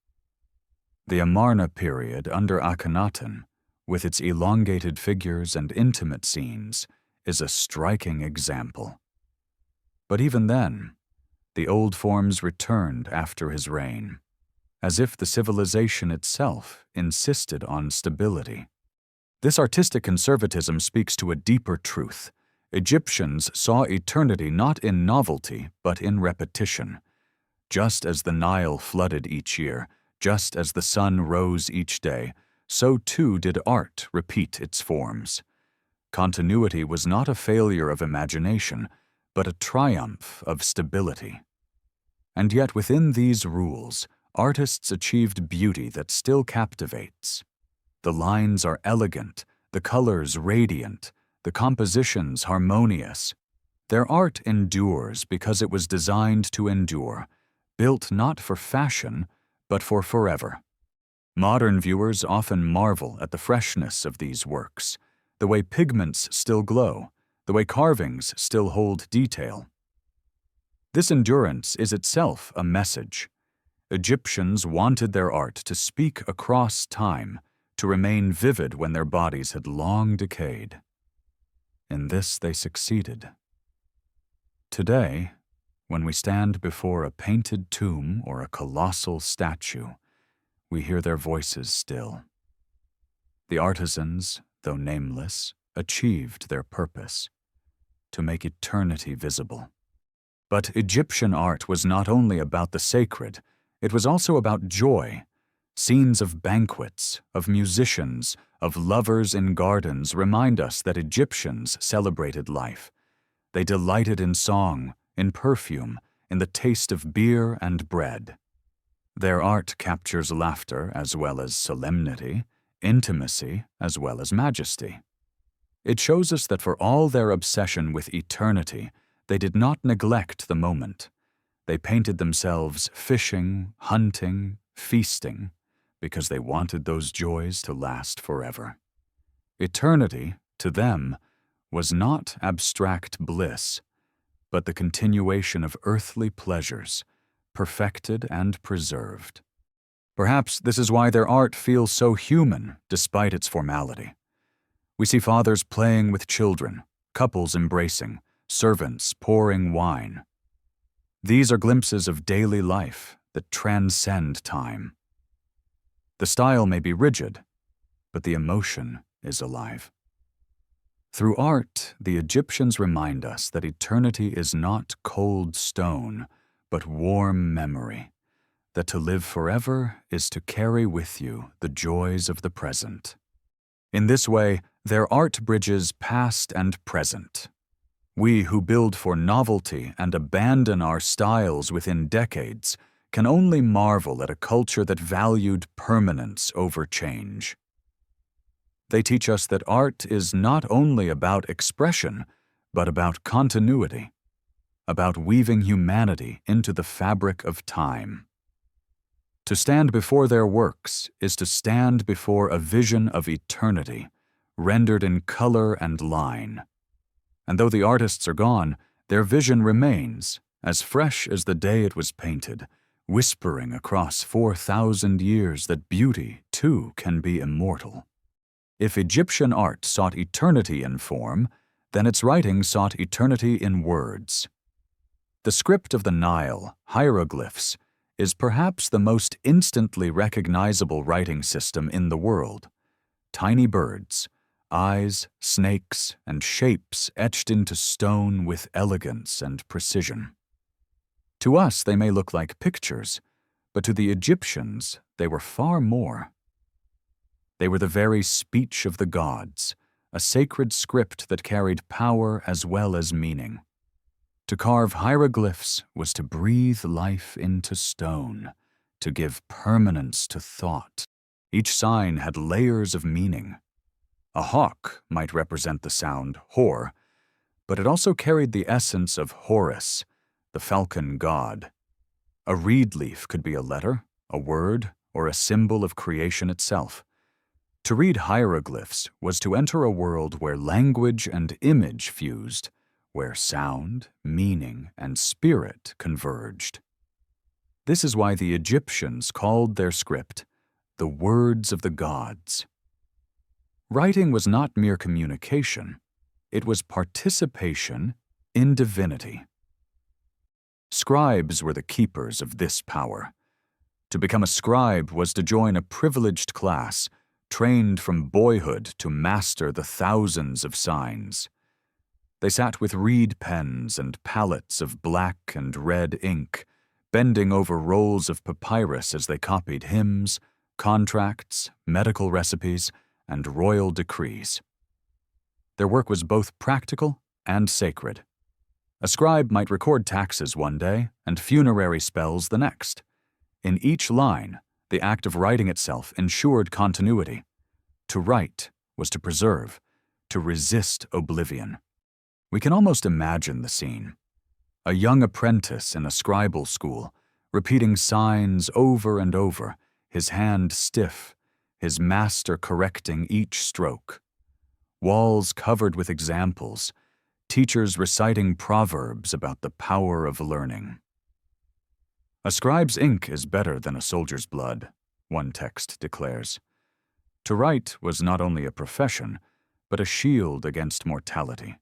The Amarna period under Akhenaten, with its elongated figures and intimate scenes, is a striking example. But even then, the old forms returned after his reign, as if the civilization itself insisted on stability. This artistic conservatism speaks to a deeper truth. Egyptians saw eternity not in novelty, but in repetition. Just as the Nile flooded each year, just as the sun rose each day, so too did art repeat its forms. Continuity was not a failure of imagination, but a triumph of stability. And yet within these rules, artists achieved beauty that still captivates. The lines are elegant, the colors radiant, the compositions harmonious. Their art endures because it was designed to endure, built not for fashion, but for forever. Modern viewers often marvel at the freshness of these works, the way pigments still glow, the way carvings still hold detail. This endurance is itself a message. Egyptians wanted their art to speak across time, to remain vivid when their bodies had long decayed. In this they succeeded. Today, when we stand before a painted tomb or a colossal statue, we hear their voices still. The artisans, though nameless, achieved their purpose, to make eternity visible. But Egyptian art was not only about the sacred, it was also about joy. Scenes of banquets, of musicians, of lovers in gardens remind us that Egyptians celebrated life. They delighted in song, in perfume, in the taste of beer and bread. Their art captures laughter as well as solemnity, intimacy as well as majesty. It shows us that for all their obsession with eternity, they did not neglect the moment. They painted themselves fishing, hunting, feasting, because they wanted those joys to last forever. Eternity, to them, was not abstract bliss, but the continuation of earthly pleasures, perfected and preserved. Perhaps this is why their art feels so human despite its formality. We see fathers playing with children, couples embracing, servants pouring wine. These are glimpses of daily life that transcend time. The style may be rigid, but the emotion is alive. Through art, the Egyptians remind us that eternity is not cold stone, but warm memory, that to live forever is to carry with you the joys of the present. In this way, their art bridges past and present. We who build for novelty and abandon our styles within decades can only marvel at a culture that valued permanence over change. They teach us that art is not only about expression, but about continuity, about weaving humanity into the fabric of time. To stand before their works is to stand before a vision of eternity, rendered in color and line. And though the artists are gone, their vision remains, as fresh as the day it was painted, whispering across 4,000 years that beauty, too, can be immortal. If Egyptian art sought eternity in form, then its writing sought eternity in words. The script of the Nile, Hieroglyphs, is perhaps the most instantly recognizable writing system in the world. Tiny birds, eyes, snakes, and shapes etched into stone with elegance and precision. To us, they may look like pictures, but to the Egyptians, they were far more. They were the very speech of the gods, a sacred script that carried power as well as meaning. To carve hieroglyphs was to breathe life into stone, to give permanence to thought. Each sign had layers of meaning. A hawk might represent the sound hor, but it also carried the essence of Horus, the falcon god. A reed leaf could be a letter, a word, or a symbol of creation itself. To read hieroglyphs was to enter a world where language and image fused, where sound, meaning, and spirit converged. This is why the Egyptians called their script the words of the gods. Writing was not mere communication, it was participation in divinity. Scribes were the keepers of this power. To become a scribe was to join a privileged class, trained from boyhood to master the thousands of signs. They sat with reed pens and palettes of black and red ink, bending over rolls of papyrus as they copied hymns, contracts, medical recipes, and royal decrees. Their work was both practical and sacred. A scribe might record taxes one day and funerary spells the next. In each line, the act of writing itself ensured continuity. To write was to preserve, to resist oblivion. We can almost imagine the scene. A young apprentice in a scribal school, repeating signs over and over, his hand stiff, his master correcting each stroke. Walls covered with examples, teachers reciting proverbs about the power of learning. A scribe's ink is better than a soldier's blood, one text declares. To write was not only a profession, but a shield against mortality.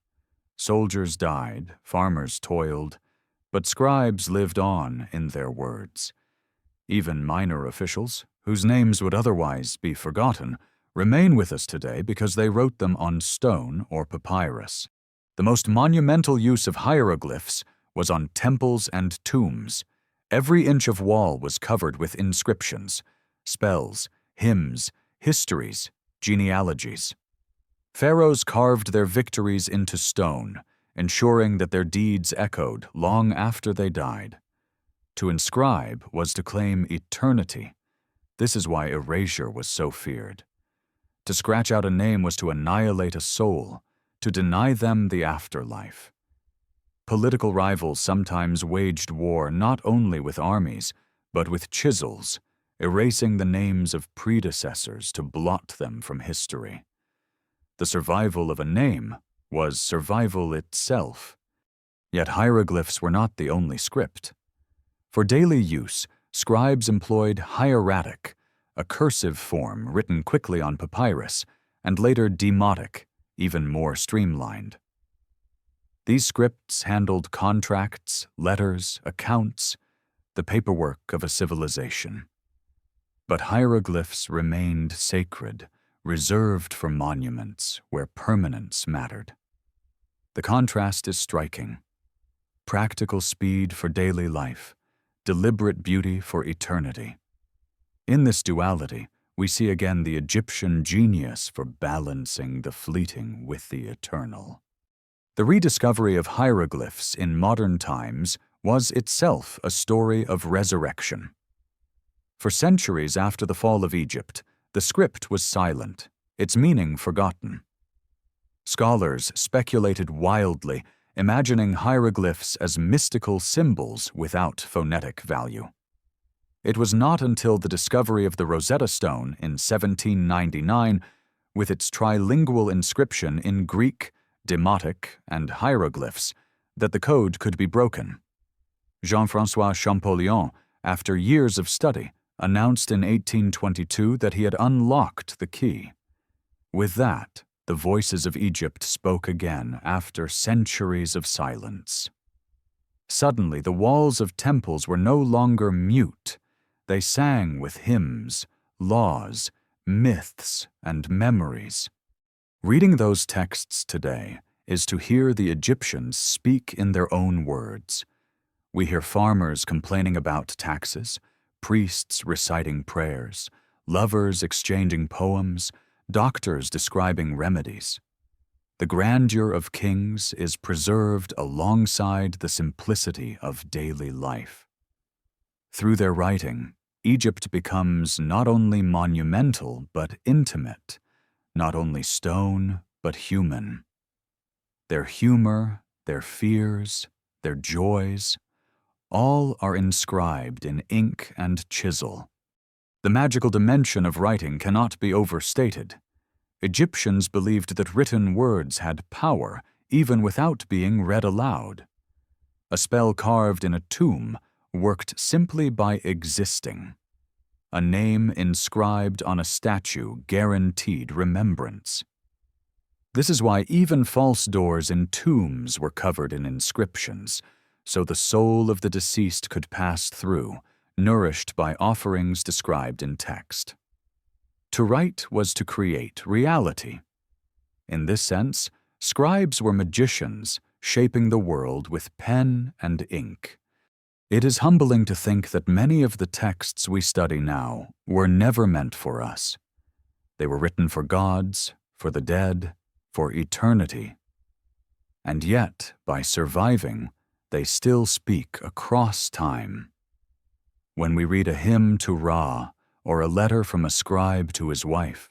Soldiers died, farmers toiled, but scribes lived on in their words. Even minor officials, whose names would otherwise be forgotten, remain with us today because they wrote them on stone or papyrus. The most monumental use of hieroglyphs was on temples and tombs. Every inch of wall was covered with inscriptions, spells, hymns, histories, genealogies. Pharaohs carved their victories into stone, ensuring that their deeds echoed long after they died. To inscribe was to claim eternity. This is why erasure was so feared. To scratch out a name was to annihilate a soul, to deny them the afterlife. Political rivals sometimes waged war not only with armies, but with chisels, erasing the names of predecessors to blot them from history. The survival of a name was survival itself. Yet hieroglyphs were not the only script. For daily use, scribes employed hieratic, a cursive form written quickly on papyrus, and later demotic, even more streamlined. These scripts handled contracts, letters, accounts, the paperwork of a civilization. But hieroglyphs remained sacred, reserved for monuments where permanence mattered. The contrast is striking. Practical speed for daily life, deliberate beauty for eternity. In this duality, we see again the Egyptian genius for balancing the fleeting with the eternal. The rediscovery of hieroglyphs in modern times was itself a story of resurrection. For centuries after the fall of Egypt, the script was silent, its meaning forgotten. Scholars speculated wildly, imagining hieroglyphs as mystical symbols without phonetic value. It was not until the discovery of the Rosetta Stone in 1799, with its trilingual inscription in Greek, demotic, and hieroglyphs, that the code could be broken. Jean-François Champollion, after years of study, announced in 1822 that he had unlocked the key. With that, the voices of Egypt spoke again after centuries of silence. Suddenly, the walls of temples were no longer mute. They sang with hymns, laws, myths, and memories. Reading those texts today is to hear the Egyptians speak in their own words. We hear farmers complaining about taxes, priests reciting prayers, lovers exchanging poems, doctors describing remedies. The grandeur of kings is preserved alongside the simplicity of daily life. Through their writing, Egypt becomes not only monumental but intimate, not only stone but human. Their humor, their fears, their joys, all are inscribed in ink and chisel. The magical dimension of writing cannot be overstated. Egyptians believed that written words had power even without being read aloud. A spell carved in a tomb worked simply by existing. A name inscribed on a statue guaranteed remembrance. This is why even false doors in tombs were covered in inscriptions, so the soul of the deceased could pass through, nourished by offerings described in text. To write was to create reality. In this sense, scribes were magicians, shaping the world with pen and ink. It is humbling to think that many of the texts we study now were never meant for us. They were written for gods, for the dead, for eternity. And yet, by surviving, they still speak across time. When we read a hymn to Ra or a letter from a scribe to his wife,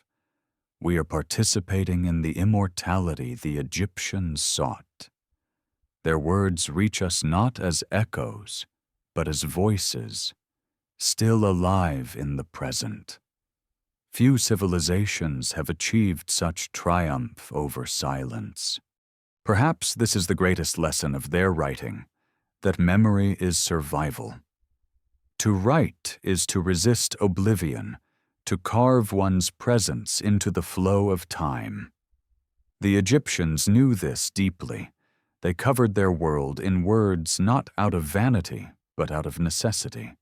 we are participating in the immortality the Egyptians sought. Their words reach us not as echoes, but as voices, still alive in the present. Few civilizations have achieved such triumph over silence. Perhaps this is the greatest lesson of their writing, that memory is survival. To write is to resist oblivion, to carve one's presence into the flow of time. The Egyptians knew this deeply. They covered their world in words not out of vanity, but out of necessity.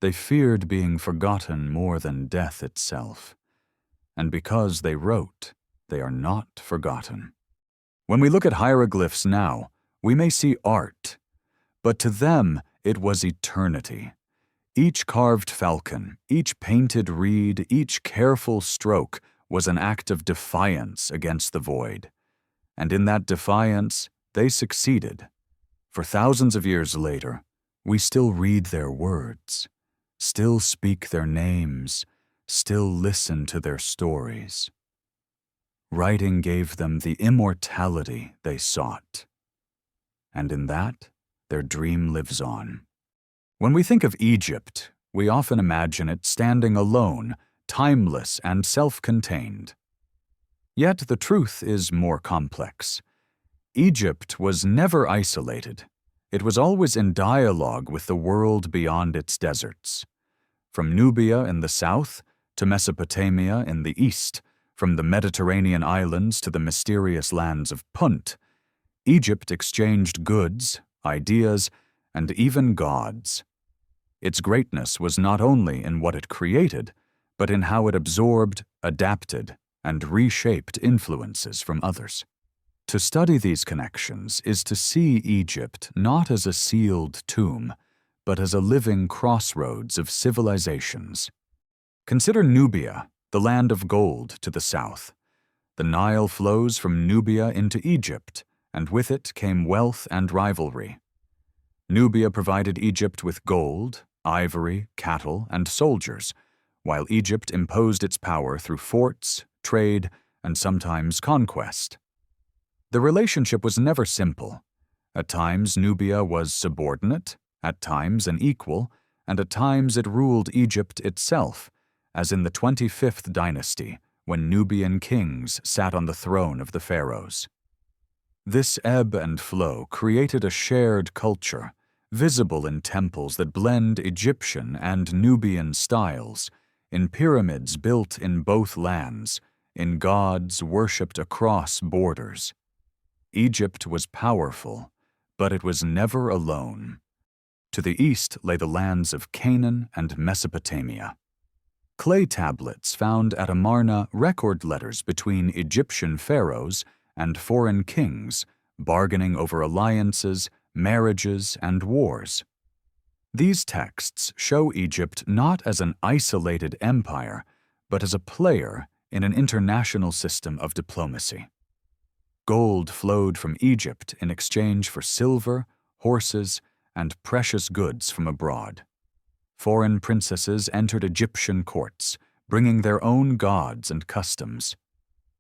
They feared being forgotten more than death itself. And because they wrote, they are not forgotten. When we look at hieroglyphs now, we may see art, but to them it was eternity. Each carved falcon, each painted reed, each careful stroke was an act of defiance against the void. And in that defiance, they succeeded. For thousands of years later, we still read their words, still speak their names, still listen to their stories. Writing gave them the immortality they sought. And in that, their dream lives on. When we think of Egypt, we often imagine it standing alone, timeless and self-contained. Yet the truth is more complex. Egypt was never isolated. It was always in dialogue with the world beyond its deserts. From Nubia in the south to Mesopotamia in the east, from the Mediterranean islands to the mysterious lands of Punt, Egypt exchanged goods, ideas, and even gods. Its greatness was not only in what it created, but in how it absorbed, adapted, and reshaped influences from others. To study these connections is to see Egypt not as a sealed tomb, but as a living crossroads of civilizations. Consider Nubia, the land of gold to the south. The Nile flows from Nubia into Egypt, and with it came wealth and rivalry. Nubia provided Egypt with gold, ivory, cattle, and soldiers, while Egypt imposed its power through forts, trade, and sometimes conquest. The relationship was never simple. At times Nubia was subordinate, at times an equal, and at times it ruled Egypt itself, as in the 25th dynasty, when Nubian kings sat on the throne of the pharaohs. This ebb and flow created a shared culture, visible in temples that blend Egyptian and Nubian styles, in pyramids built in both lands, in gods worshipped across borders. Egypt was powerful, but it was never alone. To the east lay the lands of Canaan and Mesopotamia. Clay tablets found at Amarna record letters between Egyptian pharaohs and foreign kings, bargaining over alliances, marriages, and wars. These texts show Egypt not as an isolated empire, but as a player in an international system of diplomacy. Gold flowed from Egypt in exchange for silver, horses, and precious goods from abroad. Foreign princesses entered Egyptian courts, bringing their own gods and customs.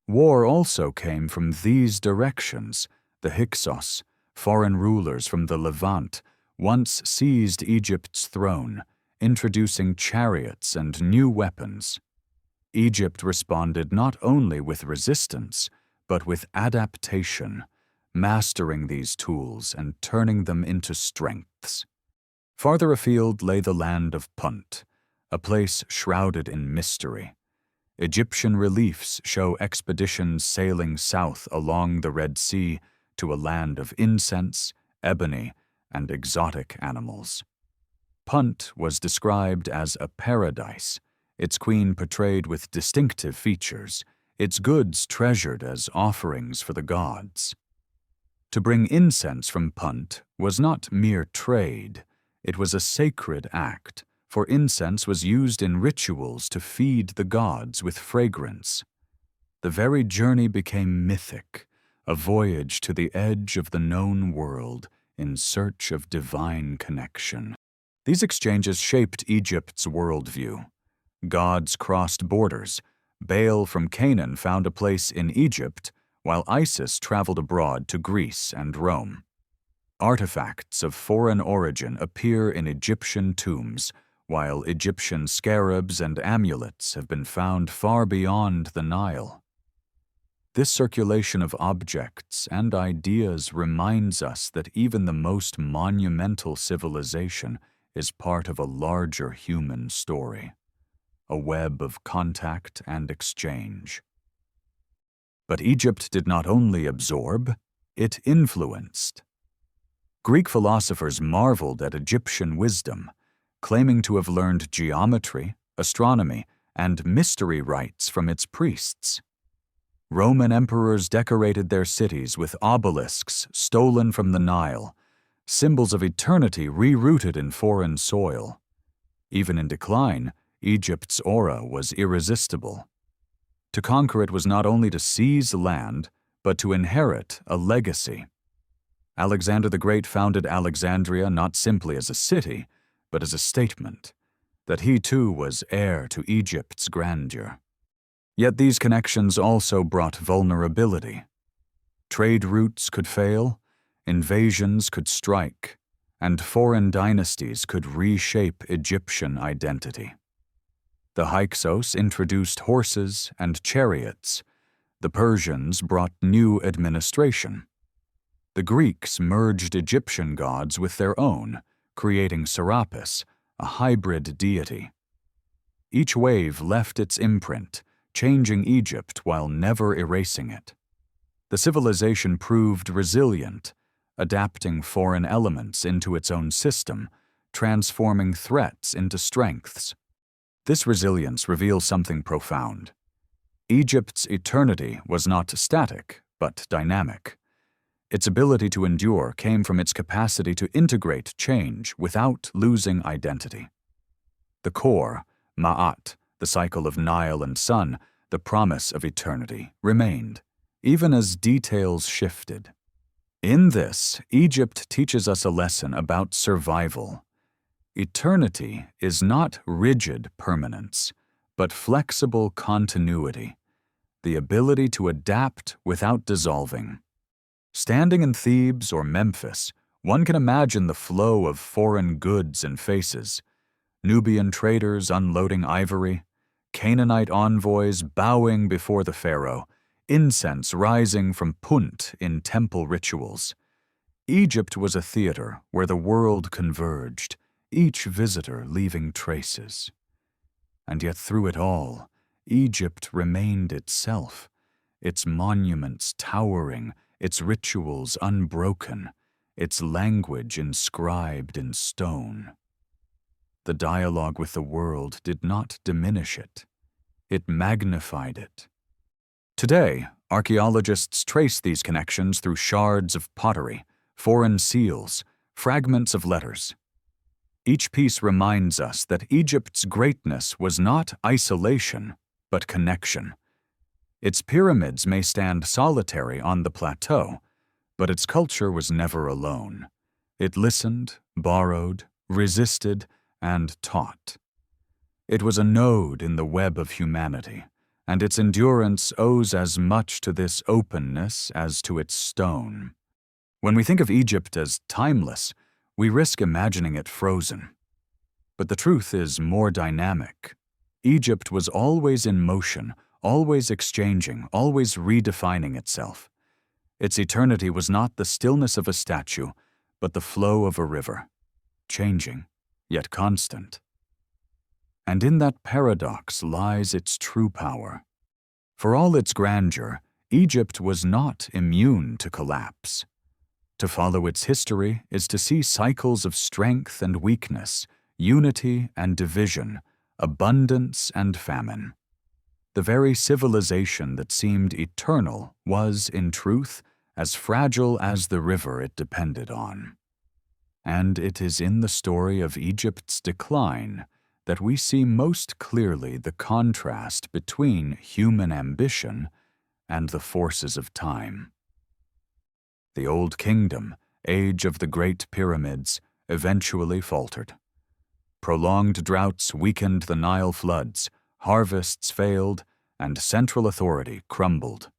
War also came from these directions. The Hyksos, foreign rulers from the Levant, once seized Egypt's throne, introducing chariots and new weapons. Egypt responded not only with resistance, but with adaptation, mastering these tools and turning them into strengths. Farther afield lay the land of Punt, a place shrouded in mystery. Egyptian reliefs show expeditions sailing south along the Red Sea to a land of incense, ebony, and exotic animals. Punt was described as a paradise, its queen portrayed with distinctive features, its goods treasured as offerings for the gods. To bring incense from Punt was not mere trade, it was a sacred act, for incense was used in rituals to feed the gods with fragrance. The very journey became mythic, a voyage to the edge of the known world in search of divine connection. These exchanges shaped Egypt's worldview. Gods crossed borders. Baal from Canaan found a place in Egypt, while Isis traveled abroad to Greece and Rome. Artifacts of foreign origin appear in Egyptian tombs, while Egyptian scarabs and amulets have been found far beyond the Nile. This circulation of objects and ideas reminds us that even the most monumental civilization is part of a larger human story, a web of contact and exchange. But Egypt did not only absorb, it influenced. Greek philosophers marveled at Egyptian wisdom, claiming to have learned geometry, astronomy, and mystery rites from its priests. Roman emperors decorated their cities with obelisks stolen from the Nile, symbols of eternity rerouted in foreign soil. Even in decline, Egypt's aura was irresistible. To conquer it was not only to seize land, but to inherit a legacy. Alexander the Great founded Alexandria not simply as a city, but as a statement that he too was heir to Egypt's grandeur. Yet these connections also brought vulnerability. Trade routes could fail, invasions could strike, and foreign dynasties could reshape Egyptian identity. The Hyksos introduced horses and chariots. The Persians brought new administration. The Greeks merged Egyptian gods with their own, creating Serapis, a hybrid deity. Each wave left its imprint, changing Egypt while never erasing it. The civilization proved resilient, adapting foreign elements into its own system, transforming threats into strengths. This resilience reveals something profound. Egypt's eternity was not static, but dynamic. Its ability to endure came from its capacity to integrate change without losing identity. The core, Ma'at, the cycle of Nile and sun, the promise of eternity, remained, even as details shifted. In this, Egypt teaches us a lesson about survival. Eternity is not rigid permanence, but flexible continuity, the ability to adapt without dissolving. Standing in Thebes or Memphis, one can imagine the flow of foreign goods and faces, Nubian traders unloading ivory, Canaanite envoys bowing before the Pharaoh, incense rising from Punt in temple rituals. Egypt was a theater where the world converged, each visitor leaving traces. And yet through it all, Egypt remained itself, its monuments towering, its rituals unbroken, its language inscribed in stone. The dialogue with the world did not diminish it. It magnified it. Today, archaeologists trace these connections through shards of pottery, foreign seals, fragments of letters. Each piece reminds us that Egypt's greatness was not isolation, but connection. Its pyramids may stand solitary on the plateau, but its culture was never alone. It listened, borrowed, resisted, and taught. It was a node in the web of humanity, and its endurance owes as much to this openness as to its stone. When we think of Egypt as timeless, we risk imagining it frozen. But the truth is more dynamic. Egypt was always in motion, always exchanging, always redefining itself. Its eternity was not the stillness of a statue, but the flow of a river, changing, yet constant. And in that paradox lies its true power. For all its grandeur, Egypt was not immune to collapse. To follow its history is to see cycles of strength and weakness, unity and division, abundance and famine. The very civilization that seemed eternal was, in truth, as fragile as the river it depended on. And it is in the story of Egypt's decline that we see most clearly the contrast between human ambition and the forces of time. The Old Kingdom, age of the Great Pyramids, eventually faltered. Prolonged droughts weakened the Nile floods, harvests failed, and central authority crumbled.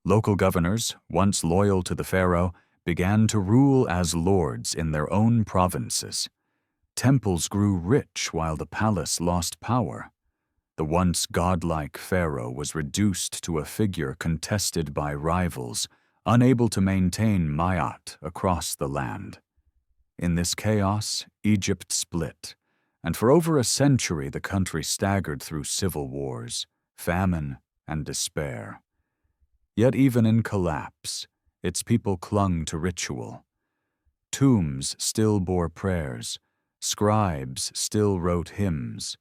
Local governors, once loyal to the pharaoh, began to rule as lords in their own provinces. Temples grew rich while the palace lost power. The once godlike pharaoh was reduced to a figure contested by rivals, unable to maintain Ma'at across the land. In this chaos, Egypt split, and for over a century the country staggered through civil wars, famine, and despair. Yet even in collapse, its people clung to ritual. Tombs still bore prayers, scribes still wrote hymns,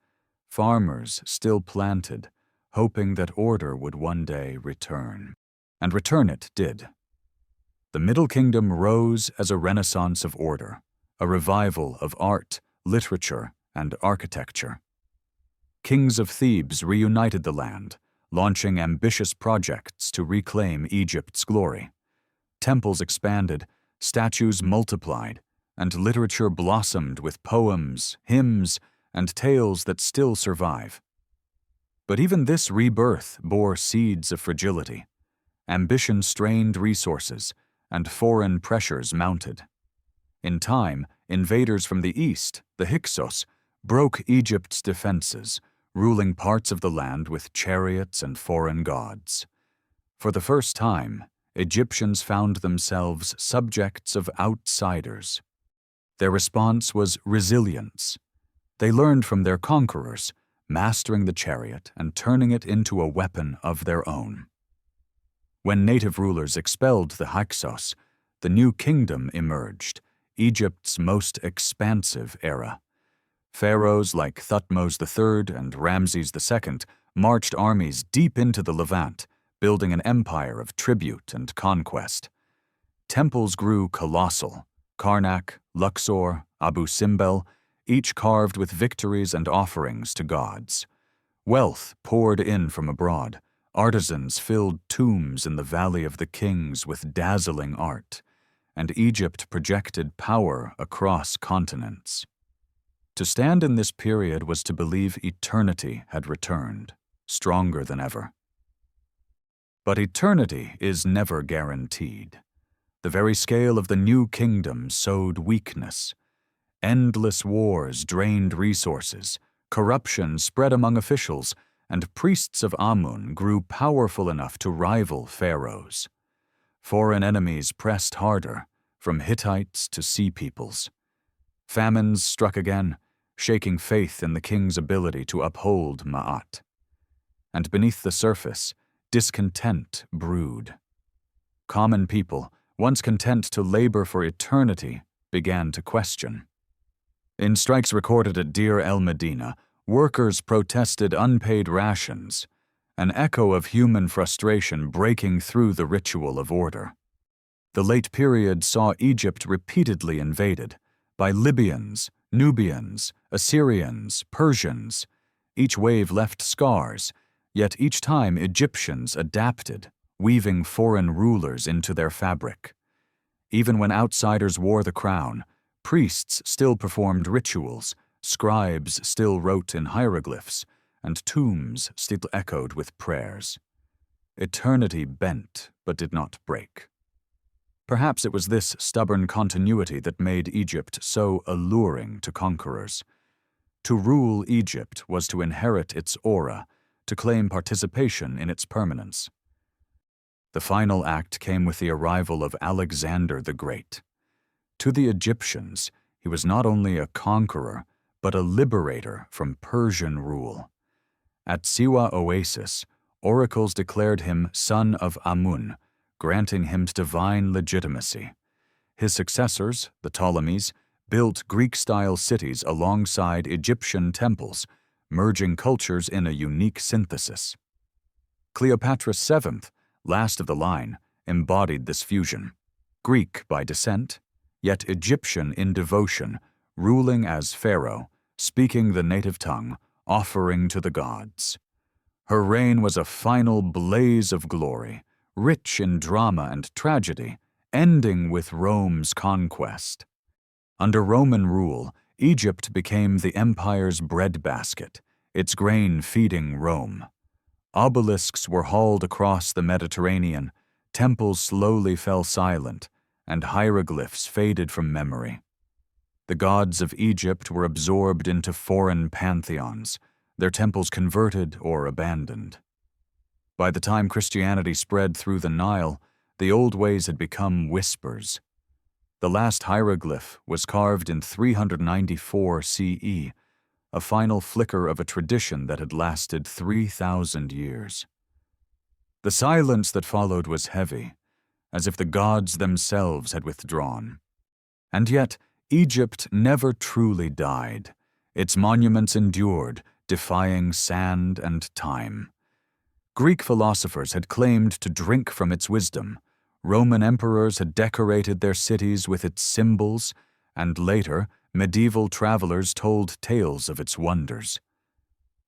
farmers still planted, hoping that order would one day return. And return it did. The Middle Kingdom rose as a renaissance of order, a revival of art, literature, and architecture. Kings of Thebes reunited the land, launching ambitious projects to reclaim Egypt's glory. Temples expanded, statues multiplied, and literature blossomed with poems, hymns, and tales that still survive. But even this rebirth bore seeds of fragility. Ambition strained resources, and foreign pressures mounted. In time, invaders from the east, the Hyksos, broke Egypt's defenses, ruling parts of the land with chariots and foreign gods. For the first time, Egyptians found themselves subjects of outsiders. Their response was resilience. They learned from their conquerors, mastering the chariot and turning it into a weapon of their own. When native rulers expelled the Hyksos, the new kingdom emerged, Egypt's most expansive era. Pharaohs like Thutmose III and Ramses II marched armies deep into the Levant, building an empire of tribute and conquest. Temples grew colossal: Karnak, Luxor, Abu Simbel, each carved with victories and offerings to gods. Wealth poured in from abroad. Artisans filled tombs in the Valley of the Kings with dazzling art, and Egypt projected power across continents. To stand in this period was to believe eternity had returned, stronger than ever. But eternity is never guaranteed. The very scale of the new kingdom sowed weakness. Endless wars drained resources, corruption spread among officials, and priests of Amun grew powerful enough to rival pharaohs. Foreign enemies pressed harder, from Hittites to Sea Peoples. Famines struck again, shaking faith in the king's ability to uphold Ma'at. And beneath the surface, discontent brewed. Common people, once content to labor for eternity, began to question. In strikes recorded at Deir el-Medina, workers protested unpaid rations, an echo of human frustration breaking through the ritual of order. The late period saw Egypt repeatedly invaded by Libyans, Nubians, Assyrians, Persians. Each wave left scars, yet each time Egyptians adapted, weaving foreign rulers into their fabric. Even when outsiders wore the crown, priests still performed rituals, scribes still wrote in hieroglyphs, and tombs still echoed with prayers. Eternity bent but did not break. Perhaps it was this stubborn continuity that made Egypt so alluring to conquerors. To rule Egypt was to inherit its aura, to claim participation in its permanence. The final act came with the arrival of Alexander the Great. To the Egyptians, he was not only a conqueror, but a liberator from Persian rule. At Siwa Oasis, oracles declared him son of Amun, granting him divine legitimacy. His successors, the Ptolemies, built Greek-style cities alongside Egyptian temples, merging cultures in a unique synthesis. Cleopatra VII, last of the line, embodied this fusion. Greek by descent, yet Egyptian in devotion, ruling as pharaoh, speaking the native tongue, offering to the gods. Her reign was a final blaze of glory, rich in drama and tragedy, ending with Rome's conquest. Under Roman rule, Egypt became the empire's breadbasket, its grain feeding Rome. Obelisks were hauled across the Mediterranean, temples slowly fell silent, and hieroglyphs faded from memory. The gods of Egypt were absorbed into foreign pantheons, their temples converted or abandoned. By the time Christianity spread through the Nile, the old ways had become whispers. The last hieroglyph was carved in 394 CE, a final flicker of a tradition that had lasted 3,000 years. The silence that followed was heavy, as if the gods themselves had withdrawn. And yet, Egypt never truly died. Its monuments endured, defying sand and time. Greek philosophers had claimed to drink from its wisdom. Roman emperors had decorated their cities with its symbols, and later, medieval travelers told tales of its wonders.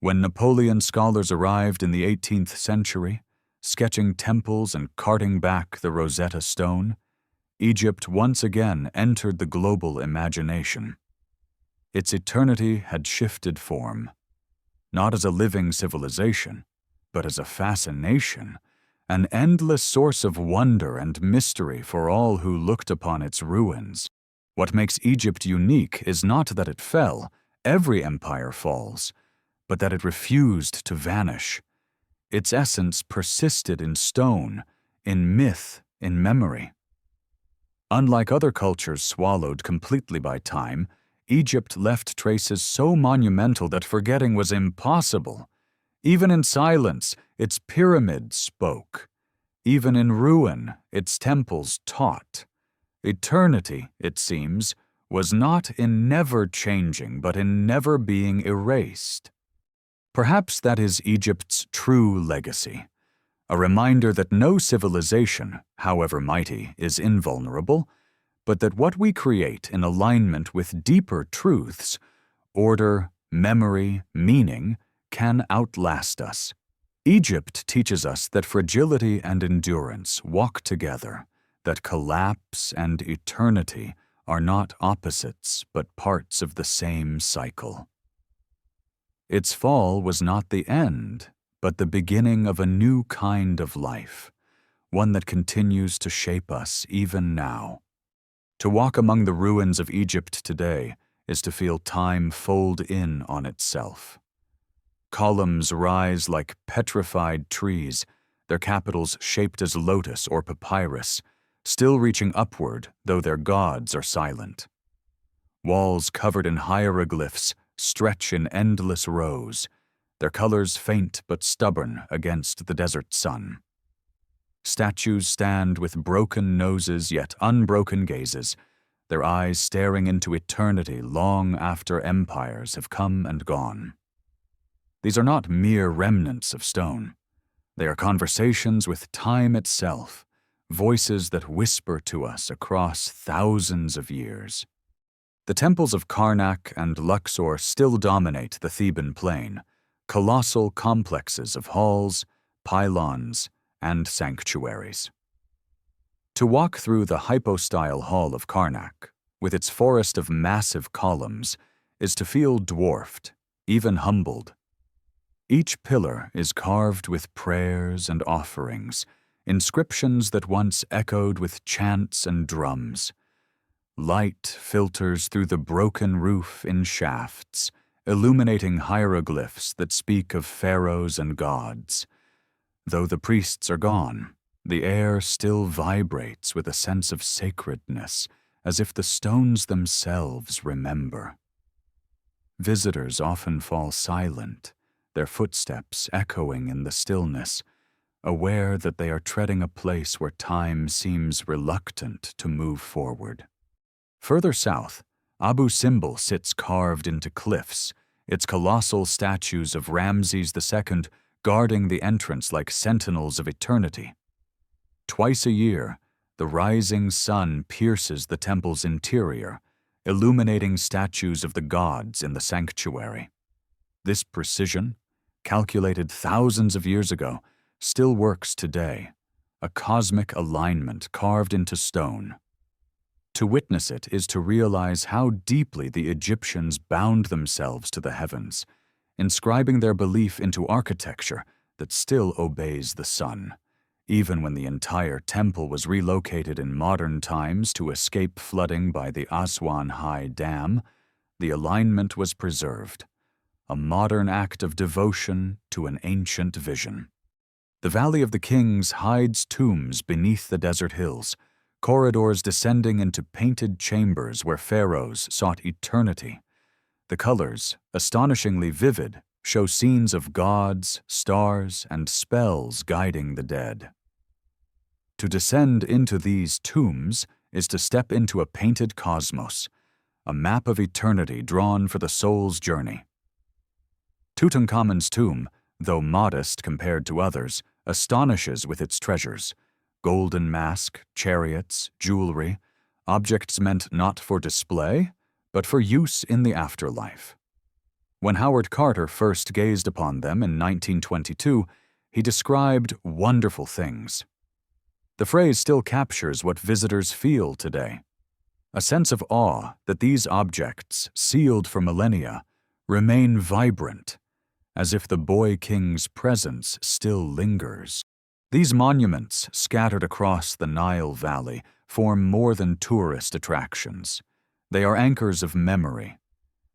When Napoleon scholars arrived in the 18th century, sketching temples and carting back the Rosetta Stone, Egypt once again entered the global imagination. Its eternity had shifted form, not as a living civilization, but as a fascination, an endless source of wonder and mystery for all who looked upon its ruins. What makes Egypt unique is not that it fell, every empire falls, but that it refused to vanish. Its essence persisted in stone, in myth, in memory. Unlike other cultures swallowed completely by time, Egypt left traces so monumental that forgetting was impossible. Even in silence, its pyramids spoke. Even in ruin, its temples taught. Eternity, it seems, was not in never changing, but in never being erased. Perhaps that is Egypt's true legacy, a reminder that no civilization, however mighty, is invulnerable, but that what we create in alignment with deeper truths, order, memory, meaning, can outlast us. Egypt teaches us that fragility and endurance walk together, that collapse and eternity are not opposites but parts of the same cycle. Its fall was not the end, but the beginning of a new kind of life, one that continues to shape us even now. To walk among the ruins of Egypt today is to feel time fold in on itself. Columns rise like petrified trees, their capitals shaped as lotus or papyrus, still reaching upward though their gods are silent. Walls covered in hieroglyphs stretch in endless rows, their colors faint but stubborn against the desert sun. Statues stand with broken noses yet unbroken gazes, their eyes staring into eternity long after empires have come and gone. These are not mere remnants of stone. They are conversations with time itself, voices that whisper to us across thousands of years. The temples of Karnak and Luxor still dominate the Theban plain, colossal complexes of halls, pylons, and sanctuaries. To walk through the hypostyle hall of Karnak, with its forest of massive columns, is to feel dwarfed, even humbled. Each pillar is carved with prayers and offerings, inscriptions that once echoed with chants and drums. Light filters through the broken roof in shafts, illuminating hieroglyphs that speak of pharaohs and gods. Though the priests are gone, the air still vibrates with a sense of sacredness, as if the stones themselves remember. Visitors often fall silent, their footsteps echoing in the stillness, aware that they are treading a place where time seems reluctant to move forward. Further south, Abu Simbel sits carved into cliffs, its colossal statues of Ramses II guarding the entrance like sentinels of eternity. Twice a year, the rising sun pierces the temple's interior, illuminating statues of the gods in the sanctuary. This precision, calculated thousands of years ago, still works today, a cosmic alignment carved into stone. To witness it is to realize how deeply the Egyptians bound themselves to the heavens, inscribing their belief into architecture that still obeys the sun. Even when the entire temple was relocated in modern times to escape flooding by the Aswan High Dam, the alignment was preserved, a modern act of devotion to an ancient vision. The Valley of the Kings hides tombs beneath the desert hills, corridors descending into painted chambers where pharaohs sought eternity. The colors, astonishingly vivid, show scenes of gods, stars, and spells guiding the dead. To descend into these tombs is to step into a painted cosmos, a map of eternity drawn for the soul's journey. Tutankhamun's tomb, though modest compared to others, astonishes with its treasures: golden mask, chariots, jewelry, objects meant not for display, but for use in the afterlife. When Howard Carter first gazed upon them in 1922, he described wonderful things. The phrase still captures what visitors feel today: a sense of awe that these objects, sealed for millennia, remain vibrant, as if the boy king's presence still lingers. These monuments, scattered across the Nile Valley, form more than tourist attractions. They are anchors of memory.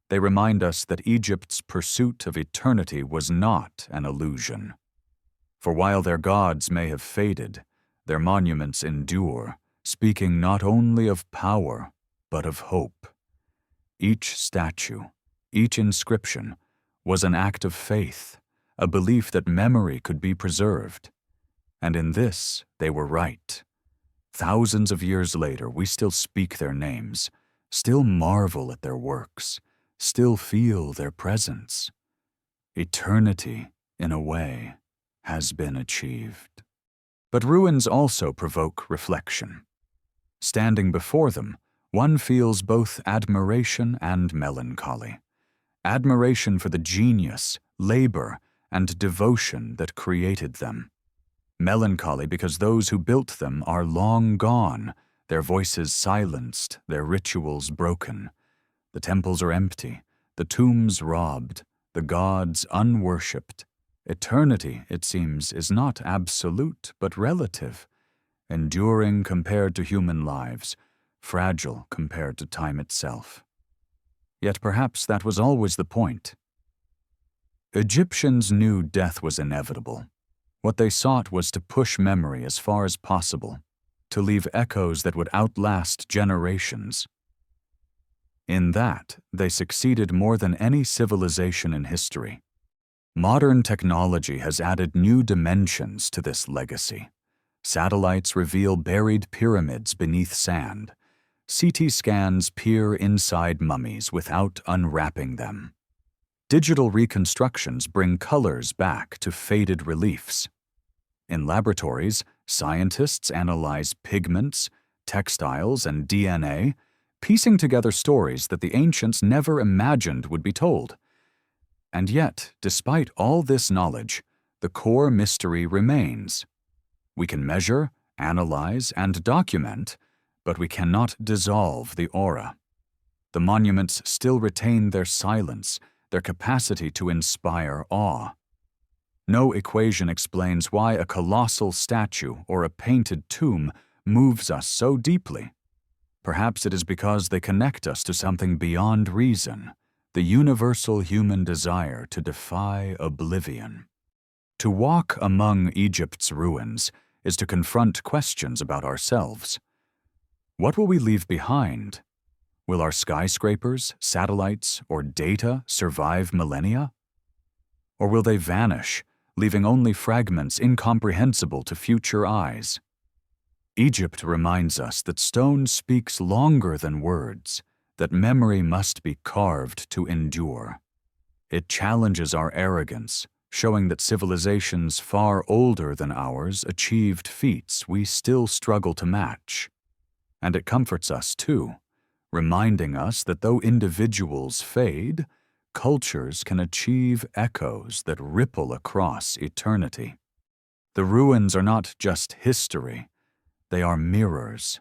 They remind us that Egypt's pursuit of eternity was not an illusion. For while their gods may have faded, their monuments endure, speaking not only of power, but of hope. Each statue, each inscription, was an act of faith, a belief that memory could be preserved. And in this, they were right. Thousands of years later, we still speak their names, still marvel at their works, still feel their presence. Eternity, in a way, has been achieved. But ruins also provoke reflection. Standing before them, one feels both admiration and melancholy. Admiration for the genius, labor, and devotion that created them. Melancholy because those who built them are long gone, their voices silenced, their rituals broken. The temples are empty, the tombs robbed, the gods unworshipped. Eternity, it seems, is not absolute but relative, enduring compared to human lives, fragile compared to time itself. Yet perhaps that was always the point. Egyptians knew death was inevitable. What they sought was to push memory as far as possible, to leave echoes that would outlast generations. In that, they succeeded more than any civilization in history. Modern technology has added new dimensions to this legacy. Satellites reveal buried pyramids beneath sand. CT scans peer inside mummies without unwrapping them. Digital reconstructions bring colors back to faded reliefs. In laboratories, scientists analyze pigments, textiles, and DNA, piecing together stories that the ancients never imagined would be told. And yet, despite all this knowledge, the core mystery remains. We can measure, analyze, and document, but we cannot dissolve the aura. The monuments still retain their silence, their capacity to inspire awe. No equation explains why a colossal statue or a painted tomb moves us so deeply. Perhaps it is because they connect us to something beyond reason, the universal human desire to defy oblivion. To walk among Egypt's ruins is to confront questions about ourselves. What will we leave behind? Will our skyscrapers, satellites, or data survive millennia? Or will they vanish, leaving only fragments incomprehensible to future eyes? Egypt reminds us that stone speaks longer than words, that memory must be carved to endure. It challenges our arrogance, showing that civilizations far older than ours achieved feats we still struggle to match. And it comforts us, too, reminding us that though individuals fade, cultures can achieve echoes that ripple across eternity. The ruins are not just history, they are mirrors.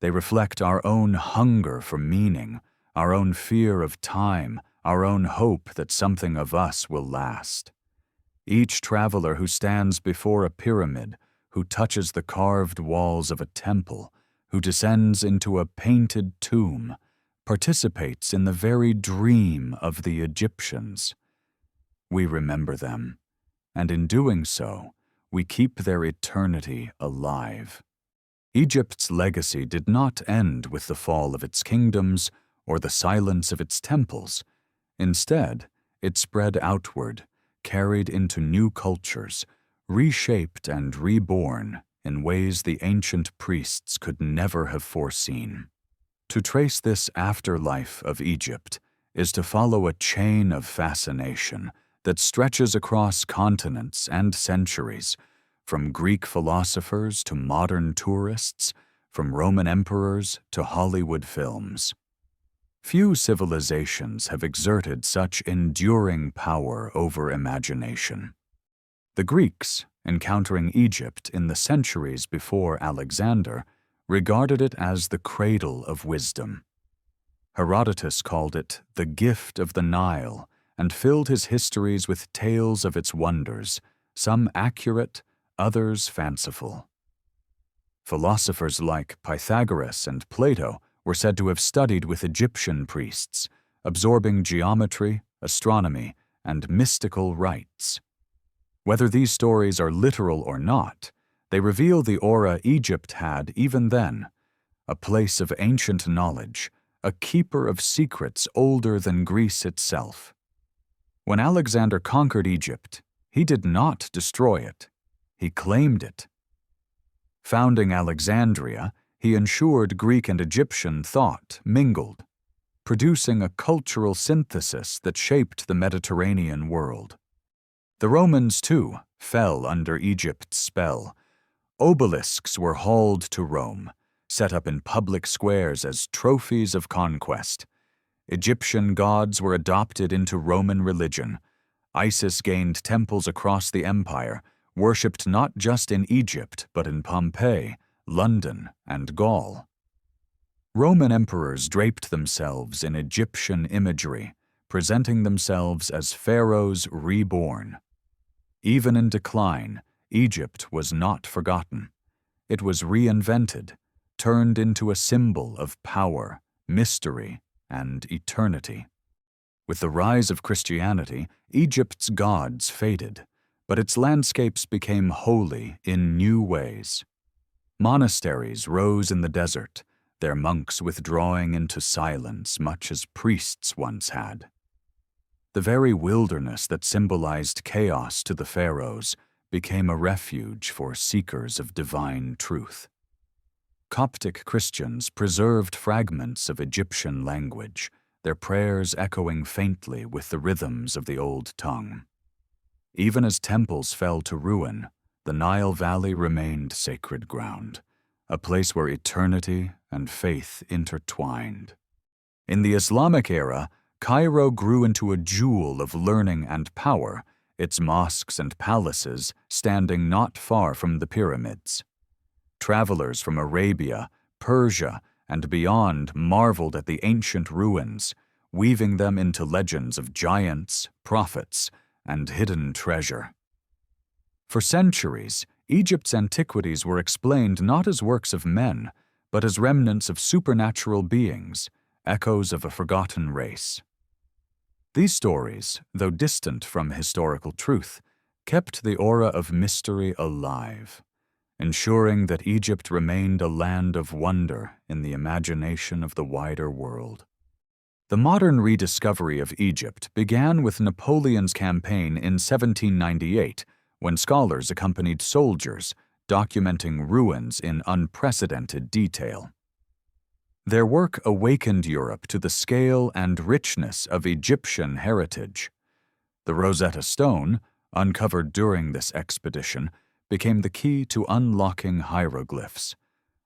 They reflect our own hunger for meaning, our own fear of time, our own hope that something of us will last. Each traveler who stands before a pyramid, who touches the carved walls of a temple, who descends into a painted tomb, participates in the very dream of the Egyptians. We remember them, and in doing so, we keep their eternity alive. Egypt's legacy did not end with the fall of its kingdoms or the silence of its temples. Instead, it spread outward, carried into new cultures, reshaped and reborn in ways the ancient priests could never have foreseen. To trace this afterlife of Egypt is to follow a chain of fascination that stretches across continents and centuries, from Greek philosophers to modern tourists, from Roman emperors to Hollywood films. Few civilizations have exerted such enduring power over imagination. The Greeks, encountering Egypt in the centuries before Alexander, regarded it as the cradle of wisdom. Herodotus called it the gift of the Nile and filled his histories with tales of its wonders, some accurate, others fanciful. Philosophers like Pythagoras and Plato were said to have studied with Egyptian priests, absorbing geometry, astronomy, and mystical rites. Whether these stories are literal or not, they reveal the aura Egypt had even then, a place of ancient knowledge, a keeper of secrets older than Greece itself. When Alexander conquered Egypt, he did not destroy it. He claimed it. Founding Alexandria, he ensured Greek and Egyptian thought mingled, producing a cultural synthesis that shaped the Mediterranean world. The Romans, too, fell under Egypt's spell. Obelisks were hauled to Rome, set up in public squares as trophies of conquest. Egyptian gods were adopted into Roman religion. Isis gained temples across the empire, worshipped not just in Egypt but in Pompeii, London, and Gaul. Roman emperors draped themselves in Egyptian imagery, presenting themselves as pharaohs reborn. Even in decline, Egypt was not forgotten. It was reinvented, turned into a symbol of power, mystery, and eternity. With the rise of Christianity, Egypt's gods faded, but its landscapes became holy in new ways. Monasteries rose in the desert, their monks withdrawing into silence much as priests once had. The very wilderness that symbolized chaos to the pharaohs became a refuge for seekers of divine truth. Coptic Christians preserved fragments of Egyptian language, their prayers echoing faintly with the rhythms of the old tongue. Even as temples fell to ruin, the Nile Valley remained sacred ground, a place where eternity and faith intertwined. In the Islamic era, Cairo grew into a jewel of learning and power, its mosques and palaces standing not far from the pyramids. Travelers from Arabia, Persia, and beyond marveled at the ancient ruins, weaving them into legends of giants, prophets, and hidden treasure. For centuries, Egypt's antiquities were explained not as works of men, but as remnants of supernatural beings, echoes of a forgotten race. These stories, though distant from historical truth, kept the aura of mystery alive, ensuring that Egypt remained a land of wonder in the imagination of the wider world. The modern rediscovery of Egypt began with Napoleon's campaign in 1798, when scholars accompanied soldiers, documenting ruins in unprecedented detail. Their work awakened Europe to the scale and richness of Egyptian heritage. The Rosetta Stone, uncovered during this expedition, became the key to unlocking hieroglyphs,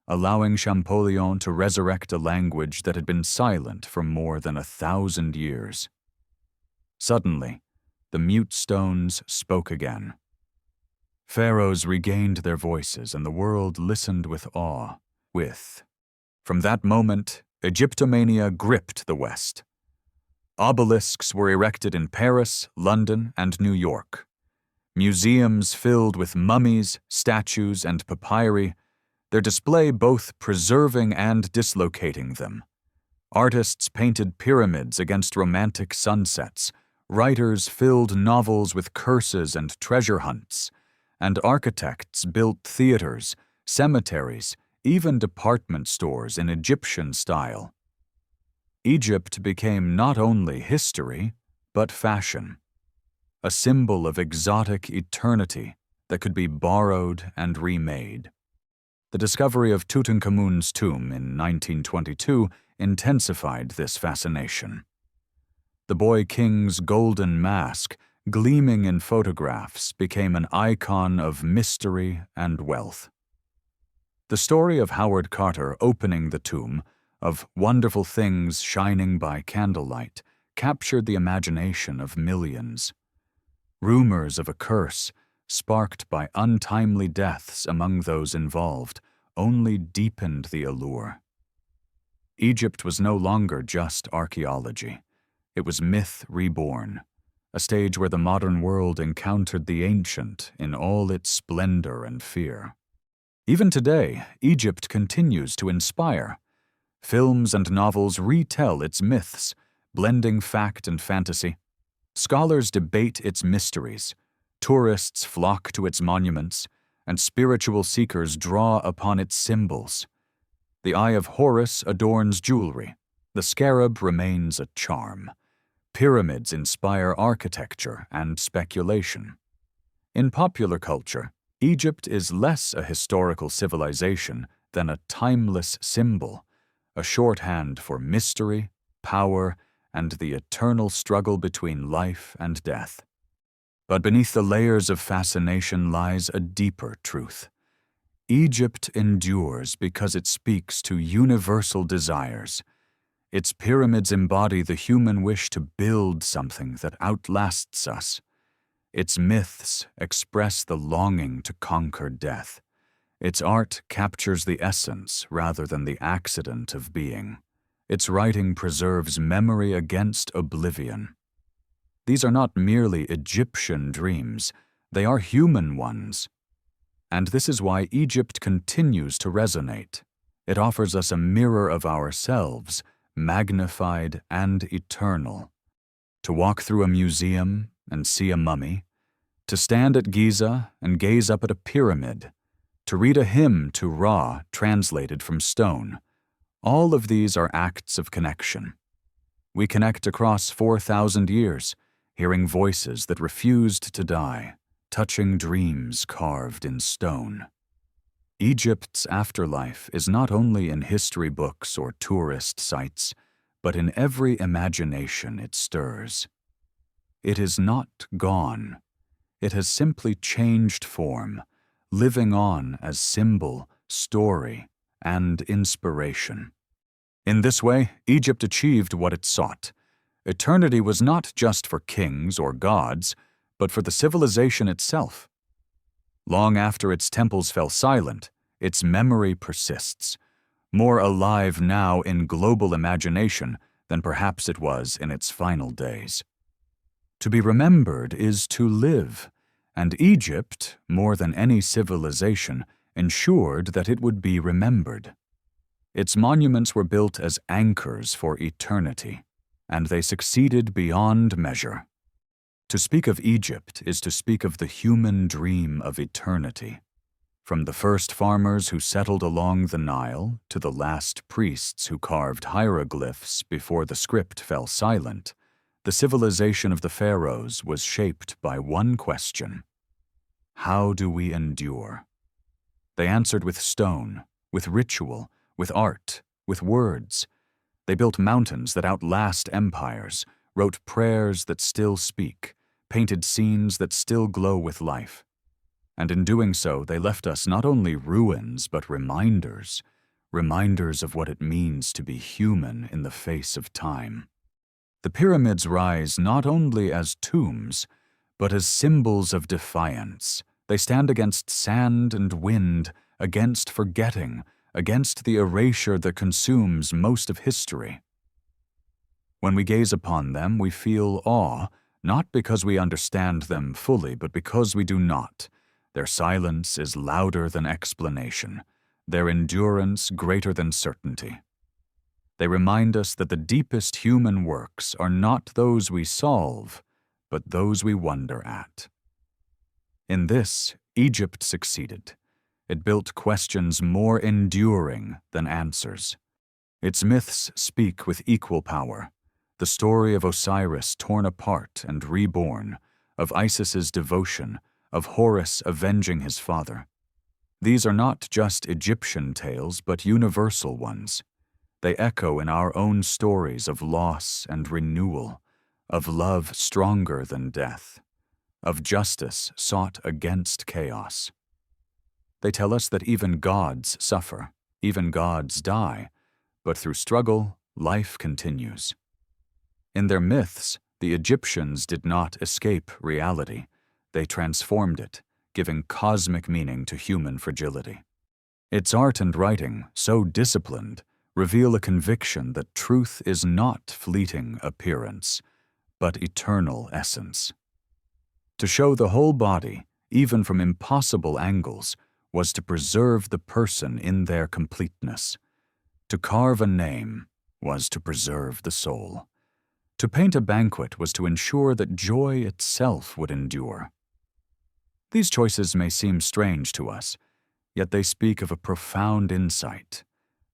allowing Champollion to resurrect a language that had been silent for more than 1,000 years. Suddenly, the mute stones spoke again. Pharaohs regained their voices, and the world listened with awe. From that moment, Egyptomania gripped the West. Obelisks were erected in Paris, London, and New York. Museums filled with mummies, statues, and papyri, their display both preserving and dislocating them. Artists painted pyramids against romantic sunsets, writers filled novels with curses and treasure hunts, and architects built theaters, cemeteries, even department stores in Egyptian style. Egypt became not only history, but fashion, a symbol of exotic eternity that could be borrowed and remade. The discovery of Tutankhamun's tomb in 1922 intensified this fascination. The boy king's golden mask, gleaming in photographs, became an icon of mystery and wealth. The story of Howard Carter opening the tomb, of wonderful things shining by candlelight, captured the imagination of millions. Rumors of a curse, sparked by untimely deaths among those involved, only deepened the allure. Egypt was no longer just archaeology. It was myth reborn, a stage where the modern world encountered the ancient in all its splendor and fear. Even today, Egypt continues to inspire. Films and novels retell its myths, blending fact and fantasy. Scholars debate its mysteries, tourists flock to its monuments, and spiritual seekers draw upon its symbols. The Eye of Horus adorns jewelry. The scarab remains a charm. Pyramids inspire architecture and speculation. In popular culture, Egypt is less a historical civilization than a timeless symbol, a shorthand for mystery, power, and the eternal struggle between life and death. But beneath the layers of fascination lies a deeper truth. Egypt endures because it speaks to universal desires. Its pyramids embody the human wish to build something that outlasts us. Its myths express the longing to conquer death. Its art captures the essence rather than the accident of being. Its writing preserves memory against oblivion. These are not merely Egyptian dreams, they are human ones. And this is why Egypt continues to resonate. It offers us a mirror of ourselves, magnified and eternal. To walk through a museum and see a mummy, to stand at Giza and gaze up at a pyramid, to read a hymn to Ra translated from stone, all of these are acts of connection. We connect across 4,000 years, hearing voices that refused to die, touching dreams carved in stone. Egypt's afterlife is not only in history books or tourist sites, but in every imagination it stirs. It is not gone. It has simply changed form, living on as symbol, story, and inspiration. In this way, Egypt achieved what it sought. Eternity was not just for kings or gods, but for the civilization itself. Long after its temples fell silent, its memory persists, more alive now in global imagination than perhaps it was in its final days. To be remembered is to live, and Egypt, more than any civilization, ensured that it would be remembered. Its monuments were built as anchors for eternity, and they succeeded beyond measure. To speak of Egypt is to speak of the human dream of eternity. From the first farmers who settled along the Nile to the last priests who carved hieroglyphs before the script fell silent, the civilization of the pharaohs was shaped by one question: how do we endure? They answered with stone, with ritual, with art, with words. They built mountains that outlast empires, wrote prayers that still speak, painted scenes that still glow with life. And in doing so, they left us not only ruins, but reminders of what it means to be human in the face of time. The pyramids rise not only as tombs, but as symbols of defiance. They stand against sand and wind, against forgetting, against the erasure that consumes most of history. When we gaze upon them, we feel awe, not because we understand them fully, but because we do not. Their silence is louder than explanation, their endurance greater than certainty. They remind us that the deepest human works are not those we solve, but those we wonder at. In this, Egypt succeeded. It built questions more enduring than answers. Its myths speak with equal power. The story of Osiris torn apart and reborn, of Isis's devotion, of Horus avenging his father. These are not just Egyptian tales, but universal ones. They echo in our own stories of loss and renewal, of love stronger than death, of justice sought against chaos. They tell us that even gods suffer, even gods die, but through struggle, life continues. In their myths, the Egyptians did not escape reality. They transformed it, giving cosmic meaning to human fragility. Its art and writing, so disciplined, reveal a conviction that truth is not fleeting appearance, but eternal essence. To show the whole body, even from impossible angles, was to preserve the person in their completeness. To carve a name was to preserve the soul. To paint a banquet was to ensure that joy itself would endure. These choices may seem strange to us, yet they speak of a profound insight,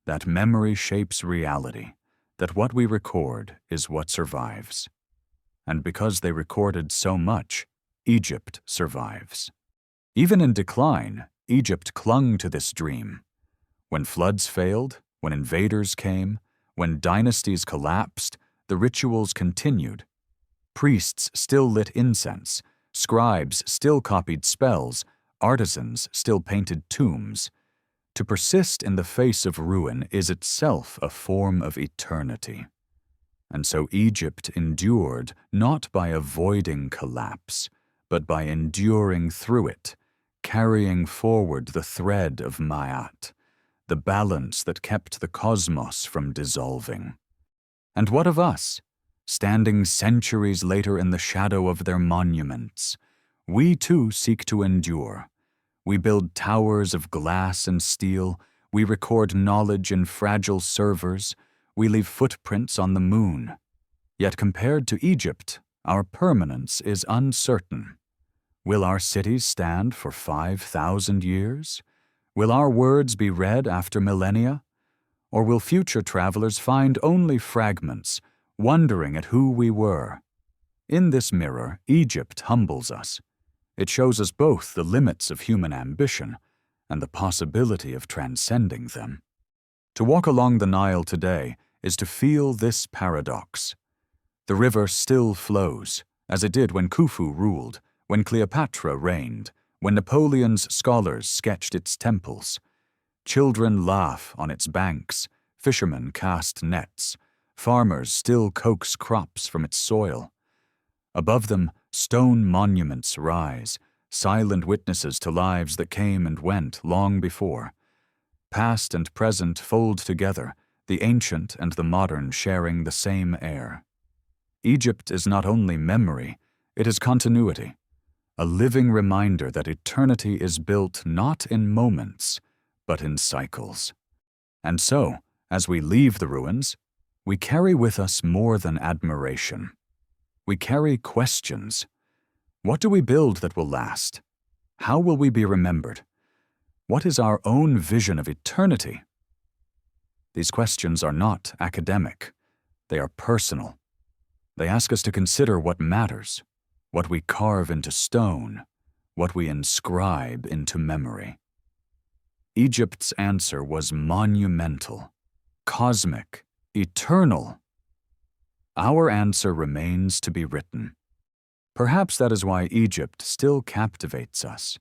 that memory shapes reality, that what we record is what survives. And because they recorded so much, Egypt survives. Even in decline, Egypt clung to this dream. When floods failed, when invaders came, when dynasties collapsed, the rituals continued. Priests still lit incense, scribes still copied spells, artisans still painted tombs. To persist in the face of ruin is itself a form of eternity. And so Egypt endured not by avoiding collapse, but by enduring through it, carrying forward the thread of Ma'at, the balance that kept the cosmos from dissolving. And what of us? Standing centuries later in the shadow of their monuments, we too seek to endure. We build towers of glass and steel, we record knowledge in fragile servers, we leave footprints on the moon. Yet compared to Egypt, our permanence is uncertain. Will our cities stand for 5,000 years? Will our words be read after millennia? Or will future travelers find only fragments, wondering at who we were? In this mirror, Egypt humbles us. It shows us both the limits of human ambition and the possibility of transcending them. To walk along the Nile today is to feel this paradox. The river still flows, as it did when Khufu ruled, when Cleopatra reigned, when Napoleon's scholars sketched its temples. Children laugh on its banks, fishermen cast nets, farmers still coax crops from its soil. Above them, stone monuments rise, silent witnesses to lives that came and went long before. Past and present fold together, the ancient and the modern sharing the same air. Egypt is not only memory, it is continuity, a living reminder that eternity is built not in moments, but in cycles. And so, as we leave the ruins, we carry with us more than admiration. We carry questions. What do we build that will last? How will we be remembered? What is our own vision of eternity? These questions are not academic. They are personal. They ask us to consider what matters, what we carve into stone, what we inscribe into memory. Egypt's answer was monumental, cosmic, eternal. Our answer remains to be written. Perhaps that is why Egypt still captivates us.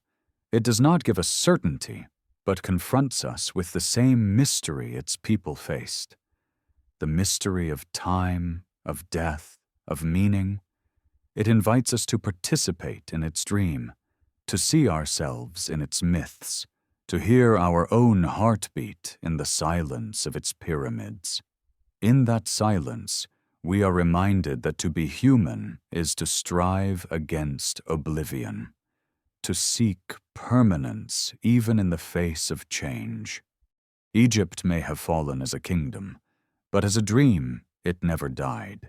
It does not give us certainty, but confronts us with the same mystery its people faced. The mystery of time, of death, of meaning. It invites us to participate in its dream, to see ourselves in its myths, to hear our own heartbeat in the silence of its pyramids. In that silence, we are reminded that to be human is to strive against oblivion, to seek permanence even in the face of change. Egypt may have fallen as a kingdom, but as a dream it never died.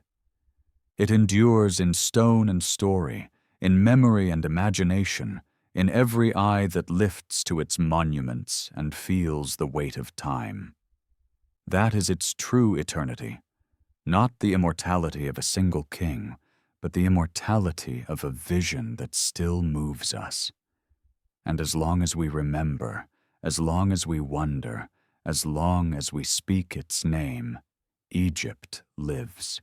It endures in stone and story, in memory and imagination, in every eye that lifts to its monuments and feels the weight of time. That is its true eternity, not the immortality of a single king, but the immortality of a vision that still moves us. And as long as we remember, as long as we wonder, as long as we speak its name, Egypt lives.